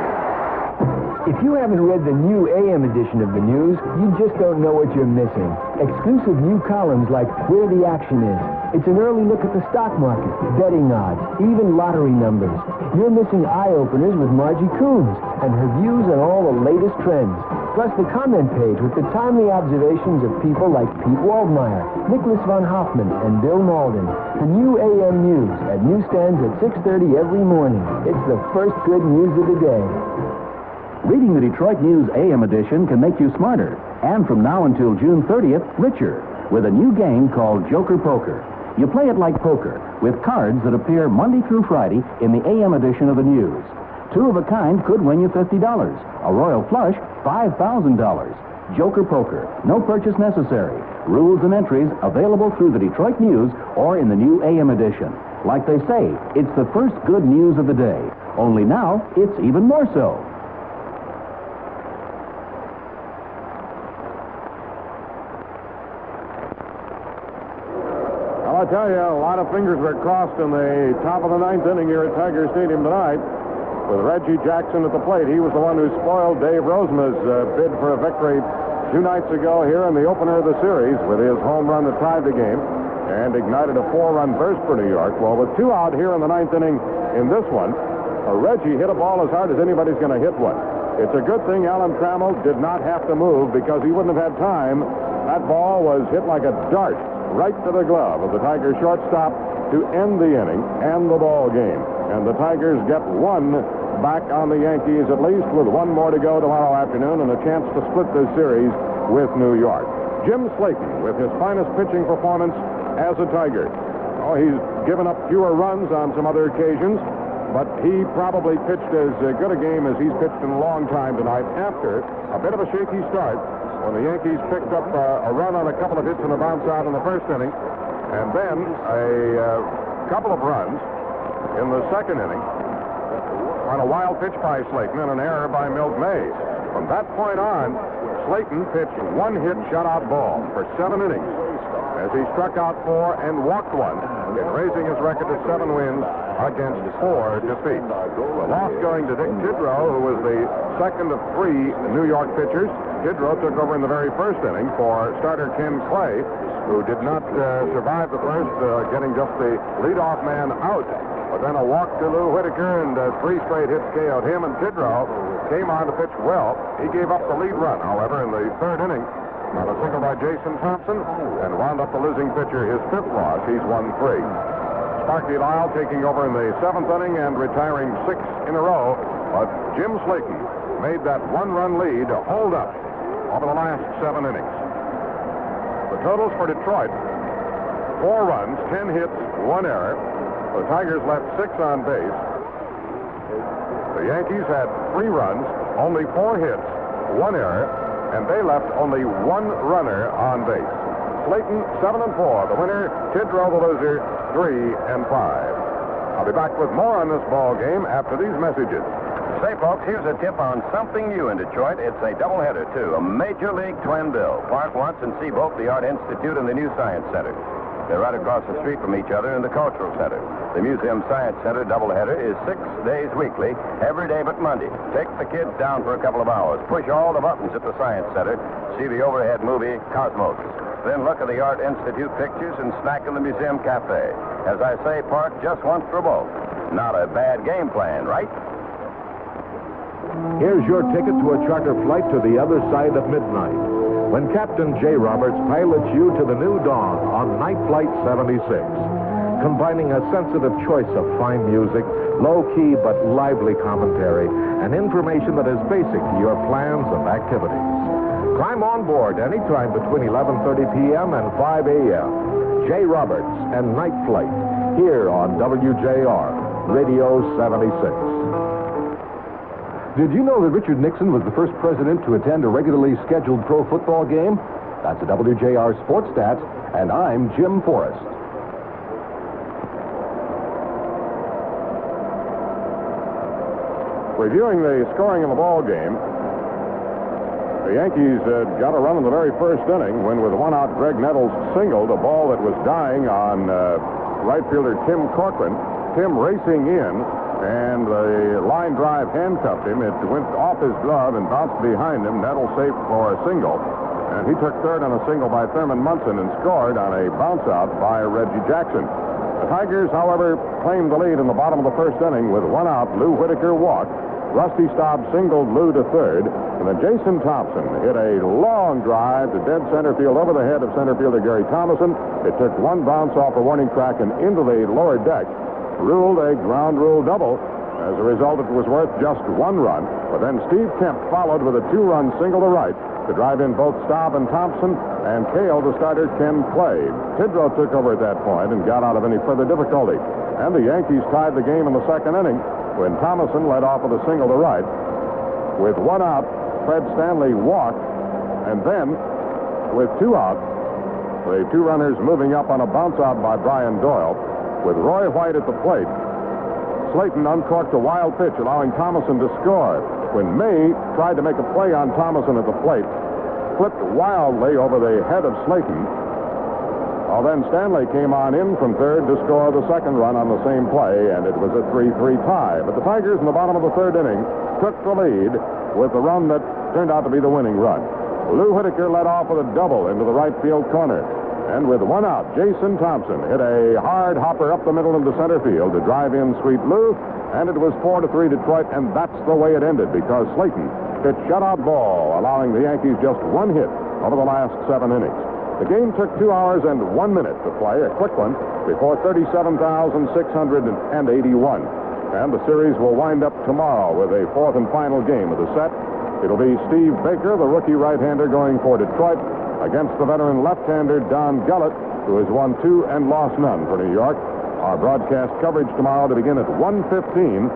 If you haven't read the new AM edition of the news, you just don't know what you're missing. Exclusive new columns like Where the Action Is. It's an early look at the stock market, betting odds, even lottery numbers. You're missing eye-openers with Margie Coombs and her views on all the latest trends. Plus the comment page with the timely observations of people like Pete Waldmeyer, Nicholas von Hoffman, and Bill Malden. The new AM News at newsstands at 6:30 every morning. It's the first good news of the day. Reading the Detroit News AM edition can make you smarter, and from now until June 30th, richer, with a new game called Joker Poker. You play it like poker, with cards that appear Monday through Friday in the AM edition of the News. 2 of a kind could win you $50. A Royal Flush, $5,000. Joker Poker, no purchase necessary. Rules and entries available through the Detroit News or in the new AM edition. Like they say, it's the first good news of the day. Only now, it's even more so. I'll tell you, a lot of fingers were crossed in the top of the ninth inning here at Tiger Stadium tonight. With Reggie Jackson at the plate, he was the one who spoiled Dave Rozema's bid for a victory 2 nights ago here in the opener of the series with his home run that tied the game and ignited a 4-run burst for New York. Well, with 2 out here in the ninth inning in this one, Reggie hit a ball as hard as anybody's going to hit one. It's a good thing Alan Trammell did not have to move because he wouldn't have had time. That ball was hit like a dart right to the glove of the Tigers shortstop to end the inning and the ball game. And the Tigers get 1 back on the Yankees, at least with 1 more to go tomorrow afternoon and a chance to split this series with New York. Jim Slayton with his finest pitching performance as a Tiger. Oh, he's given up fewer runs on some other occasions, but he probably pitched as good a game as he's pitched in a long time tonight after a bit of a shaky start when the Yankees picked up a run on a couple of hits and a bounce out in the first inning, and then a couple of runs in the second inning on a wild pitch by Slayton and an error by Milt May. From that point on, Slayton pitched one hit shutout ball for 7 innings as he struck out 4 and walked 1 in raising his record to 7 wins against 4 defeats. The loss going to Dick Tidrow, who was the second of 3 New York pitchers. Tidrow took over in the very first inning for starter Ken Clay, who did not survive the first, getting just the leadoff man out. But then a walk to Lou Whitaker and 3 straight hits KO'd him, and Tidrow came on to pitch well. He gave up the lead run, however, in the third inning on a single by Jason Thompson, and wound up the losing pitcher his 5th loss. He's won 3. Sparky Lyle taking over in the 7th inning and retiring 6 in a row. But Jim Slayton made that 1-run lead hold up over the last 7 innings. The totals for Detroit: 4 runs, 10 hits, 1 error. The Tigers left 6 on base. The Yankees had 3 runs, only 4 hits, 1 error, and they left only 1 runner on base. Slayton 7-4, the winner. Tidrow, the loser, 3-5. I'll be back with more on this ball game after these messages. Say, folks, here's a tip on something new in Detroit. It's a doubleheader, too, a Major League twin bill. Park once and see both the Art Institute and the new Science Center. They're right across the street from each other in the Cultural Center. The Museum Science Center doubleheader is 6 days weekly, every day but Monday. Take the kids down for a couple of hours. Push all the buttons at the Science Center. See the overhead movie, Cosmos. Then look at the Art Institute pictures and snack in the Museum Cafe. As I say, park just once for both. Not a bad game plan, right? Here's your ticket to a charter flight to the other side of midnight, when Captain J. Roberts pilots you to the new dawn on Night Flight 76, combining a sensitive choice of fine music, low-key but lively commentary, and information that is basic to your plans and activities. Climb on board anytime between 11:30 p.m. and 5 a.m. J. Roberts and Night Flight, here on WJR, Radio 76. Did you know that Richard Nixon was the first president to attend a regularly scheduled pro football game? That's a WJR Sports Stats, and I'm Jim Forrest. Reviewing the scoring in the ball game, the Yankees got a run in the very first inning when, with 1 out, Greg Nettles singled a ball that was dying on right fielder Tim Corcoran. Tim racing in, and the line drive handcuffed him. It went off his glove and bounced behind him. Nettles safe for a single, and he took third on a single by Thurman Munson and scored on a bounce out by Reggie Jackson. The Tigers, however, claimed the lead in the bottom of the first inning with 1 out. Lou Whitaker walked. Rusty Staub singled Lou to third, and then Jason Thompson hit a long drive to dead center field over the head of center fielder Gary Thomason. It took 1 bounce off a warning track and into the lower deck. Ruled a ground rule double. As a result, it was worth just 1 run. But then Steve Kemp followed with a 2-run single to right to drive in both Staub and Thompson and KO the starter Ken Clay. Tidrow took over at that point and got out of any further difficulty. And the Yankees tied the game in the second inning when Thomason led off with a single to right. With 1 out, Fred Stanley walked, and then with 2 out, the 2 runners moving up on a bounce out by Brian Doyle. With Roy White at the plate, Slayton uncorked a wild pitch, allowing Thomason to score. When May tried to make a play on Thomason at the plate, flipped wildly over the head of Slayton. Well, then Stanley came on in from third to score the second run on the same play, and it was a 3-3 tie. But the Tigers in the bottom of the third inning took the lead with the run that turned out to be the winning run. Lou Whitaker led off with a double into the right field corner. And with 1 out, Jason Thompson hit a hard hopper up the middle into center field to drive in Sweet Lou, and it was 4-3 Detroit, and that's the way it ended because Slayton pitched shutout ball, allowing the Yankees just 1 hit over the last 7 innings. The game took 2 hours and 1 minute to play, a quick one, before 37,681. And the series will wind up tomorrow with a 4th and final game of the set It'll be Steve Baker, the rookie right-hander, going for Detroit against the veteran left-hander Don Gullett, who has won 2 and lost none for New York. Our broadcast coverage tomorrow to begin at 1:15,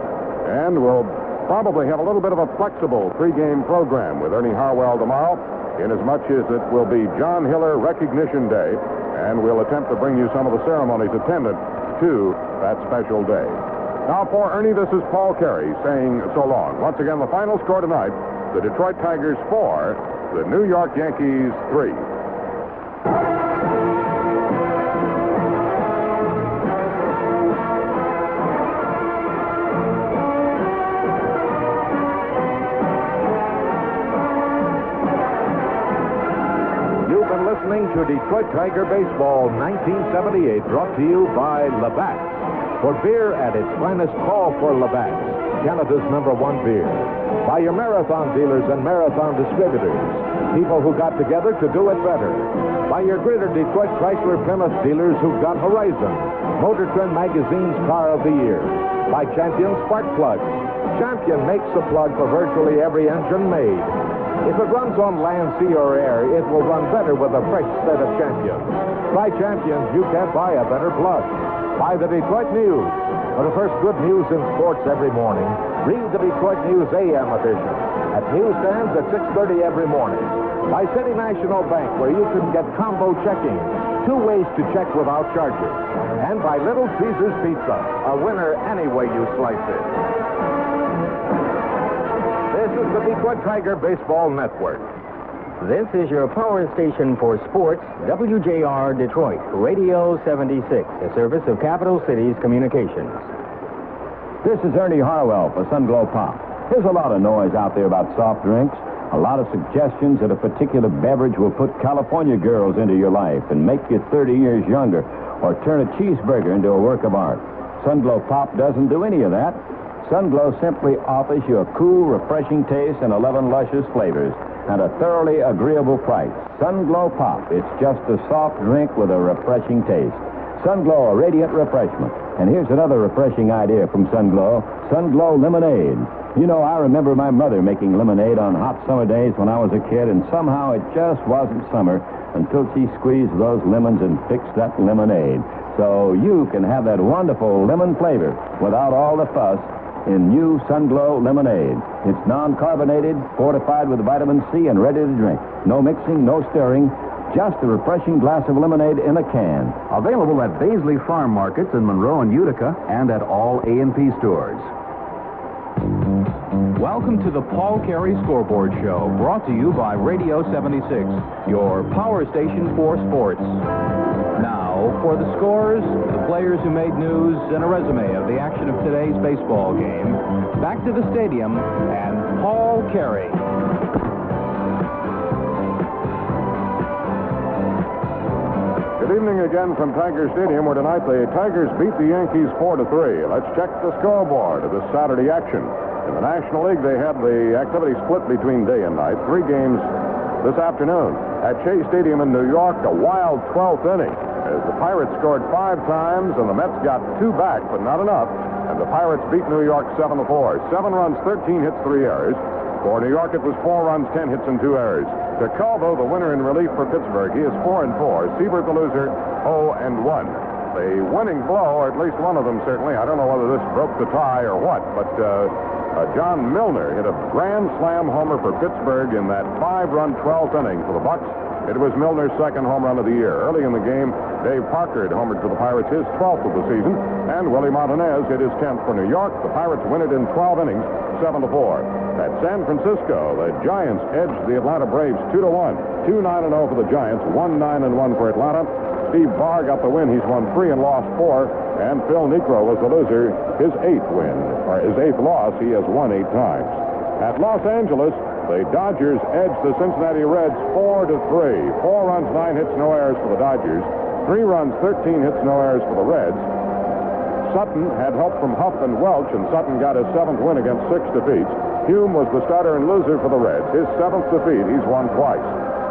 and we'll probably have a little bit of a flexible pregame program with Ernie Harwell tomorrow, inasmuch as it will be John Hiller Recognition Day, and we'll attempt to bring you some of the ceremonies attendant to that special day. Now for Ernie, this is Paul Carey saying so long. Once again, the final score tonight, the Detroit Tigers 4, the New York Yankees 3. You've been listening to Detroit Tiger Baseball 1978, brought to you by Labatt's. For beer at its finest, call for Labatt's, Canada's #1 beer. By your Marathon dealers and Marathon distributors, people who got together to do it better. By your greater Detroit Chrysler Plymouth dealers who've got Horizon, Motor Trend Magazine's Car of the Year. By Champion Spark Plugs. Champion makes a plug for virtually every engine made. If it runs on land, sea, or air, it will run better with a fresh set of Champions. By Champions, you can't buy a better plug. By the Detroit News. For the first good news in sports every morning, read the Detroit News AM edition at newsstands at 6:30 every morning. By City National Bank, where you can get combo checking, 2 ways to check without charges. And by Little Caesars Pizza, a winner any way you slice it. This is the Detroit Tiger Baseball Network. This is your power station for sports, WJR Detroit, Radio 76, a service of Capital Cities Communications. This is Ernie Harwell for Sunglow Pop. There's a lot of noise out there about soft drinks, a lot of suggestions that a particular beverage will put California girls into your life and make you 30 years younger, or turn a cheeseburger into a work of art. Sunglow Pop doesn't do any of that. Sunglow simply offers you a cool, refreshing taste and 11 luscious flavors at a thoroughly agreeable price. Sunglow Pop. It's just a soft drink with a refreshing taste. Sunglow, a radiant refreshment. And here's another refreshing idea from Sunglow. Sunglow Lemonade. You know, I remember my mother making lemonade on hot summer days when I was a kid, and somehow it just wasn't summer until she squeezed those lemons and fixed that lemonade. So you can have that wonderful lemon flavor without all the fuss in new Sunglow Lemonade. It's non-carbonated, fortified with vitamin C, and ready to drink. No mixing, no stirring, just a refreshing glass of lemonade in a can. Available at Baisley Farm Markets in Monroe and Utica and at all A&P stores. Welcome to the Paul Carey Scoreboard Show, brought to you by Radio 76, your power station for sports. Now, for the scores, the players who made news, and a resume of the action of today's baseball game, back to the stadium and Paul Carey. Good evening again from Tiger Stadium, where tonight the Tigers beat the Yankees 4-3. Let's check the scoreboard of this Saturday action. In the National League, they had the activity split between day and night. 3 games this afternoon. At Shea Stadium in New York, a wild 12th inning, as the Pirates scored 5 times, and the Mets got 2 back, but not enough. And the Pirates beat New York 7-4. 7 runs, 13 hits, 3 errors. For New York, it was 4 runs, 10 hits, and 2 errors. DeCalvo, the winner in relief for Pittsburgh, he is 4-4. Siebert, the loser, 0-1. The winning blow, or at least one of them certainly, I don't know whether this broke the tie or what, but John Milner hit a grand slam homer for Pittsburgh in that 5-run 12th inning for the Bucks. It was Milner's 2nd home run of the year. Early in the game, Dave Parker had homered for the Pirates, his 12th of the season, and Willie Montanez hit his 10th for New York. The Pirates win it in 12 innings, 7-4. At San Francisco, the Giants edged the Atlanta Braves 2-1. 2-9-0 for the Giants, 1-9-1 for Atlanta. Steve Barr got the win. He's won 3 and lost 4. And Phil Niekro was the loser, his 8th win, or his 8th loss. He has won 8 times. At Los Angeles, the Dodgers edged the Cincinnati Reds 4-3. 4 runs, 9 hits, no errors for the Dodgers. 3 runs, 13 hits, no errors for the Reds. Sutton had help from Huff and Welch, and Sutton got his 7th win against 6 defeats. Hume was the starter and loser for the Reds. His 7th defeat, he's won twice.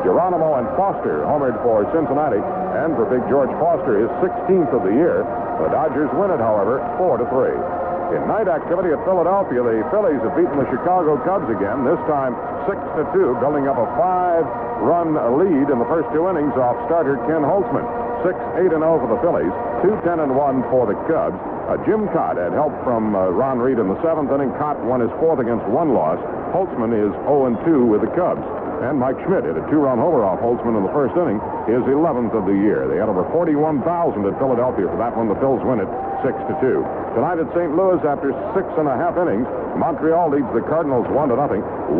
Geronimo and Foster homered for Cincinnati, and for Big George Foster, his 16th of the year. The Dodgers win it, however, 4-3. In night activity at Philadelphia, the Phillies have beaten the Chicago Cubs again, this time 6-2, building up a 5-run lead in the first 2 innings off starter Ken Holtzman. 6-8-0 for the Phillies, 2-10-1 for the Cubs. Jim Cott had help from Ron Reed in the 7th inning. Cott won his 4th against 1 loss. Holtzman is 0-2 with the Cubs. And Mike Schmidt hit a 2-run homer off Holtzman in the first inning, his 11th of the year. They had over 41,000 at Philadelphia for that one. The Phils win it 6-2. Tonight at St. Louis, after 6.5 innings, Montreal leads the Cardinals 1-0.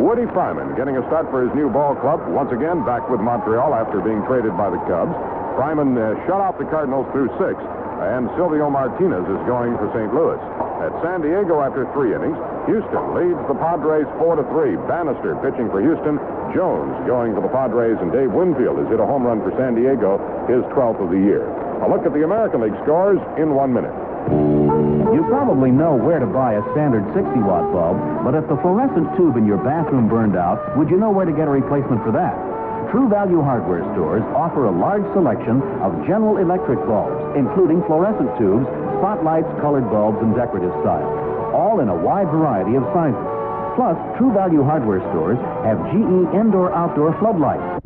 Woody Fryman getting a start for his new ball club. Once again, back with Montreal after being traded by the Cubs. Fryman shut out the Cardinals through 6, and Silvio Martinez is going for St. Louis. At San Diego after 3 innings, Houston leads the Padres 4-3. Bannister pitching for Houston. Jones going for the Padres, and Dave Winfield has hit a home run for San Diego, his 12th of the year. A look at the American League scores in 1 minute. You probably know where to buy a standard 60-watt bulb, but if the fluorescent tube in your bathroom burned out, would you know where to get a replacement for that? True Value hardware stores offer a large selection of General Electric bulbs, including fluorescent tubes, spotlights, colored bulbs, and decorative styles, all in a wide variety of sizes. Plus, True Value hardware stores have GE indoor-outdoor floodlights.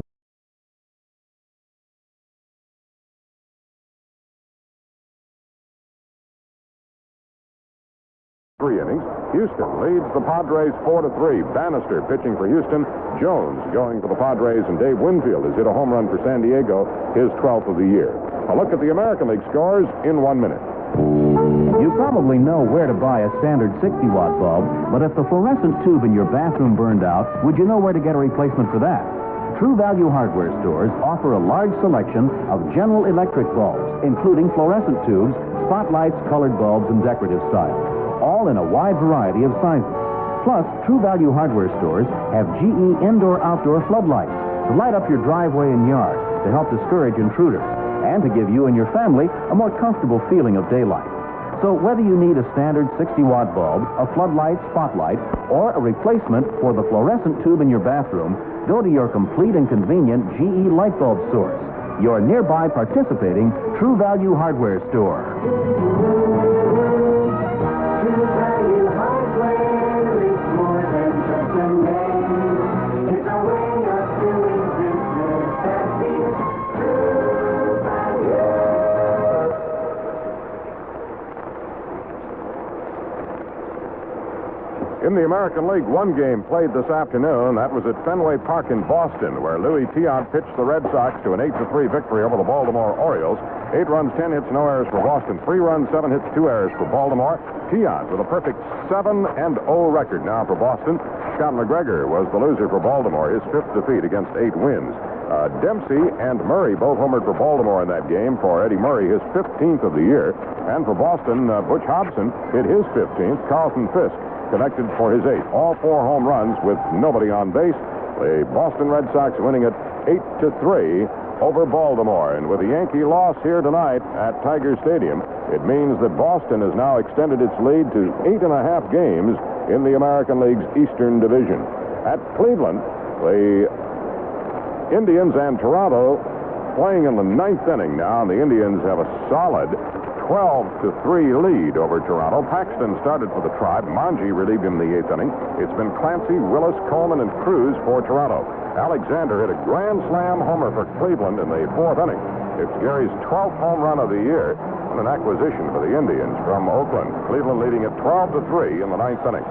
Innings. Houston leads the Padres 4-3. Bannister pitching for Houston. Jones going for the Padres, and Dave Winfield has hit a home run for San Diego, his 12th of the year. A look at the American League scores in 1 minute. You probably know where to buy a standard 60-watt bulb, but if the fluorescent tube in your bathroom burned out, would you know where to get a replacement for that? True Value hardware stores offer a large selection of General Electric bulbs, including fluorescent tubes, spotlights, colored bulbs, and decorative styles, all in a wide variety of sizes. Plus, True Value hardware stores have GE indoor-outdoor floodlights to light up your driveway and yard to help discourage intruders and to give you and your family a more comfortable feeling of daylight. So whether you need a standard 60-watt bulb, a floodlight, spotlight, or a replacement for the fluorescent tube in your bathroom, go to your complete and convenient GE light bulb source, your nearby participating True Value hardware store. True Value hardware is more than just a name. It's a way of doing business that means True Value. In the American League, one game played this afternoon. That was at Fenway Park in Boston, where Louis Tiant pitched the Red Sox to an 8-3 victory over the Baltimore Orioles. 8 runs, 10 hits, no errors for Boston. 3 runs, 7 hits, 2 errors for Baltimore. Tiant with a perfect 7-0 record now for Boston. Scott McGregor was the loser for Baltimore, his 5th defeat against 8 wins. Dempsey and Murray both homered for Baltimore in that game. For Eddie Murray, his 15th of the year. And for Boston, Butch Hobson hit his 15th. Carlton Fisk connected for his 8th. All 4 home runs with nobody on base. The Boston Red Sox winning it 8-3 over Baltimore. And with the Yankee loss here tonight at Tiger Stadium, it means that Boston has now extended its lead to 8.5 games in the American League's Eastern Division. At Cleveland, the Indians and Toronto playing in the 9th inning now, and the Indians have a solid 12-3 lead over Toronto. Paxton started for the Tribe. Manji relieved him in the 8th inning. It's been Clancy, Willis, Coleman, and Cruz for Toronto. Alexander hit a grand slam homer for Cleveland in the 4th inning. It's Gary's 12th home run of the year and an acquisition for the Indians from Oakland. Cleveland leading at 12-3 in the 9th inning.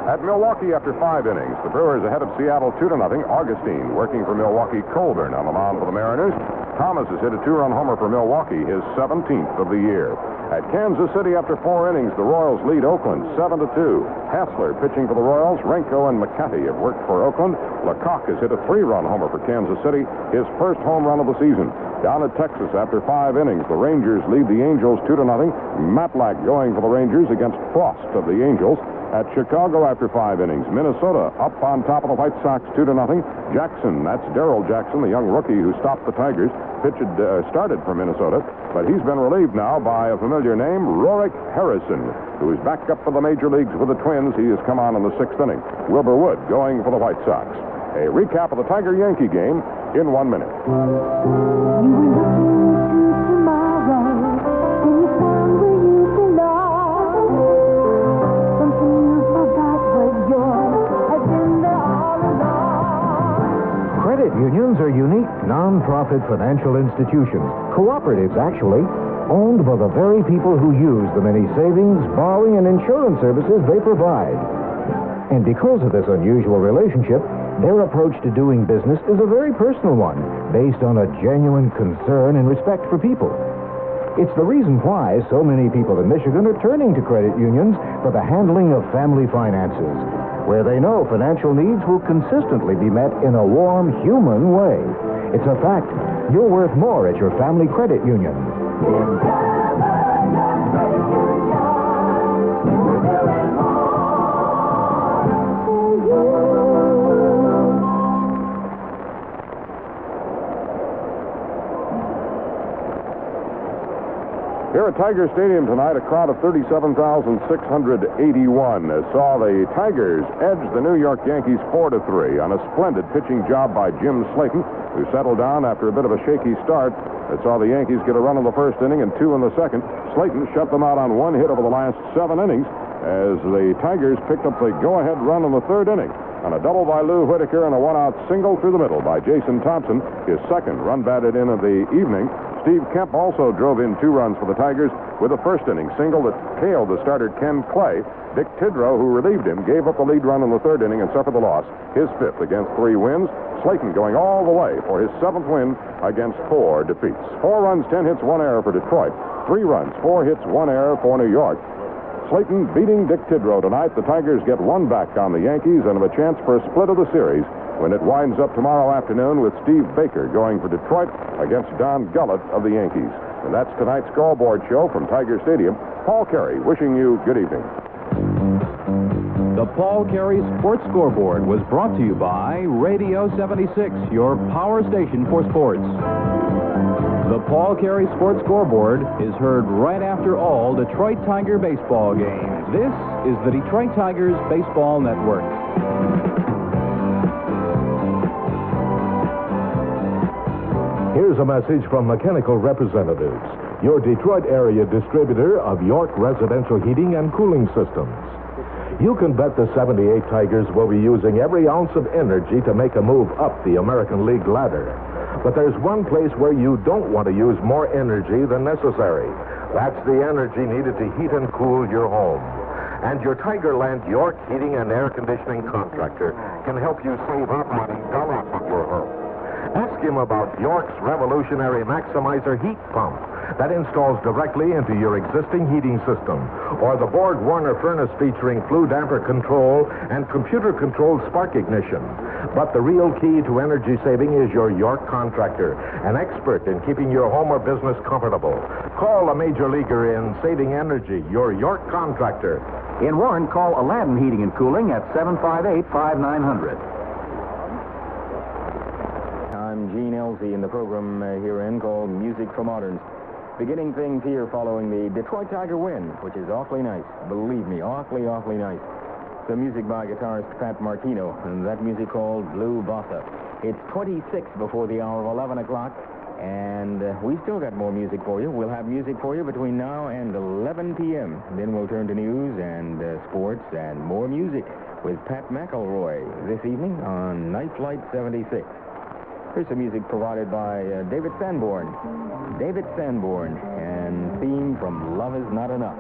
At Milwaukee, after 5 innings, the Brewers ahead of Seattle 2-0. Augustine working for Milwaukee. Colburn on the mound for the Mariners. Thomas has hit a 2-run homer for Milwaukee, his 17th of the year. At Kansas City, after 4 innings, the Royals lead Oakland 7-2. Hassler pitching for the Royals. Renko and McCarthy have worked for Oakland. Lecoq has hit a 3-run homer for Kansas City, his first home run of the season. Down at Texas, after 5 innings, the Rangers lead the Angels 2-0. Matlack going for the Rangers against Frost of the Angels. At Chicago, after 5 innings, Minnesota up on top of the White Sox 2-0. Jackson, that's Darrell Jackson, the young rookie who stopped the Tigers, started for Minnesota, but he's been relieved now by a familiar name, Rorik Harrison, who is back up for the major leagues with the Twins. He has come on in the 6th inning. Wilbur Wood going for the White Sox. A recap of the Tiger-Yankee game in 1 minute. Credit unions are unique, non-profit financial institutions, cooperatives actually, owned by the very people who use the many savings, borrowing, and insurance services they provide. And because of this unusual relationship, their approach to doing business is a very personal one, based on a genuine concern and respect for people. It's the reason why so many people in Michigan are turning to credit unions for the handling of family finances, where they know financial needs will consistently be met in a warm, human way. It's a fact. You're worth more at your family credit union. Here at Tiger Stadium tonight, a crowd of 37,681 saw the Tigers edge the New York Yankees 4-3 on a splendid pitching job by Jim Slayton, who settled down after a bit of a shaky start that saw the Yankees get a run in the first inning and 2 in the second. Slayton shut them out on 1 hit over the last 7 innings as the Tigers picked up the go-ahead run in the 3rd inning on a double by Lou Whitaker and a 1-out single through the middle by Jason Thompson, his 2nd run batted in of the evening. Steve Kemp also drove in 2 runs for the Tigers with a first-inning single that tailed the starter Ken Clay. Dick Tidrow, who relieved him, gave up the lead run in the 3rd inning and suffered the loss, his 5th against 3 wins. Slayton going all the way for his 7th win against 4 defeats. 4 runs, 10 hits, 1 error for Detroit. 3 runs, 4 hits, 1 error for New York. Slayton beating Dick Tidrow tonight. The Tigers get 1 back on the Yankees and have a chance for a split of the series when it winds up tomorrow afternoon with Steve Baker going for Detroit against Don Gullett of the Yankees. And that's tonight's scoreboard show from Tiger Stadium. Paul Carey wishing you good evening. The Paul Carey Sports Scoreboard was brought to you by Radio 76, your power station for sports. The Paul Carey Sports Scoreboard is heard right after all Detroit Tiger baseball games. This is the Detroit Tigers Baseball Network. Here's a message from Mechanical Representatives, your Detroit area distributor of York Residential Heating and Cooling Systems. You can bet the 78 Tigers will be using every ounce of energy to make a move up the American League ladder. But there's one place where you don't want to use more energy than necessary. That's the energy needed to heat and cool your home. And your Tigerland York Heating and Air Conditioning contractor can help you save up money dollar on your home. Ask him about York's revolutionary Maximizer heat pump that installs directly into your existing heating system, or the Borg Warner furnace featuring flue damper control and computer-controlled spark ignition. But the real key to energy saving is your York contractor, an expert in keeping your home or business comfortable. Call a major leaguer in saving energy, your York contractor. In Warren, call Aladdin Heating and Cooling at 758-5900. I'm Gene Elsey in the program herein called Music for Moderns. Beginning things here following the Detroit Tiger win, which is awfully nice. Believe me, awfully nice. The music by guitarist Pat Martino, and that music called Blue Bossa. It's 26 before the hour of 11 o'clock, and we still got more music for you. We'll have music for you between now and 11 p.m. Then we'll turn to news and sports and more music with Pat McElroy this evening on Night Flight 76. Here's some music provided by David Sanborn. David Sanborn, and theme from Love Is Not Enough.